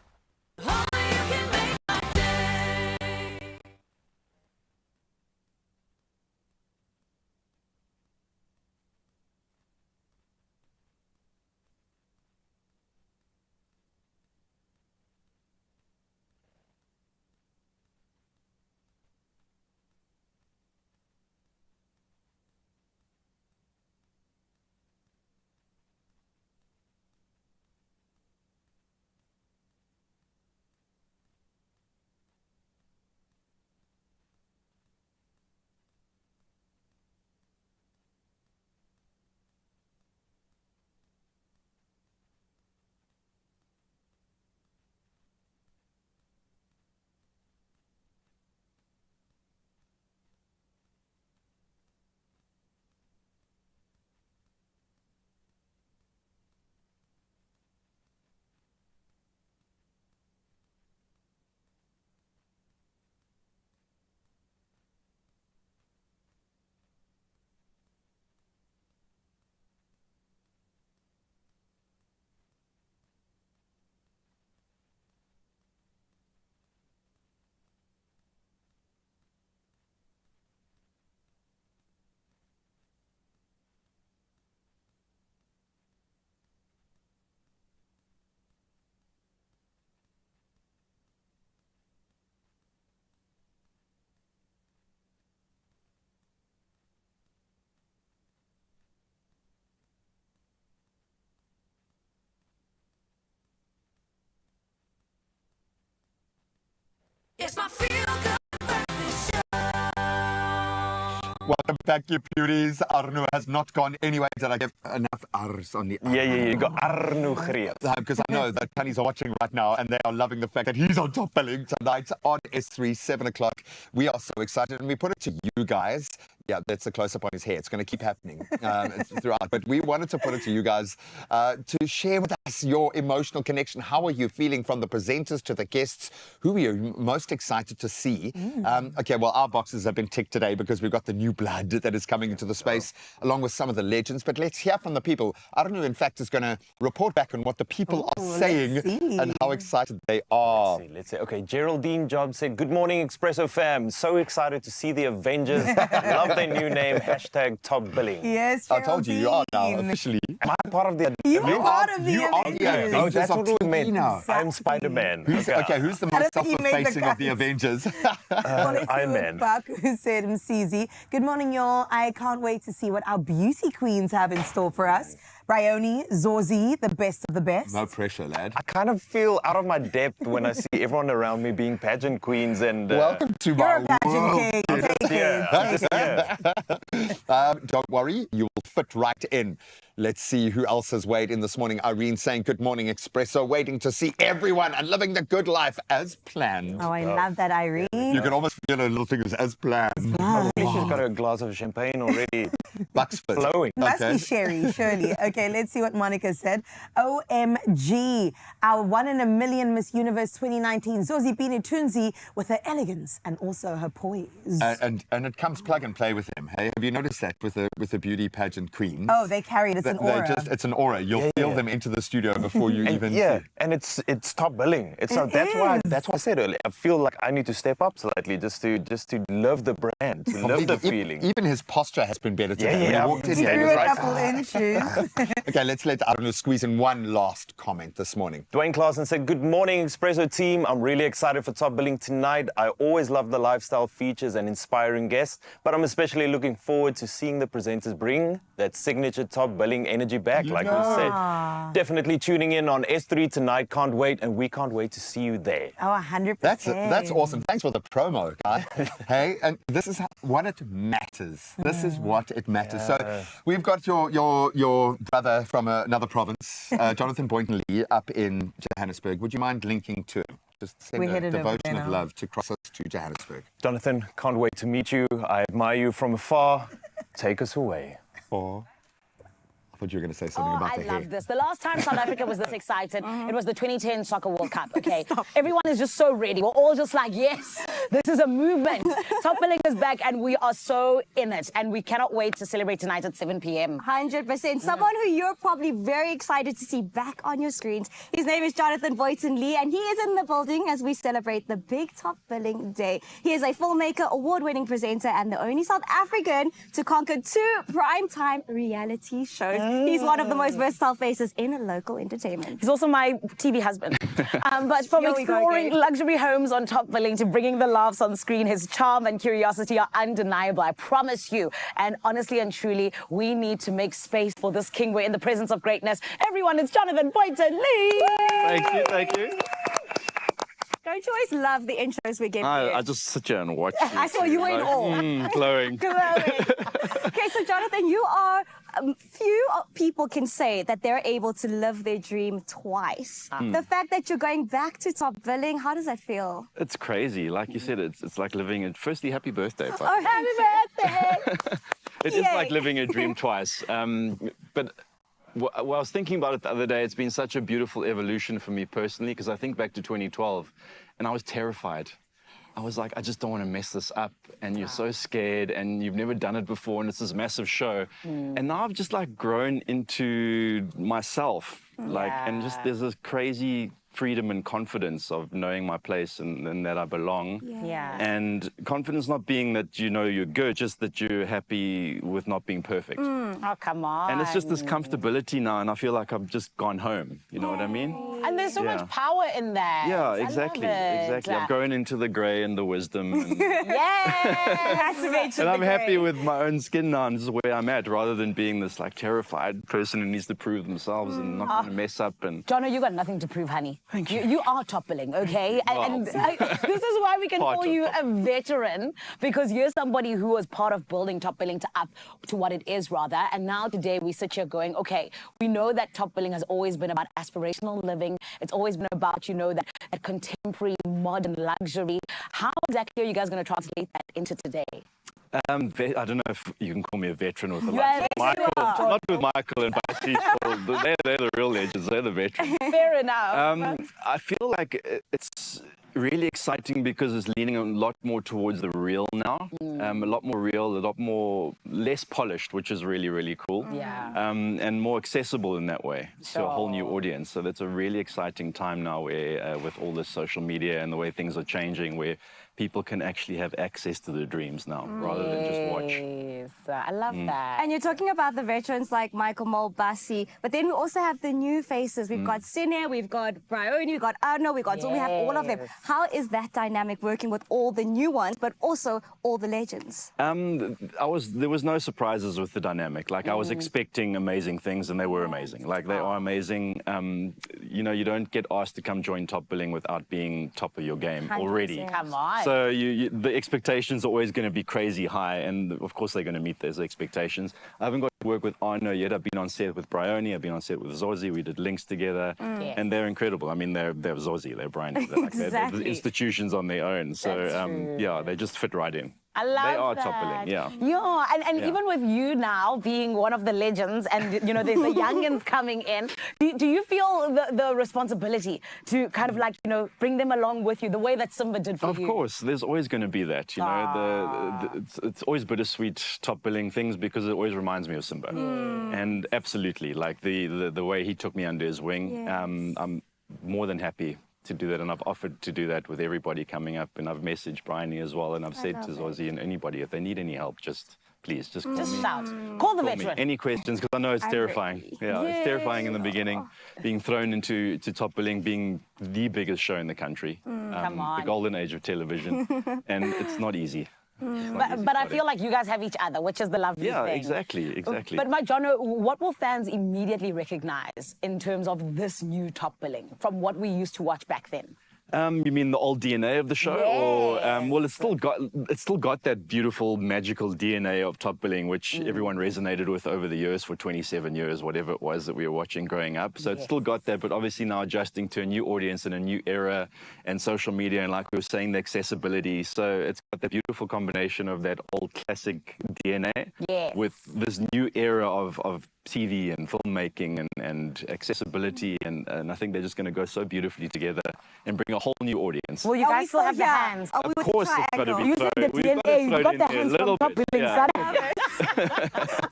It's my feel-good breakfast show. Welcome back, you beauties. Arnu has not gone anywhere. Did I give enough Rs on the Yeah, you got Arnu great. Because I know that Tannies are watching right now and they are loving the fact that he's on top billing tonight on S3, 7 o'clock. We are so excited and we put it to you guys. Yeah, that's a close-up on his hair. It's going to keep happening throughout. But we wanted to put it to you guys to share with us your emotional connection. How are you feeling from the presenters to the guests? Who are you most excited to see? Okay, well, our boxes have been ticked today because we've got the new blood that is coming into the space, along with some of the legends. But let's hear from the people. Arnu, in fact, is going to report back on what the people are saying and how excited they are. Let's see. Okay, Geraldine Job said, "Good morning, Expresso fam. So excited to see the Avengers. Love their new name, hashtag top billing." Yes, I told you, you are now officially. Am I part of the You are part of the Avengers. Oh, that's what we meant. Exactly. I'm Spider-Man. Who's the most self-effacing of the Avengers? Iron Man. Who said, "Msizi, good morning, y'all. I can't wait to see what our beauty queens have in store for us. Bryony, Zozie, the best of the best." No pressure, lad. I kind of feel out of my depth when I see everyone around me being pageant queens and... Welcome to my world. Don't worry, you will fit right in. Let's see who else has weighed in this morning. Irene saying, "Good morning, Expresso. Waiting to see everyone and living the good life as planned." Oh, I love that, Irene. You can almost feel her little fingers as planned. She's got a glass of champagne already. Bucksford. Flowing. Must be sherry, surely. Okay, let's see what Monica said. OMG, our 1 in a million Miss Universe 2019, Zozie Tunzi, with her elegance and also her poise. And it comes plug and play with them. Hey, have you noticed that with the beauty pageant queens? Oh, they carry it. It's an aura. It's an aura. You'll feel them into the studio before you even see. And it's top billing. That's why I said earlier. I feel like I need to step up slightly just to love the brand, to love the feeling. Even his posture has been better today. When he walked in, he grew a couple inches. Okay, let's let Arnu squeeze in one last comment this morning. Dwayne Claassen said, "Good morning, Expresso team. I'm really excited for top billing tonight. I always love the lifestyle features and inspiring guests, but I'm especially looking forward to seeing the presenters bring that signature top billing energy back, like we said. Definitely tuning in on S3 tonight. Can't wait, and we can't wait to see you there." Oh, 100%. That's awesome. Thanks for the promo, guy. Hey, and this is what it matters. This is what it matters. So we've got your brother from another province, Jonathan Boynton Lee, up in Johannesburg. Would you mind linking to him? Just send a devotion of love to cross us to Johannesburg. Jonathan, can't wait to meet you. I admire you from afar. Take us away. I thought you were going to say something about the hair. I love this. The last time South Africa was this excited, it was the 2010 Soccer World Cup, okay? Everyone is just so ready. We're all just like, yes, this is a movement. Top billing is back and we are so in it. And we cannot wait to celebrate tonight at 7 p.m. 100%. Someone who you're probably very excited to see back on your screens. His name is Jonathan Boynton Lee, and he is in the building as we celebrate the big Top Billing Day. He is a filmmaker, award-winning presenter, and the only South African to conquer 2 primetime reality shows. He's one of the most versatile faces in local entertainment. He's also my TV husband. But from exploring luxury homes on Top Billing to bringing the laughs on screen, his charm and curiosity are undeniable, I promise you. And honestly and truly, we need to make space for this king. We're in the presence of greatness. Everyone, it's Jonathan Boynton Lee. Thank you. Don't you always love the intros we give you? I just sit here and watch. I saw you were in awe. Glowing. Okay, so Jonathan, you are... few people can say that they're able to live their dream twice. The fact that you're going back to Top Billing, how does that feel? It's crazy. Like you said, it's like living it. Firstly, happy birthday. Oh, happy birthday! It is like living a dream twice. But I was thinking about it the other day. It's been such a beautiful evolution for me personally, because I think back to 2012 and I was terrified. I was like, I just don't want to mess this up. And you're so scared and you've never done it before and it's this massive show. And now I've just like grown into myself. And just there's this crazy freedom and confidence of knowing my place and that I belong. And confidence not being that you know you're good, just that you're happy with not being perfect. Oh, come on. And it's just this comfortability now, and I feel like I've just gone home. You know what I mean? And there's so much power in that. Yeah, exactly. I've grown into the grey and the wisdom. And, and I'm happy with my own skin now, and this is where I'm at, rather than being this like terrified person who needs to prove themselves and not going to mess up. And Jono, you got nothing to prove, honey. Thank you. You are Top Billing, okay? And this is why we can call you a veteran, because you're somebody who was part of building Top Billing to up to what it is, rather. And now today we sit here going, okay, we know that Top Billing has always been about aspirational living. It's always been about, you know, that contemporary, modern luxury. How exactly are you guys going to translate that into today? I don't know if you can call me a veteran with the Yeah, likes of yes, you Michael. are. Not with Michael and Basi. They're the real legends. They're the veterans. Fair enough. I feel like it's really exciting because it's leaning a lot more towards the real now. A lot more real, a lot more less polished, which is really, really cool. Yeah. And more accessible in that way to a whole new audience. So that's a really exciting time now where with all this social media and the way things are changing, where people can actually have access to their dreams now rather than just watch. Yes, I love that. And you're talking about the veterans like Michael Mole, Basi, but then we also have the new faces. We've got Sine, we've got Bryony, we've got Arnu, we've got, so we have all of them. How is that dynamic working with all the new ones, but also all the legends? There was no surprises with the dynamic. Like I was expecting amazing things and they were amazing. Like they are amazing. You know, you don't get asked to come join Top Billing without being top of your game already. Come on. So the expectations are always going to be crazy high, and of course they're going to meet those expectations. I haven't got to work with Arnu yet. I've been on set with Bryony, I've been on set with Zozie. We did links together, and they're incredible. I mean, they're Zozie, they're Bryony, they're institutions on their own. So yeah, they just fit right in. I love They are that. Top Billing, yeah. Yeah, and even with you now being one of the legends and, you know, there's the youngins coming in, do you feel the responsibility to kind of like, you know, bring them along with you the way that Simba did for you? Of course, there's always going to be that, you know. It's always bittersweet Top Billing things because it always reminds me of Simba. And absolutely, like the way he took me under his wing, I'm more than happy to do that, and I've offered to do that with everybody coming up, and I've messaged Bryony as well, and I've said to Zozie and anybody, if they need any help, please just call me. Shout. Call the Call me. veteran. Any questions, because I know it's terrifying. Yeah, it's terrifying in the beginning, being thrown into Top Billing, being the biggest show in the country, Come on. the golden age of television, and it's not easy. But I feel like you guys have each other, which is the lovely thing. Yeah, exactly. But my Jono, what will fans immediately recognize in terms of this new Top Billing from what we used to watch back then? You mean the old DNA of the show, or well, it's still got that beautiful magical DNA of Top Billing, which everyone resonated with over the years for 27 years, whatever it was that we were watching growing up. So it's still got that, but obviously now adjusting to a new audience and a new era and social media, and like we were saying, the accessibility. So it's got the beautiful combination of that old classic DNA with this new era of TV and filmmaking and accessibility, and I think they're just going to go so beautifully together and bring a whole new audience. Well, you guys still have the hands. Of course, it's got to be You said the DNA, you got the hands from Top Billing.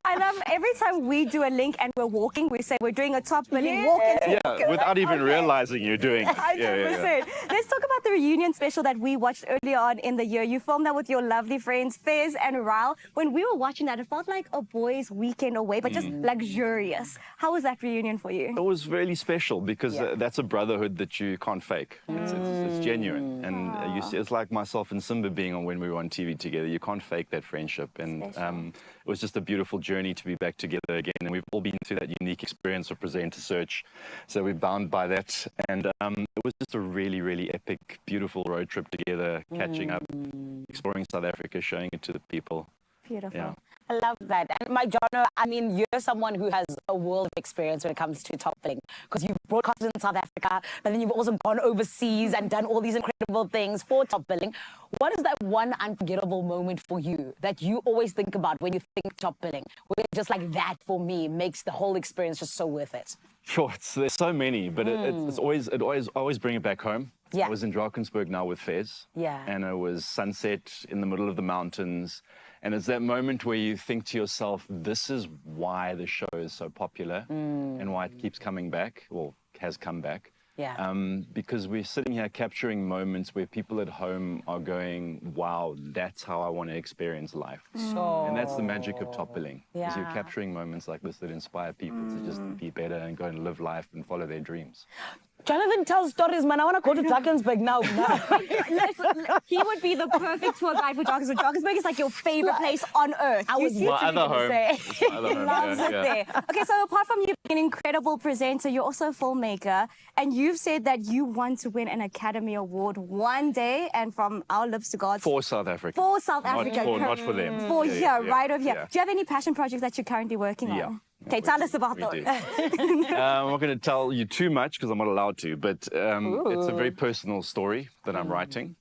I love every time we do a link and we're walking, we say we're doing a Top Billing walk. Yeah, without even realizing you're doing it. 100%. Let's talk about the reunion special that we watched earlier on in the year. You filmed that with your lovely friends, Fez and Ryle. When we were watching that, it felt like a boys' weekend away, but just luxurious. How was that reunion for you? It was really special because that's a brotherhood that you can't fake. It's genuine. And you see, it's like myself and Simba being on when we were on TV together. You can't fake that friendship. And it was just a beautiful journey to be back together again. And we've all been through that unique experience of presenter search. So we're bound by that. And it was just a really, really epic, beautiful road trip together, catching up, exploring South Africa, showing it to the people. Beautiful. Yeah. I love that. And my Jono, I mean, you're someone who has a world of experience when it comes to Top Billing, because you've broadcasted in South Africa, but then you've also gone overseas and done all these incredible things for Top Billing. What is that one unforgettable moment for you that you always think about when you think Top Billing, where just like that for me makes the whole experience just so worth it? Sure, there's so many, but it's always bring it back home. Yeah. I was in Drakensberg now with Fez. Yeah. And it was sunset in the middle of the mountains. And it's that moment where you think to yourself, this is why the show is so popular and why it keeps coming back, or has come back. Yeah. Because we're sitting here capturing moments where people at home are going, wow, that's how I want to experience life. Sure. And that's the magic of Top Billing. Is you're Yeah. capturing moments like this that inspire people to just be better and go and live life and follow their dreams. Jonathan tells stories, man. I want to go to Drakensberg now. He would be the perfect tour guide for Drakensberg. Drakensberg is like your favorite place on earth. I was My other home. It's my other home, Loves it there. Okay, so apart from you being an incredible presenter, you're also a filmmaker, and you've said that you want to win an Academy Award one day, and from our lips to God's. For South Africa. For South Africa. Not for them. For Yeah, here, right over here. yeah. Do you have any passion projects that you're currently working Yeah. on? Okay, tell us about We those. do. I'm not going to tell you too much because I'm not allowed to, but it's a very personal story that I'm writing.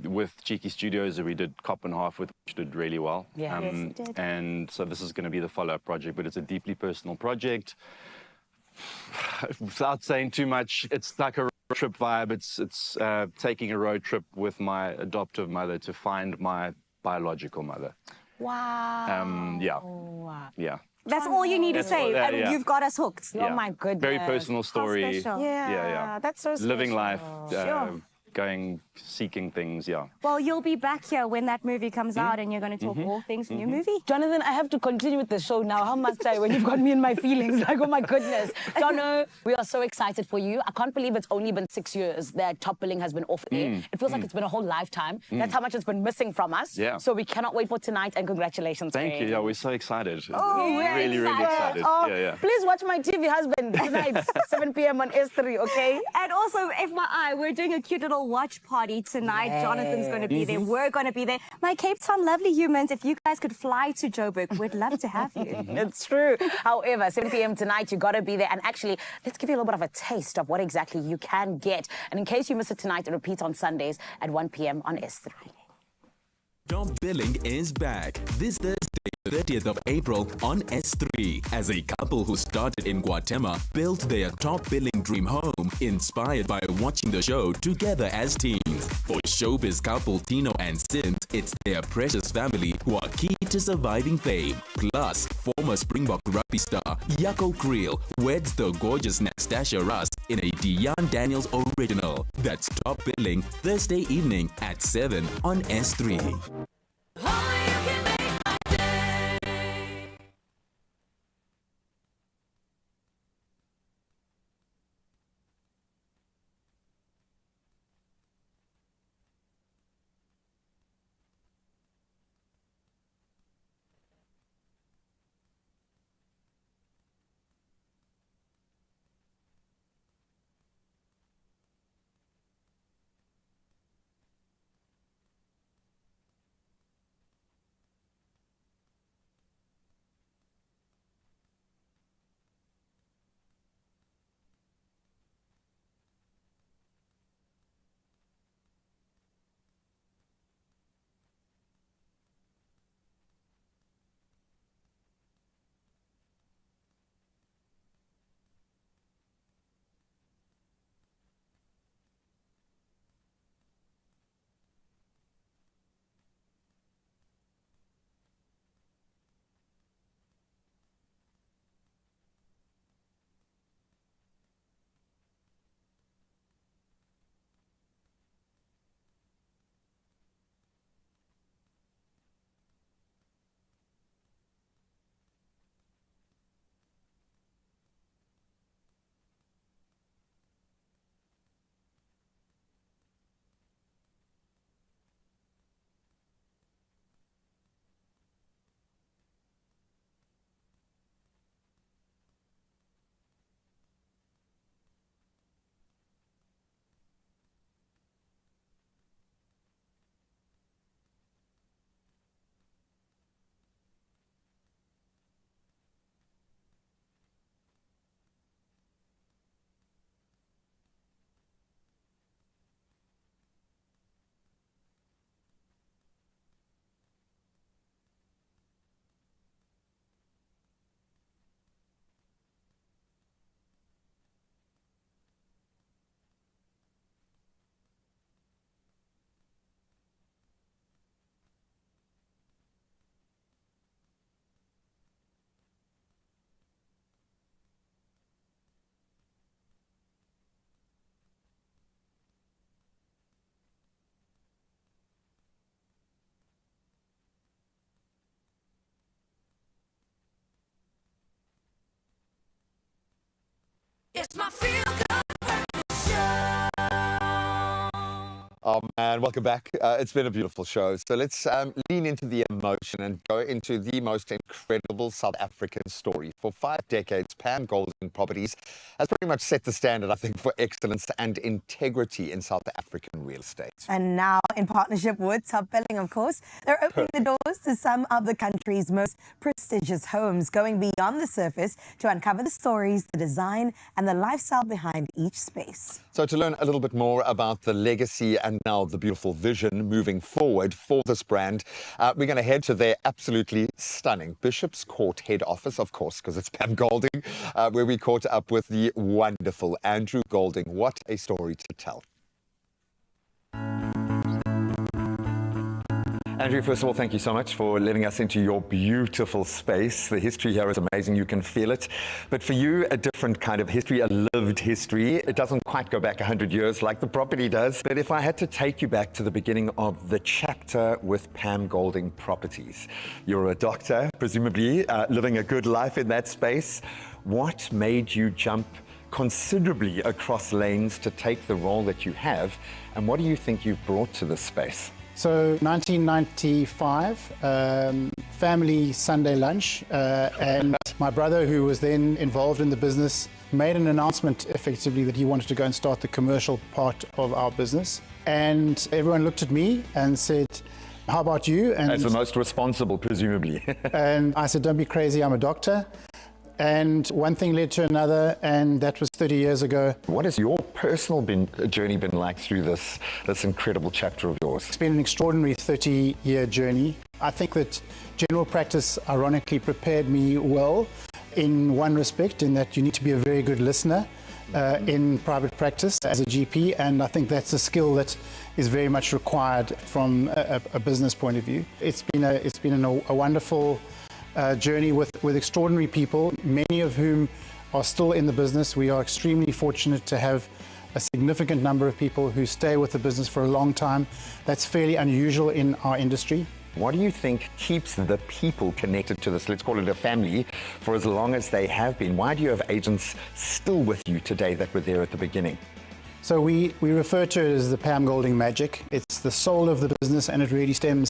with Cheeky Studios that we did Cop and Half with, which did really well. Yeah. Yes, it did. And so this is going to be the follow-up project, but it's a deeply personal project. Without saying too much, it's like a road trip vibe. It's taking a road trip with my adoptive mother to find my biological mother. Wow. Yeah. That's all you need to That's say, all that- and yeah. you've got us hooked. Oh my goodness. Very personal story. special. Yeah, that's so Living special. life, Sure. going, seeking things, yeah. Well, you'll be back here when that movie comes out, and you're going to talk all things new movie. Jonathan, I have to continue with the show now. How must I when you've got me in my feelings? Like, oh my goodness. Jono, we are so excited for you. I can't believe it's only been 6 years that Top Billing has been off air. It feels like it's been a whole lifetime. That's how much it's been missing from us. Yeah. So we cannot wait for tonight, and congratulations. Thank you. Craig. Yeah, we're so excited. Oh, we're really, really excited. Oh, Yeah. Please watch my TV husband tonight, 7 p.m. on S3, okay? And also, FYI, we're doing a cute little watch party tonight. Yes. Jonathan's going to be there. We're going to be there. My Cape Town lovely humans, if you guys could fly to Joburg, we'd love to have you. It's true. However, 7 p.m. tonight, you got to be there. And actually, let's give you a little bit of a taste of what exactly you can get. And in case you miss it tonight, it repeats on Sundays at 1 p.m. on S3. Top Billing is back this Thursday, 30th of April on S3 as a couple who started in Guatemala built their Top Billing dream home inspired by watching the show together as teens. For showbiz couple Tino and Sint, it's their precious family who are key to surviving fame. Plus, former Springbok rugby star Jaco Kriel weds the gorgeous Nastasia Rust in a Dion Daniels original. That's Top Billing Thursday evening at 7 on S3. It's my feel-good show. Oh man, welcome back. It's been a beautiful show. So let's lean into the emotion and go into the most incredible South African story. For 5 decades, Pam Golding Properties has pretty much set the standard, I think, for excellence and integrity in South African real estate. And now, in partnership with Top Billing, of course, they're opening the doors to some of the country's most prestigious homes, going beyond the surface to uncover the stories, the design, and the lifestyle behind each space. So to learn a little bit more about the legacy and and now the beautiful vision moving forward for this brand. We're going to head to their absolutely stunning Bishop's Court head office, of course, because it's Pam Golding, where we caught up with the wonderful Andrew Golding. What a story to tell. Andrew, first of all, thank you so much for letting us into your beautiful space. The history here is amazing. You can feel it. But for you, a different kind of history, a lived history. It doesn't quite go back 100 years like the property does. But if I had to take you back to the beginning of the chapter with Pam Golding Properties, you're a doctor, presumably living a good life in that space. What made you jump considerably across lanes to take the role that you have? And what do you think you've brought to this space? So 1995, family Sunday lunch, and my brother, who was then involved in the business, made an announcement effectively that he wanted to go and start the commercial part of our business. And everyone looked at me and said, how about you? And, as the most responsible, presumably. And I said, don't be crazy, I'm a doctor. And one thing led to another, and that was 30 years ago. What has your personal journey been like through this incredible chapter of yours? It's been an extraordinary 30-year journey. I think that general practice, ironically, prepared me well in one respect, in that you need to be a very good listener in private practice as a GP, and I think that's a skill that is very much required from a business point of view. It's been a wonderful journey with extraordinary people, many of whom are still in the business. We are extremely fortunate to have a significant number of people who stay with the business for a long time. That's fairly unusual in our industry. What do you think keeps the people connected to this, let's call it a family, for as long as they have been? Why do you have agents still with you today that were there at the beginning? So we refer to it as the Pam Golding magic. It's the soul of the business, and it really stems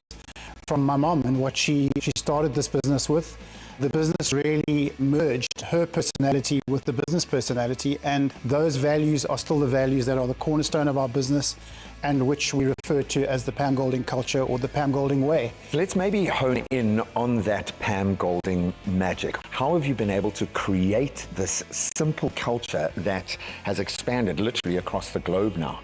from my mom and what she started this business with. The business really merged her personality with the business personality, and those values are still the values that are the cornerstone of our business, and which we refer to as the Pam Golding culture or the Pam Golding way. Let's maybe hone in on that Pam Golding magic. How have you been able to create this simple culture that has expanded literally across the globe now?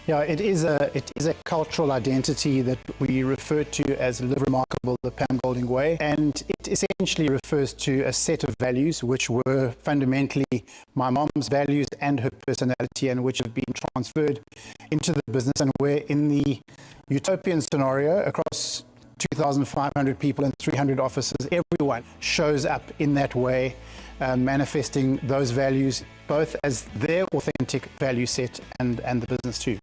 Yeah, it is a cultural identity that we refer to as Live Remarkable, the Pam Golding way, and it essentially refers to a set of values which were fundamentally my mom's values and her personality, and which have been transferred into the business, and where in the utopian scenario across 2,500 people and 300 offices, everyone shows up in that way, manifesting those values both as their authentic value set and the business too.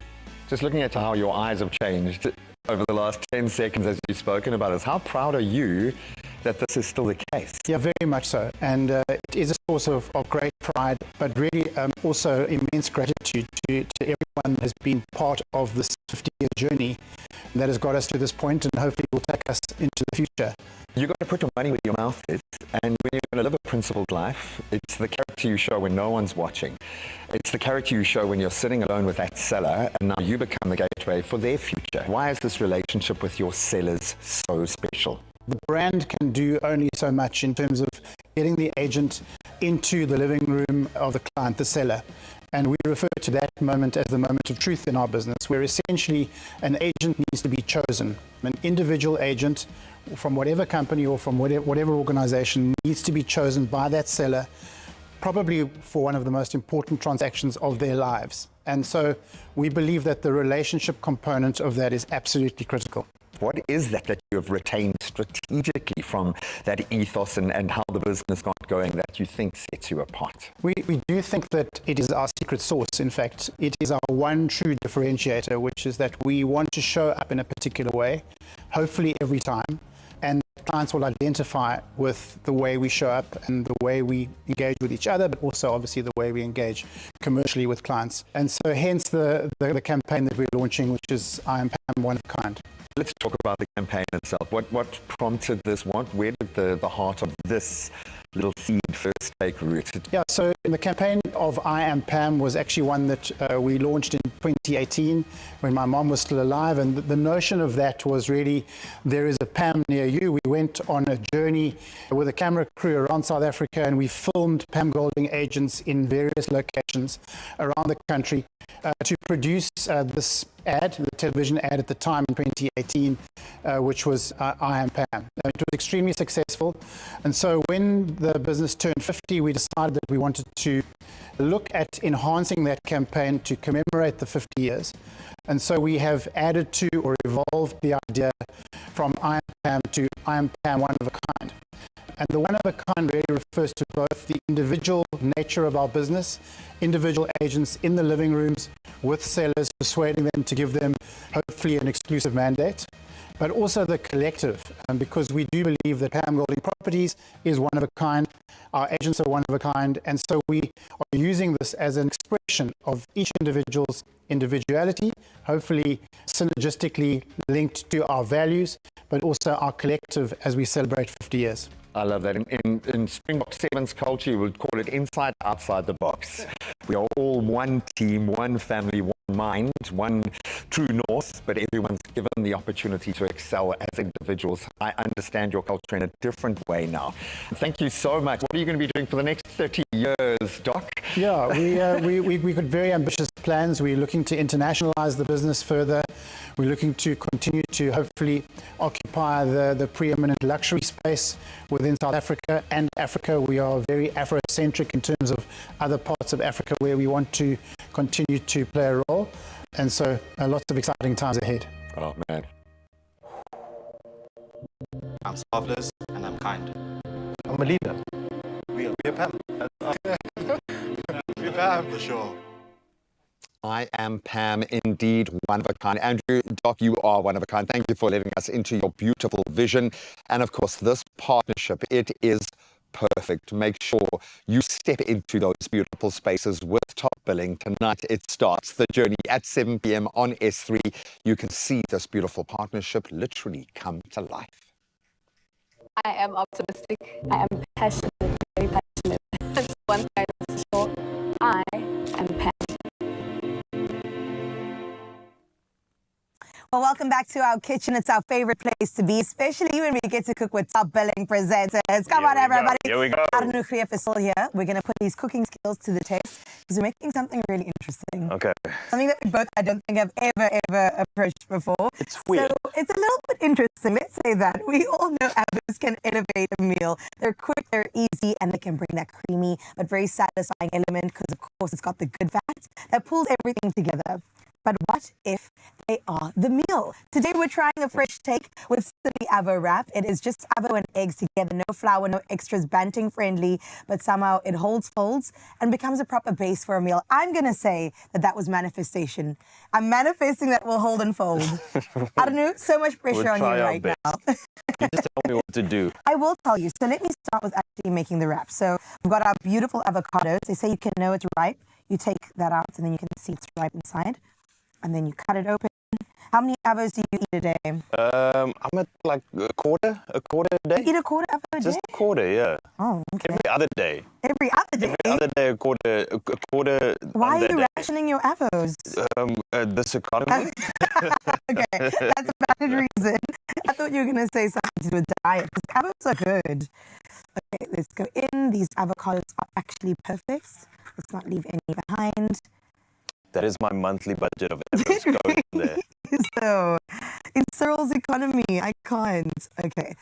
Just looking at how your eyes have changed over the last 10 seconds as you've spoken about it, how proud are you that this is still the case? Yeah, very much so. And it is a source of great pride, but really also immense gratitude to everyone that has been part of this 50-year journey that has got us to this point, and hopefully will take us into the future. You've got to put your money where your mouth is, and when you're going to live a principled life, it's the character you show when no one's watching. It's the character you show when you're sitting alone with that seller, and now you become the gateway for their future. Why is this relationship with your sellers so special? The brand can do only so much in terms of getting the agent into the living room of the client, the seller. And we refer to that moment as the moment of truth in our business, where essentially an agent needs to be chosen. An individual agent from whatever company or from whatever organization needs to be chosen by that seller, probably for one of the most important transactions of their lives. And so we believe that the relationship component of that is absolutely critical. What is that you have retained strategically from that ethos and how the business got going that you think sets you apart? We do think that it is our secret sauce. In fact, it is our one true differentiator, which is that we want to show up in a particular way, hopefully every time, and clients will identify with the way we show up and the way we engage with each other, but also obviously the way we engage commercially with clients. And so hence the campaign that we're launching, which is I Am Pam, One of a Kind. Let's talk about the campaign itself. What prompted this? Where did the heart of this little seed first take root? Yeah, so the campaign of I Am Pam was actually one that we launched in 2018 when my mom was still alive, and the notion of that was really, there is a Pam near you. We went on a journey with a camera crew around South Africa, and we filmed Pam Golding agents in various locations around the country to produce this ad, the television ad at the time in 2018, which was I Am Pam. It was extremely successful, and so when the business turned 50, we decided that we wanted to look at enhancing that campaign to commemorate the 50 years. And so we have added to or evolved the idea from I Am Pam to I Am Pam One of a Kind. And the one of a kind really refers to both the individual nature of our business, individual agents in the living rooms with sellers, persuading them to give them hopefully an exclusive mandate, but also the collective, because we do believe that Pam Golding Properties is one of a kind, our agents are one of a kind, and so we are using this as an expression of each individual's individuality, hopefully synergistically linked to our values, but also our collective as we celebrate 50 years. I love that. In Springbok Sevens culture, you would call it inside, outside the box. We are all one team, one family, one mind, one true north, but everyone's given the opportunity to excel as individuals. I understand your culture in a different way now. Thank you so much. What are you going to be doing for the next 30 years, Doc? Yeah, we got very ambitious plans. We're looking to internationalize the business further. We're looking to continue to hopefully occupy the preeminent luxury space within South Africa and Africa. We are very Afrocentric in terms of other parts of Africa where we want to continue to play a role. And so lots of exciting times ahead. Oh, man. I'm selfless and I'm kind. I'm a leader. We're Pam. We're Pam for sure. I am Pam, indeed, one of a kind. Andrew, Doc, you are one of a kind. Thank you for letting us into your beautiful vision. And of course, this partnership, it is perfect. Make sure you step into those beautiful spaces with Top Billing. Tonight it starts the journey at 7 p.m. on S3. You can see this beautiful partnership literally come to life. I am optimistic. I am passionate, very passionate. That's one thing for sure. I am Pam. Well, welcome back to our kitchen. It's our favorite place to be, especially when we get to cook with Top Billing presenters. Come on, everybody. Here we go. Arnu is still here. We're going to put these cooking skills to the test because we're making something really interesting. Okay. Something that we both, I don't think, have ever approached before. It's weird. So it's a little bit interesting. Let's say that. We all know avos can elevate a meal. They're quick, they're easy, and they can bring that creamy but very satisfying element because, of course, it's got the good fats that pulls everything together. But what if they are the meal? Today we're trying a fresh take with Silly Avo wrap. It is just avo and eggs together, no flour, no extras, banting friendly, but somehow it holds folds and becomes a proper base for a meal. I'm going to say that was manifestation. I'm manifesting that will hold and fold. I don't know, so much pressure on you right now. You just tell me what to do. I will tell you. So let me start with actually making the wrap. So we've got our beautiful avocados. They say you can know it's ripe. You take that out and then you can see it's ripe inside. And then you cut it open. How many avos do you eat a day? I'm at like a quarter a day. You eat a quarter avo a day? Just a quarter, yeah. Oh, okay. Every other day. Every other day? Every other day, a quarter. Why are you rationing your avos? This economy. Okay, that's a valid reason. I thought you were going to say something to do with diet, because avos are good. Okay, let's go in. These avocados are actually perfect. Let's not leave any behind. That is my monthly budget of avos going there. So, in Cyril's economy, I can't. Okay.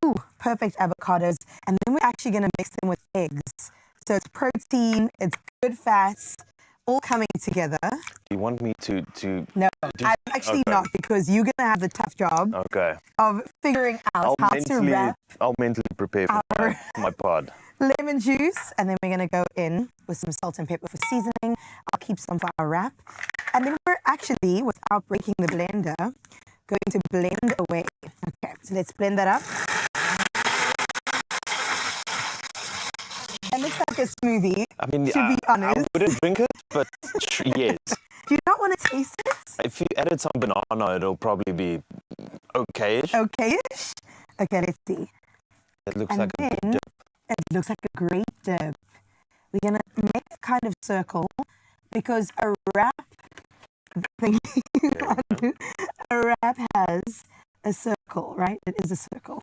Ooh, perfect avocados. And then we're actually going to mix them with eggs. So it's protein, it's good fats, all coming together. You want me to No, I'm actually not, because you're going to have the tough job of figuring out how to wrap. I'll mentally prepare for my pod. Lemon juice, and then we're going to go in with some salt and pepper for seasoning. I'll keep some for our wrap. And then we're actually, without breaking the blender, going to blend away. Okay, so let's blend that up. It looks like a smoothie, I mean, to be honest. I wouldn't drink it, but yes. Do you not want to taste it? If you added some banana, it'll probably be okay-ish. Okay-ish? Okay, let's see. It looks like a good dip. It looks like a great dip. We're going to make a kind of circle, because a wrap Thank you. A wrap has a circle, right? It is a circle.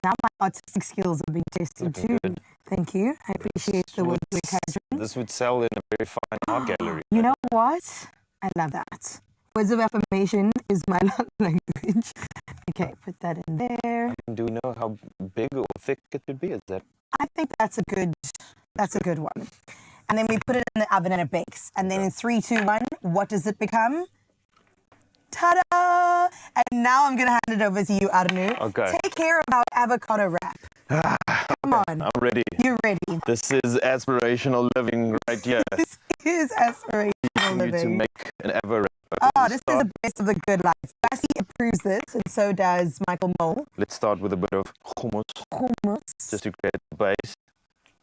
Now my artistic skills are being tested too. Good. Thank you. I appreciate the words of encouragement. This would sell in a very fine art gallery. You know what? I love that. Words of affirmation is my love language. Okay, put that in there. Do we know how big or thick it would be? Is that? I think that's a good one. And then we put it in the oven and it bakes. And then in 3, 2, 1, what does it become? Ta-da! And now I'm going to hand it over to you, Arnu. Okay. Take care of our avocado wrap. Come on. I'm ready. You're ready. This is aspirational living right here. This is aspirational You living. to make an ever wrap. Oh, this is the best of the good life. Bassie approves this, and so does Michael Mole. Let's start with a bit of hummus. Hummus. Just to create the base.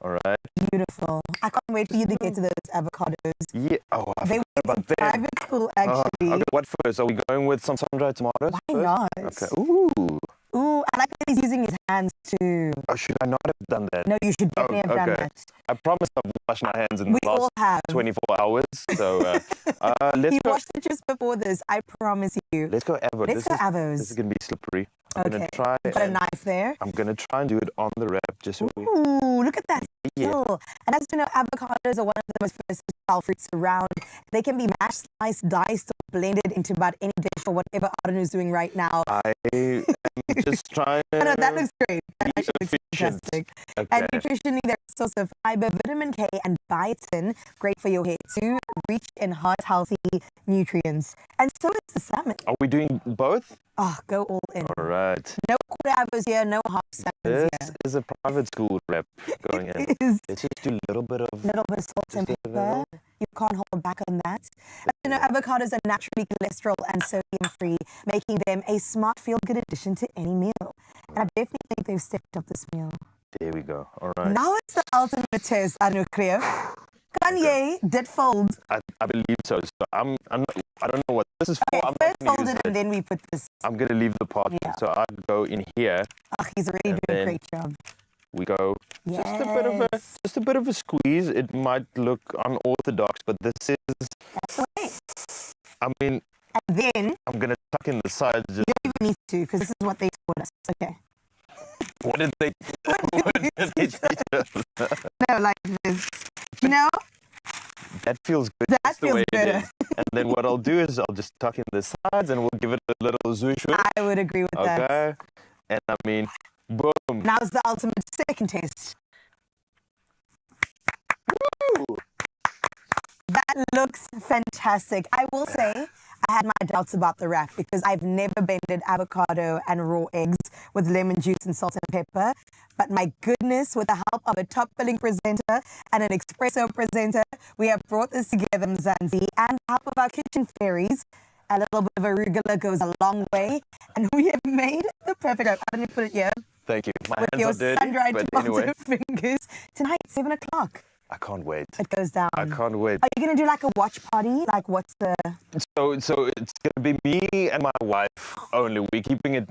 All right. Beautiful. I can't wait for you to get to those avocados. Yeah. Oh, I They forgot were about that. private school, actually. Okay, what first? Are we going with some sun-dried tomatoes? Why first? not? Okay. Ooh. Ooh, I like that he's using his hands too. Oh, should I not have done that? No, you should definitely have done that. I promise I've washed my hands in We the all last have. 24 hours. So let's He go. washed it just before this, I promise you. Let's go Avo. Let's go Avos. This is going to be slippery. I'm Okay. going to try. Got a and knife there. I'm going to try and do it on the wrap just so we... Ooh, look at that Yeah. skill. And as you know, avocados are one of the most versatile fruits around. They can be mashed, sliced, diced, or blended into about any dish or whatever Arnu is doing right now. I am just trying to... No, that looks great. That actually looks efficient. fantastic. Okay. And nutritionally, there's a source of fiber, vitamin K, and biotin, great for your hair too, rich in heart-healthy nutrients. And so is the salmon. Are we doing both? Oh, go all in. All right. No quarter avos here, no half salmons This here. is a private school wrap going in. is. Let's just do a little bit of... Little bit of salt and pepper. You can't hold back on that. But you know, avocados are naturally cholesterol and sodium-free, making them a smart, feel-good addition to any meal. And I definitely think they've stepped up this meal. There we go. All right. Now it's the ultimate test, Arnu Creo. Kanye did fold. I believe so. So I don't know what this is for. Okay, I'm first not gonna fold use it and then we put this. I'm going to leave the pot. Yeah. So I go in here. Oh, he's already and doing a then great job. We go just a bit of a squeeze. It might look unorthodox, but this is... That's the way. I mean... And then... I'm going to tuck in the sides. Just, you don't even need to, because this is what they taught us. Okay. what did they... what did they teach us? No, like this. You know? That feels good. That the feels way better. It is. And then what I'll do is I'll just tuck in the sides and we'll give it a little zhoosh. I would agree with that. Okay. And I mean, boom. Now's the ultimate second test. Woo! That looks fantastic. I will say I had my doubts about the wrap because I've never blended avocado and raw eggs with lemon juice and salt and pepper. But my goodness, with the help of a top billing presenter and an Expresso presenter, we have brought this together, Mzansi, and the help of our kitchen fairies. A little bit of arugula goes a long way, and we have made the perfect wrap. I'm going to put it here. Thank you. My With hands your are dirty, sun-dried but tomato anyway. fingers. Tonight, 7 o'clock. I can't wait. It goes down. I can't wait. Are you going to do like a watch party? Like what's the... So it's gonna be me and my wife only. We're keeping it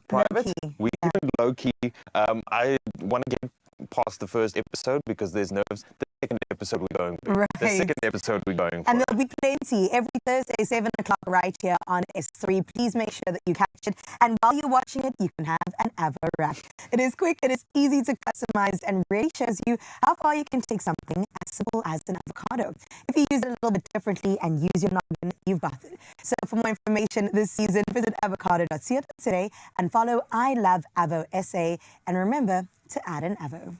private. Low-key. We keep it low key. I want to get past the first episode because there's nerves. The second episode we're going. Right. The second episode we're going for. And there'll be plenty every Thursday, 7 o'clock, right here on S3. Please make sure that you catch it. And while you're watching it, you can have an Avo wrap. It is quick, it is easy to customize, and really shows you how far you can take something as simple as an avocado. If you use it a little bit differently and use your noggin, you've got it. So for more information this season, visit avocado.co.za and follow I Love Avo SA. And remember to add an Avo.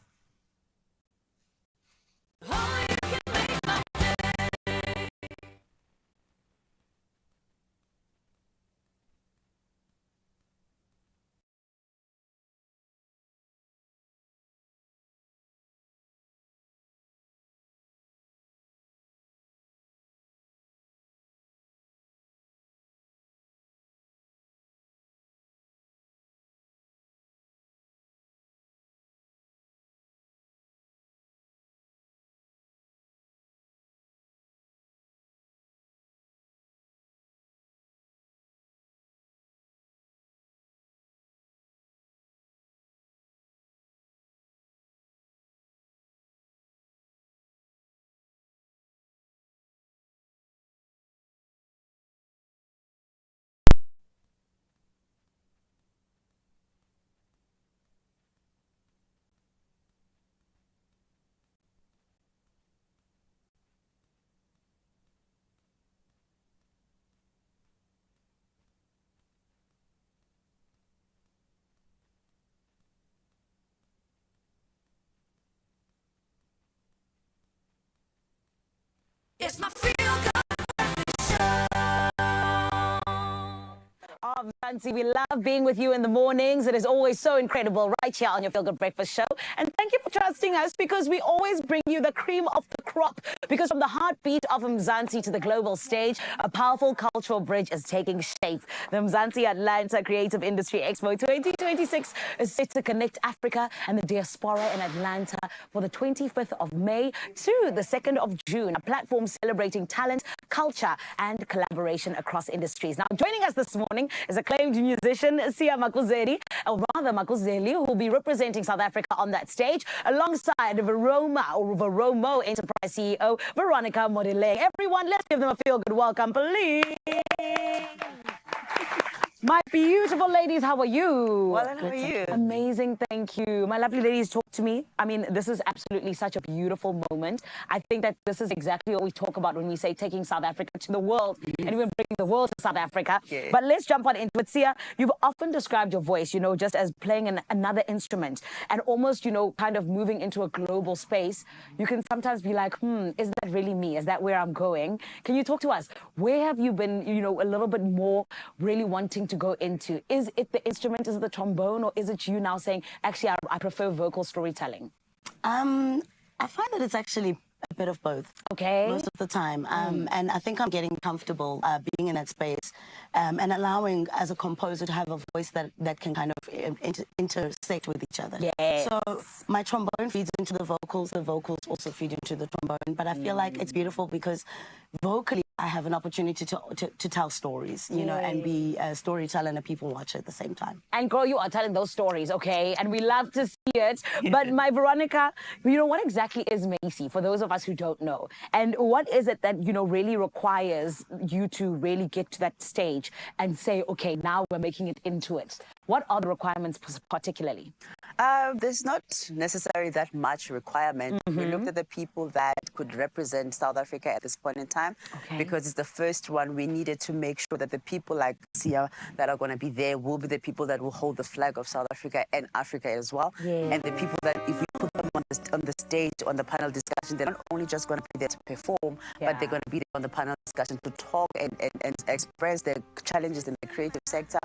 Tunzi. We love being with you in the mornings. It is always so incredible right here on your Feel Good Breakfast Show. And thank you for trusting us, because we always bring you the cream of the crop. Because from the heartbeat of Mzansi to the global stage, a powerful cultural bridge is taking shape. The Mzansi Atlanta Creative Industry Expo 2026 is set to connect Africa and the diaspora in Atlanta for the 25th of May to the 2nd of June, a platform celebrating talent, culture, and collaboration across industries. Now, joining us this morning is acclaimed musician Sia Makuzeli, or rather Makuzeli, who will be representing South Africa on that stage, alongside Veromo Enterprise CEO Veronica Modeleng. Everyone, let's give them a feel-good welcome, please. My beautiful ladies, how are you? Well, and how are you? Amazing, thank you. My lovely ladies, talk to me. I mean, this is absolutely such a beautiful moment. I think that this is exactly what we talk about when we say taking South Africa to the world, and even bringing the world to South Africa. Yes. But let's jump on into it. Sia, you've often described your voice, you know, just as playing another instrument and almost, you know, kind of moving into a global space. You can sometimes be like, is that really me? Is that where I'm going? Can you talk to us? Where have you been, you know, a little bit more really wanting to go into? Is it the instrument, is it the trombone, or is it you now saying, actually, I prefer vocal storytelling? I find that it's actually a bit of both. Okay. Most of the time. And I think I'm getting comfortable being in that space and allowing, as a composer, to have a voice that can kind of intersect with each other. Yeah. So my trombone feeds into the vocals also feed into the trombone. But I feel like it's beautiful because vocally I have an opportunity to tell stories, you know, and be a storyteller and a people watcher at the same time. And girl, you are telling those stories, okay? And we love to see it. But my Veronica, you know, what exactly is Macy, for those of us who don't know? And what is it that, you know, really requires you to really get to that stage and say, okay, now we're making it into it? What are the requirements particularly? There's not necessarily that much requirement. We looked at the people that could represent South Africa at this point in time, because it's the first one. We needed to make sure that the people like Sia that are going to be there will be the people that will hold the flag of South Africa and Africa as well. And the people that, if we put them on the stage, on the panel discussion, they're not only just going to be there to perform, but they're going to be there on the panel discussion to talk and express their challenges in the creative sector,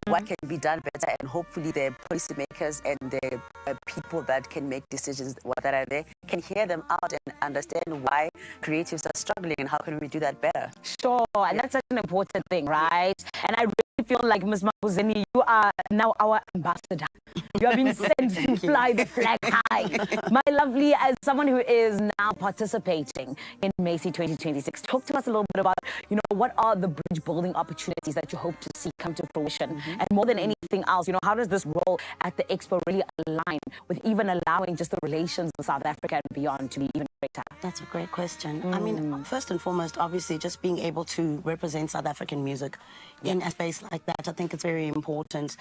what can be done better, and hopefully the policymakers and the people that can make decisions that are there can hear them out and understand why creatives are struggling and how can we do that better. Sure, and that's such an important thing, right? And I really feel like Ms. Makuzeni, you are now our ambassador. You have been sent to fly the flag high. My lovely, as someone who is now participating in Macy 2026, talk to us a little bit about, you know, what are the bridge building opportunities that you hope to see come to fruition? And more than anything else, you know, how does this role at the Expo really align with even allowing just the relations with South Africa and beyond to be even greater? That's a great question. I mean, first and foremost, obviously, just being able to represent South African music in a space like that, I think it's very important.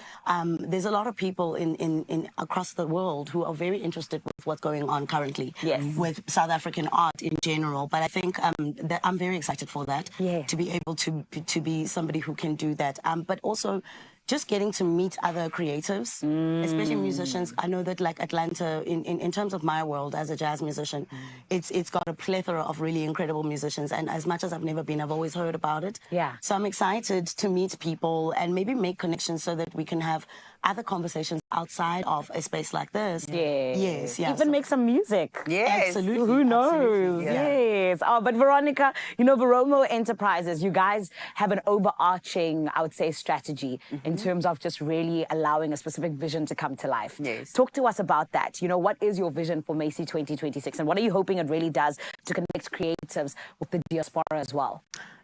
There's a lot of people in across the world who are very interested with what's going on currently with South African art in general. But I think that I'm very excited for that, to be able to be somebody who can do that. But also, just getting to meet other creatives, especially musicians. I know that, like, Atlanta, in terms of my world as a jazz musician, it's got a plethora of really incredible musicians. And as much as I've never been, I've always heard about it. Yeah. So I'm excited to meet people and maybe make connections so that we can have other conversations outside of a space like this. Yes, yeah. Even make some music. Yes. Absolutely. Who knows? Absolutely, yeah. Yes. Oh, but Veronica, you know, Veromo Enterprises, you guys have an overarching, I would say, strategy in terms of just really allowing a specific vision to come to life. Yes. Talk to us about that. You know, what is your vision for Macy 2026, and what are you hoping it really does to connect creatives with the diaspora as well?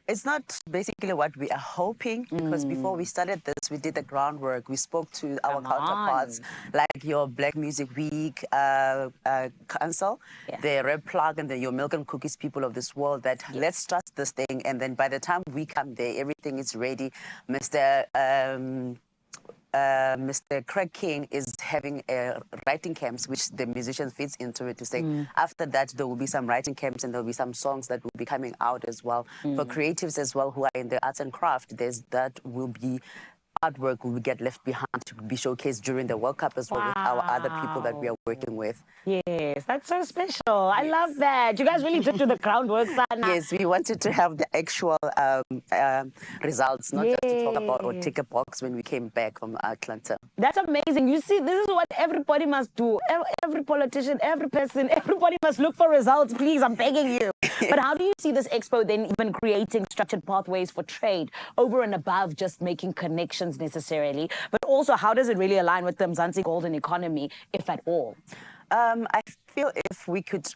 It's not basically what we are hoping, because before we started this, we did the groundwork. We spoke to our counterparts, like your Black Music Week Council, the Red Plug, and the Your Milk and Cookies people of this world, that let's trust this thing. And then by the time we come there, everything is ready. Mr. Craig King is having writing camps, which the musician fits into it, to say after that there will be some writing camps and there will be some songs that will be coming out as well. For creatives as well who are in the arts and craft, that will be hard work will get left behind to be showcased during the World Cup as well with our other people that we are working with. Yes, that's so special. I love that. You guys really did do the groundwork, Sana. Yes, we wanted to have the actual results, not just to talk about or tick a box when we came back from Atlanta. That's amazing. You see, this is what everybody must do. Every politician, every person, everybody must look for results. Please, I'm begging you. But how do you see this expo then even creating structured pathways for trade over and above just making connections necessarily? But also, how does it really align with the Mzansi golden economy, if at all? I feel if we could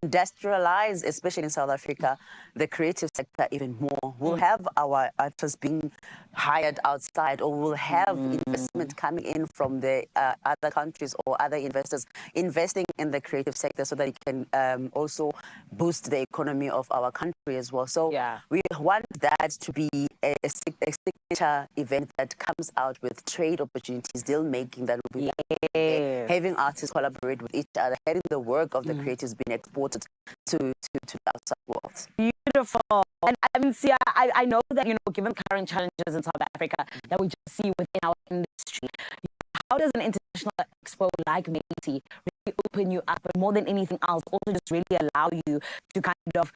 industrialize, especially in South Africa, the creative sector even more. We'll have our artists being hired outside, or we'll have investment coming in from the other countries or other investors investing in the creative sector so that it can also boost the economy of our country as well. So we want that to be a signature event that comes out with trade opportunities, deal making that will be having artists collaborate with each other, having the work of the creatives being exported to the outside world. Beautiful. And I mean, see, I know that, you know, given current challenges in South Africa that we just see within our industry, how does an international expo like Métis really open you up, and more than anything else, also just really allow you to kind of,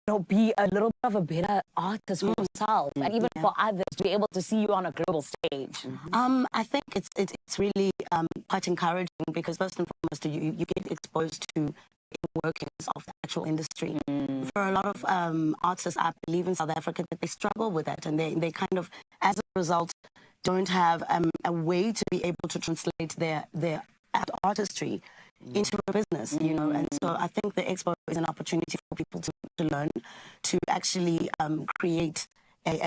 you know, be a little bit of a better artist for yourself and even for others to be able to see you on a global stage? I think it's really quite encouraging because first and foremost, you get exposed to the workings of the actual industry. For a lot of artists, I believe in South Africa, that they struggle with that, and they kind of, as a result, don't have a way to be able to translate their artistry into a business, you know. And so I think the expo is an opportunity for people to learn, to actually create a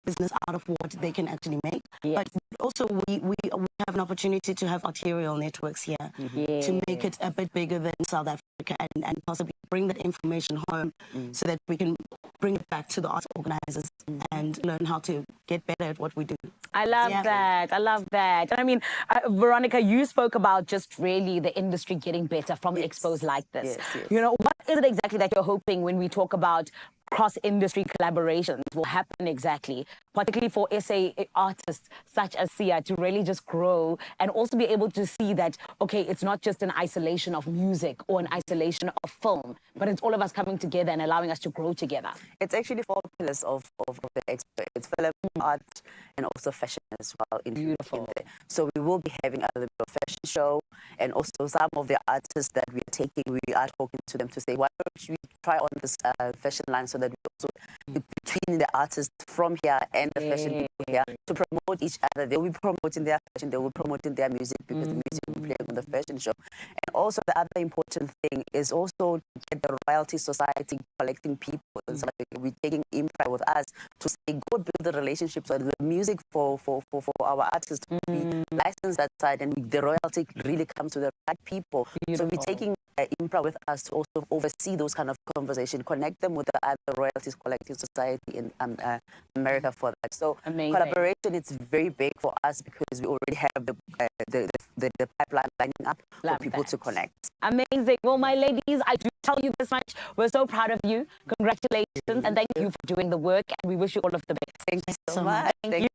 business out of what they can actually make. But also we have an opportunity to have arterial networks here to make it a bit bigger than South Africa and possibly bring that information home so that we can bring it back to the art organizers and learn how to get better at what we do. I love that. I love that. And I mean, Veronica, you spoke about just really the industry getting better from expos like this. You know, what is it exactly that you're hoping when we talk about cross-industry collaborations will happen exactly, particularly for SA artists such as Sia to really just grow and also be able to see that, okay, it's not just an isolation of music or an isolation of film, but it's all of us coming together and allowing us to grow together? It's actually 4 pillars of the expo. It's film, art, and also fashion as well. Beautiful. So we will be having a little bit of fashion show, and also some of the artists that we are taking, we are talking to them to say, why don't we try on this fashion line, so that we also between the artists from here and the fashion people here to promote each other. They will be promoting their fashion, they will be promoting their music, because the music will be playing on the fashion show. And also the other important thing is also to get the royalty society collecting people. And so we're taking impact with us to say, go build the relationships with the music for our artists to be licensed that side, and the royalty really comes to the right people. So we're taking impact with us to also oversee those kind of conversations, connect them with the other royalties collecting society in America for that. So collaboration is very big for us because we already have the pipeline lining up for people to connect. Amazing. Well, my ladies, I do tell you this much. We're so proud of you. Congratulations, and thank you for doing the work, and we wish you all of the best. Thank you so much. Thank you.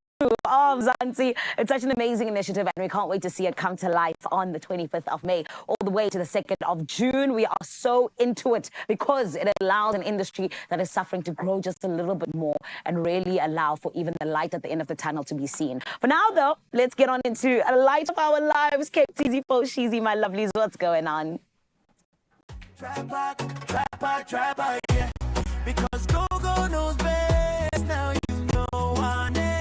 Oh, Mzansi, it's such an amazing initiative, and we can't wait to see it come to life on the 25th of May all the way to the 2nd of June. We are so into it because it allows an industry that is suffering to grow just a little bit more and really allow for even the light at the end of the tunnel to be seen. For now, though, let's get on into a light of our lives. Keptizi Poshizi, my lovelies, what's going on? Trapper, yeah. Because Go-Go knows best, now you know our name.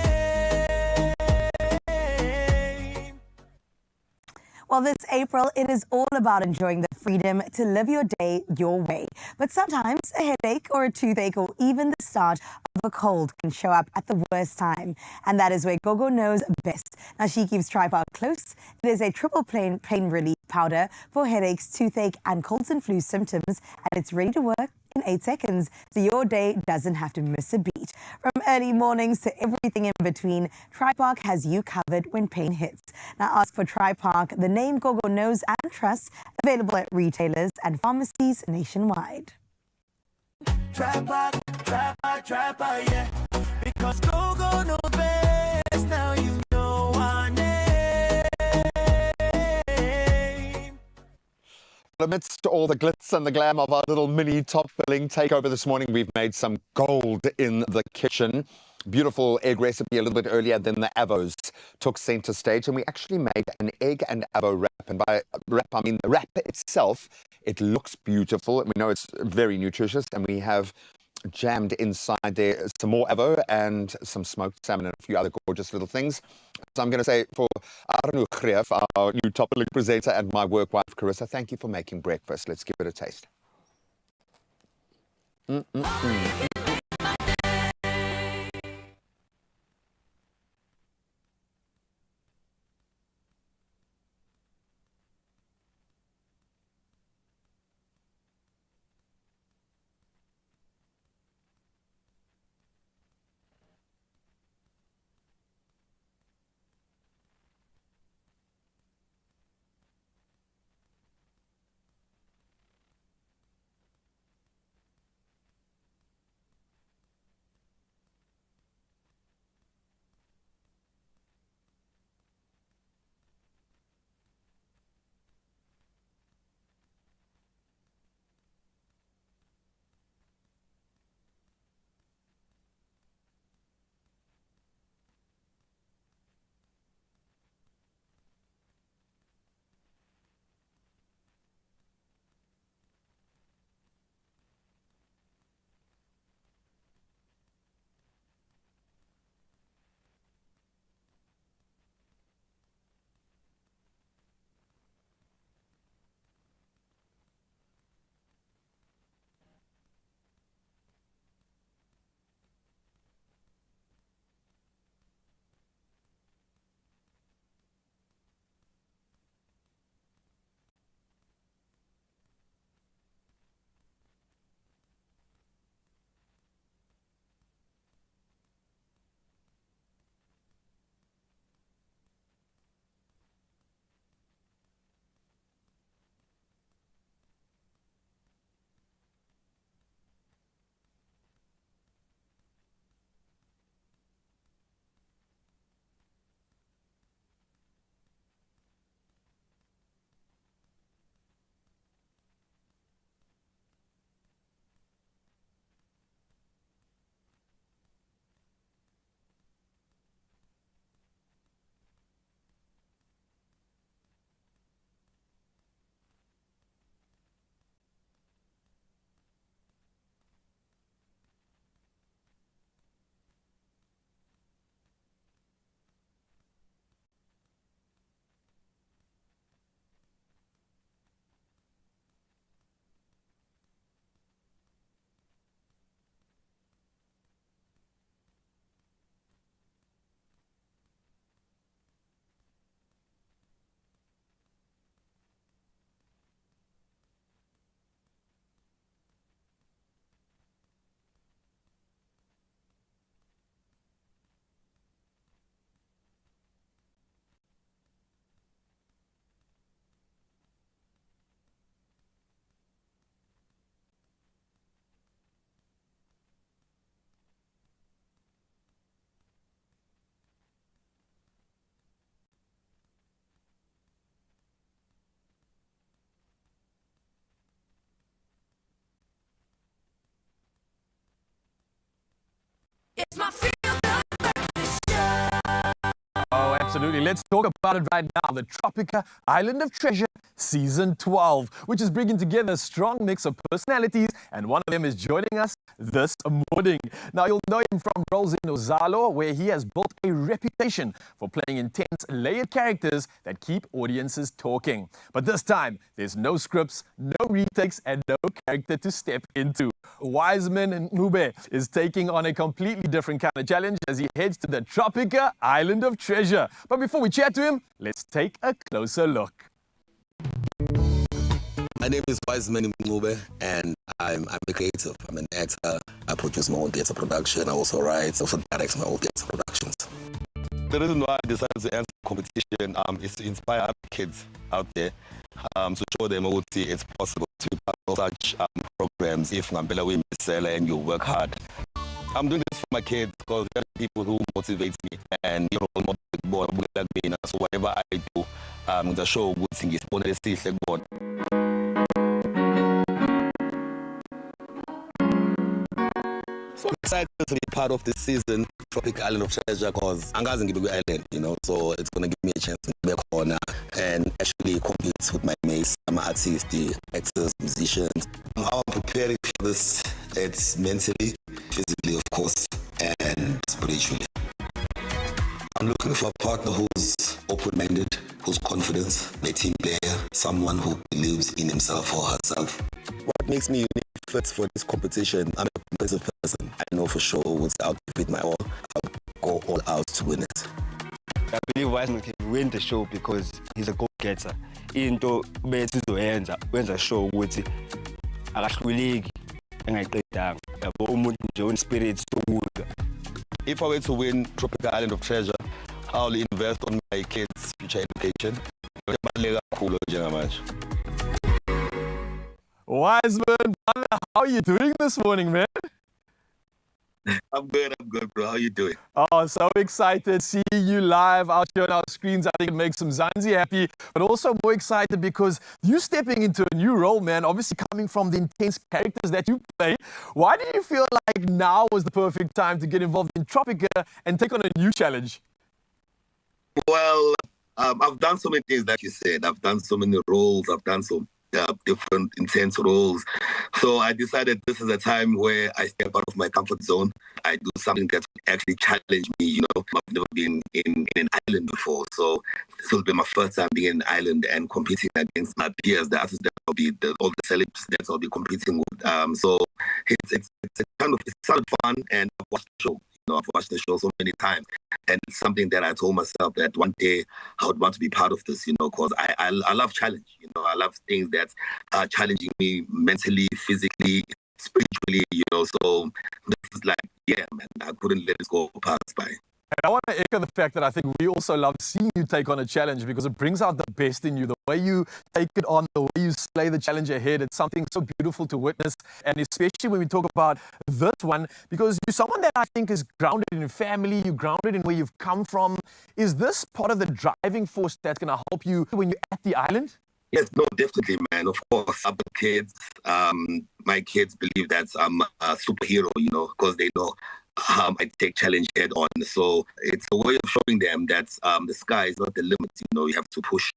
Well, this April, it is all about enjoying the freedom to live your day your way. But sometimes a headache or a toothache or even the start of a cold can show up at the worst time. And that is where Gogo knows best. Now, she keeps Tripod close. It is a triple pain relief powder for headaches, toothache, and colds and flu symptoms. And it's ready to work in 8 seconds, so your day doesn't have to miss a beat. From early mornings to everything in between, Tripark has you covered when pain hits. Now ask for Tripark, the name Gogo knows and trusts, available at retailers and pharmacies nationwide. Trapper, yeah. Because Gogo knows best, now you amidst all the glitz and the glam of our little mini top billing takeover this morning, we've made some gold in the kitchen. Beautiful egg recipe a little bit earlier than the avos took center stage, and we actually made an egg and avo wrap. And by wrap, I mean the wrap itself. It looks beautiful, and we know it's very nutritious, and we have jammed inside there some more avo and some smoked salmon and a few other gorgeous little things. So I'm going to say for Arnu, our new top billing presenter, and my work wife Carissa, thank you for making breakfast. Let's give it a taste. It's my field. Oh, absolutely. Let's talk about it right now. The Tropica Island of Treasure Season 12, which is bringing together a strong mix of personalities, and one of them is joining us this morning. Now, you'll know him from roles in Ozalo, where he has built a reputation for playing intense, layered characters that keep audiences talking. But this time, there's no scripts, no retakes, and no character to step into. Wiseman Ncube is taking on a completely different kind of challenge as he heads to the Tropica Island of Treasure. But before we chat to him, let's take a closer look. My name is Wiseman Ncube, and I'm a creative. I'm an actor. I produce my own theatre production. I also write, also direct my own theatre productions. The reason why I decided to enter the competition is to inspire other kids out there, to show them it's possible to be part of such programs if we and you work hard. I'm doing this for my kids because they're the people who motivate me, and so whatever I do, the show would sing is So I'm excited to be part of this season, Tropica Island of Treasure, because I'm going to be island, you know, so it's going to give me a chance to be a corner and actually compete with my mates, my artists, the actors, musicians. How I'm preparing for this, it's mentally, physically, of course, and spiritually. I'm looking for a partner who's open-minded, who's confident, a team player, someone who believes in himself or herself. What makes me unique first for this competition, I'm a competitive person. I know for sure without give it my all, I'll go all out to win it. I believe Wiseman can win the show because he's a go-getter. Into bethi uzoyenza wenza show ukuthi akahluleki engayiqedanga. Yabo umuntu nje one spirit sokuza. If I were to win Tropica Island of Treasure, I'll invest on my kids' future education. Wiseman, how are you doing this morning, man? I'm good, bro. How you doing? Oh, so excited seeing you live out here on our screens. I think it makes some Zanzi happy, but also more excited because you're stepping into a new role, man, obviously coming from the intense characters that you play. Why did you feel like now was the perfect time to get involved in Tropica and take on a new challenge? Well, I've done so many things, like you said. I've done so many roles. I've done so different intense roles. So I decided this is a time where I step out of my comfort zone. I do something that actually challenge me, you know. I've never been in an island before. So this will be my first time being in an island and competing against my peers, the artists that will be, all the celebs that I'll be competing with. So it's sounded fun, and I've watched the show. You know, I've watched the show so many times, and it's something that I told myself that one day I would want to be part of this, you know, because I love challenge. You know, I love things that are challenging me mentally, physically, spiritually, you know. So this is like, yeah, man, I couldn't let it go pass by. And I want to echo the fact that I think we also love seeing you take on a challenge because it brings out the best in you. The way you take it on, the way you slay the challenge ahead, it's something so beautiful to witness. And especially when we talk about this one, because you're someone that I think is grounded in family, you're grounded in where you've come from. Is this part of the driving force that's going to help you when you're at the island? Yes, no, definitely, man. Of course, I've got kids. My kids believe that I'm a superhero, you know, because they know I take challenge head on. So it's a way of showing them that the sky is not the limit. You know, you have to push.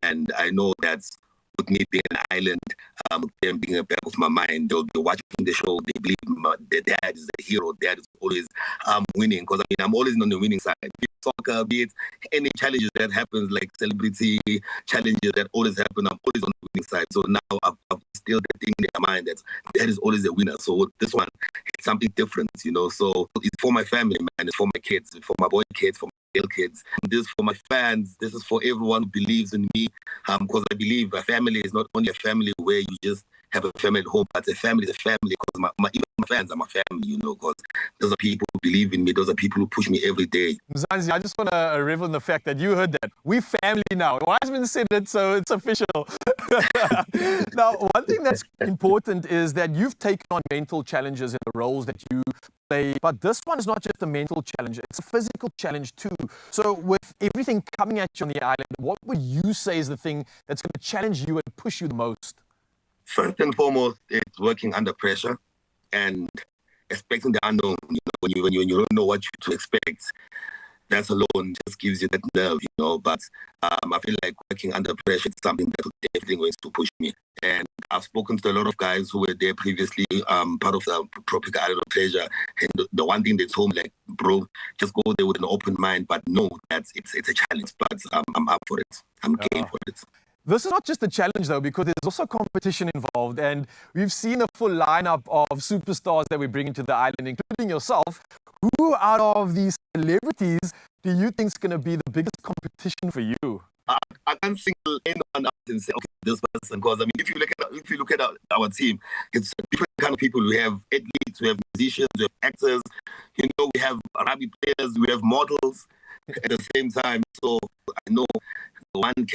And I know that with me being an island, them being a back of my mind, they'll be watching the show. They believe their dad is the hero. Dad is always winning, because I mean, I'm always on the winning side. Be it soccer, be it any challenges that happens, like celebrity challenges that always happen, I'm always on the winning side. So now I've still the thing in their mind that dad is always a winner. So with this one, it's something different, you know. So it's for my family, man. It's for my kids, for my boy kids, for my girl kids. This is for my fans. This is for everyone who believes in me. Because I believe a family is not only a family where you just have a family at home, but a family is a family, because even my fans are my family, you know, because those are people who believe in me. Those are people who push me every day. Zanzi, I just want to revel in the fact that you heard that. We family now. Wiseman said it, so it's official. Now, one thing that's important is that you've taken on mental challenges in the roles that you play, but this one is not just a mental challenge, it's a physical challenge too. So with everything coming at you on the island, what would you say is the thing that's going to challenge you and push you the most? First and foremost, it's working under pressure and expecting the unknown. You know, when you don't know what to expect, that alone just gives you that nerve, you know. But I feel like working under pressure is something that definitely going to push me. And I've spoken to a lot of guys who were there previously, part of the Tropica Island of Treasure. And the one thing they told me, like, bro, just go there with an open mind, but know that it's a challenge. But I'm up for it. I'm game for it. This is not just a challenge, though, because there's also competition involved. And we've seen a full lineup of superstars that we bring into the island, including yourself. Who out of these celebrities do you think is going to be the biggest competition for you? I can't single anyone out and say, okay, this person, because I mean, if you look at our team, it's different kind of people. We have athletes, we have musicians, we have actors, you know, we have rugby players, we have models at the same time. So I know one can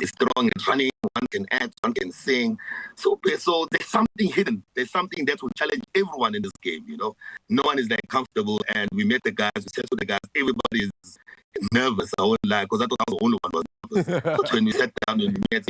is strong at running, one can act, one can sing. So there's something hidden. There's something that will challenge everyone in this game, you know. No one is like comfortable, and we met the guys, we said to the guys, everybody is nervous, I won't lie, because I thought I was the only one who was nervous. But when we sat down and we had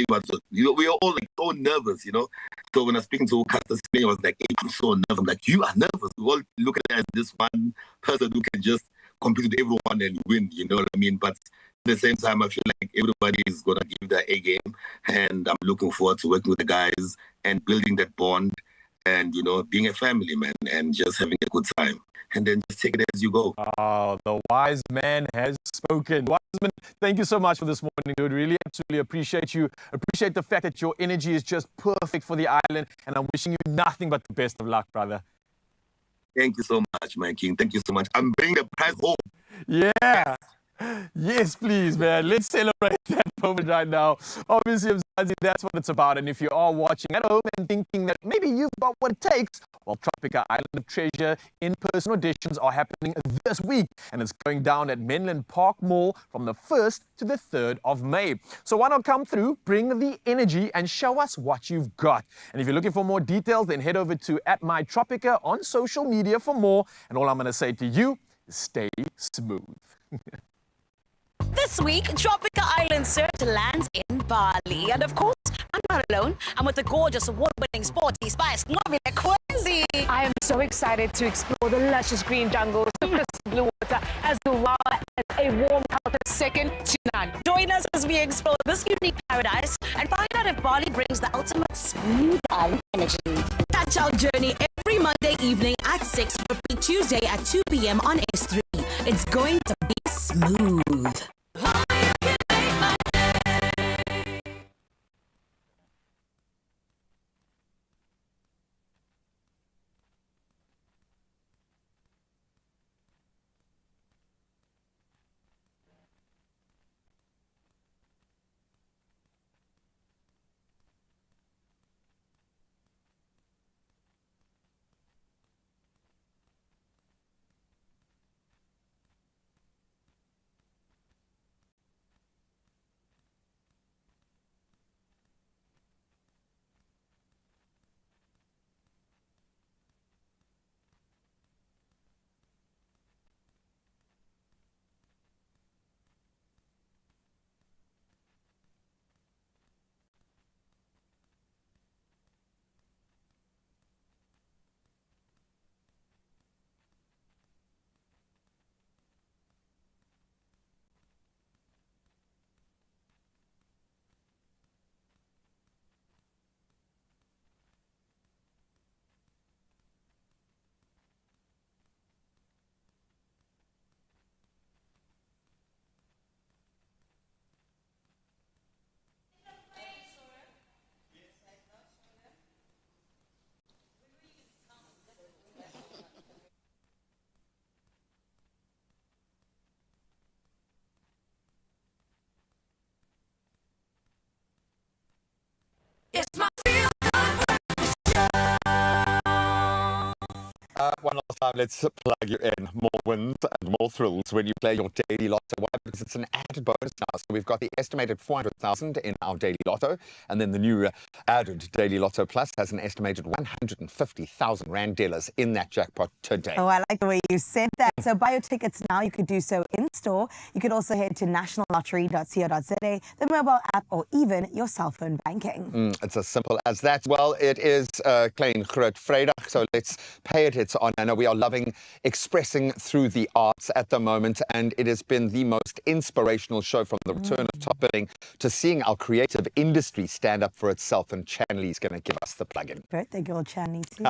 we were all like so nervous, you know. So when I was speaking to Caster Semenya, I was like, hey, I'm so nervous. I'm like, you are nervous. We all look at it as this one person who can just compete with everyone and win, you know what I mean? But at the same time, I feel like everybody is going to give their A game. And I'm looking forward to working with the guys and building that bond and, you know, being a family, man, and just having a good time. And then just take it as you go. Oh, the wise man has spoken. Wiseman, thank you so much for this morning, dude. Really, absolutely appreciate you. Appreciate the fact that your energy is just perfect for the island. And I'm wishing you nothing but the best of luck, brother. Thank you so much, my king. Thank you so much. I'm bringing the prize home. Yeah. Yes, please, man. Let's celebrate that moment right now. Obviously, Zozie, that's what it's about. And if you are watching at home and thinking that maybe you've got what it takes, well, Tropica Island of Treasure in-person auditions are happening this week. And it's going down at Menlyn Park Mall from the 1st to the 3rd of May. So why not come through, bring the energy, and show us what you've got. And if you're looking for more details, then head over to @mytropica on social media for more. And all I'm going to say to you is stay smooth. This week, Tropica Island Search lands in Bali. And of course, I'm not alone. I'm with the gorgeous award-winning sporty spice, Novia Quincy. I am so excited to explore the luscious green jungles, the crystal blue water, as well as a warm culture second to none. Join us as we explore this unique paradise and find out if Bali brings the ultimate smooth island energy. Catch our journey every Monday evening at 6, repeat Tuesday at 2 p.m. on S3. It's going to be smooth. It's my One last time, let's plug you in. More wins and more thrills when you play your daily lotto. Why? Because it's an added bonus now. So we've got the estimated 400,000 in our daily lotto, and then the new added daily lotto plus has an estimated 150,000 rand dealers in that jackpot today. Oh, I like the way you said that. So buy your tickets now. You could do so in store. You could also head to nationallottery.co.za, the mobile app, or even your cell phone banking. It's as simple as that. Well, it is Klein Groot Vrydag, so let's pay it its on. I know we are loving expressing through the arts at the moment, and it has been the most inspirational show from the return of Top Billing to seeing our creative industry stand up for itself, and Chanley's going to give us the plug-in. Birthday girl Chanley too.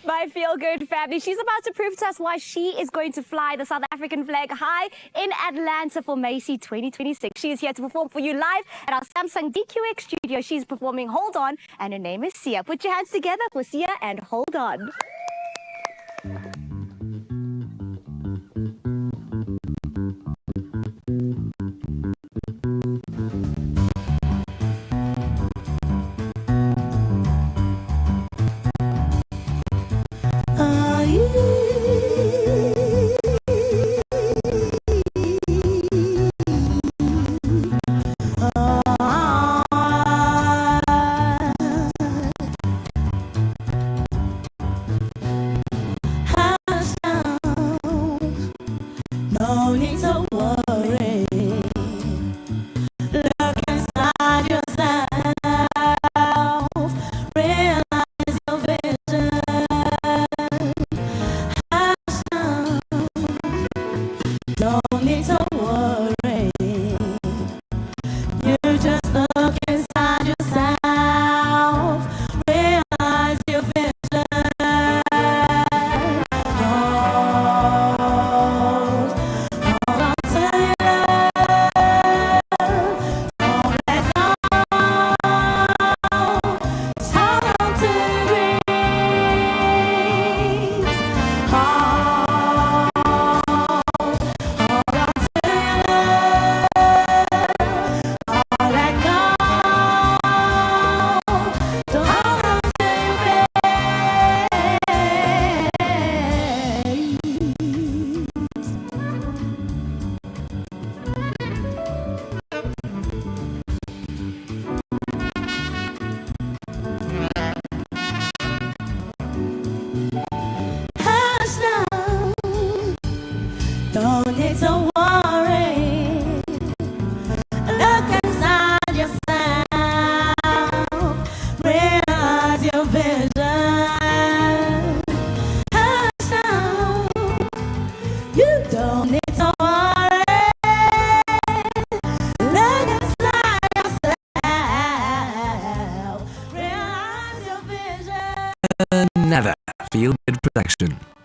My feel-good family. She's about to prove to us why she is going to fly the South African flag high in Atlanta for Macy 2026. She is here to perform for you live at our Samsung DQX studio. She's performing Hold On, and her name is Sia. Put your hands together for Sia and Hold On. Production.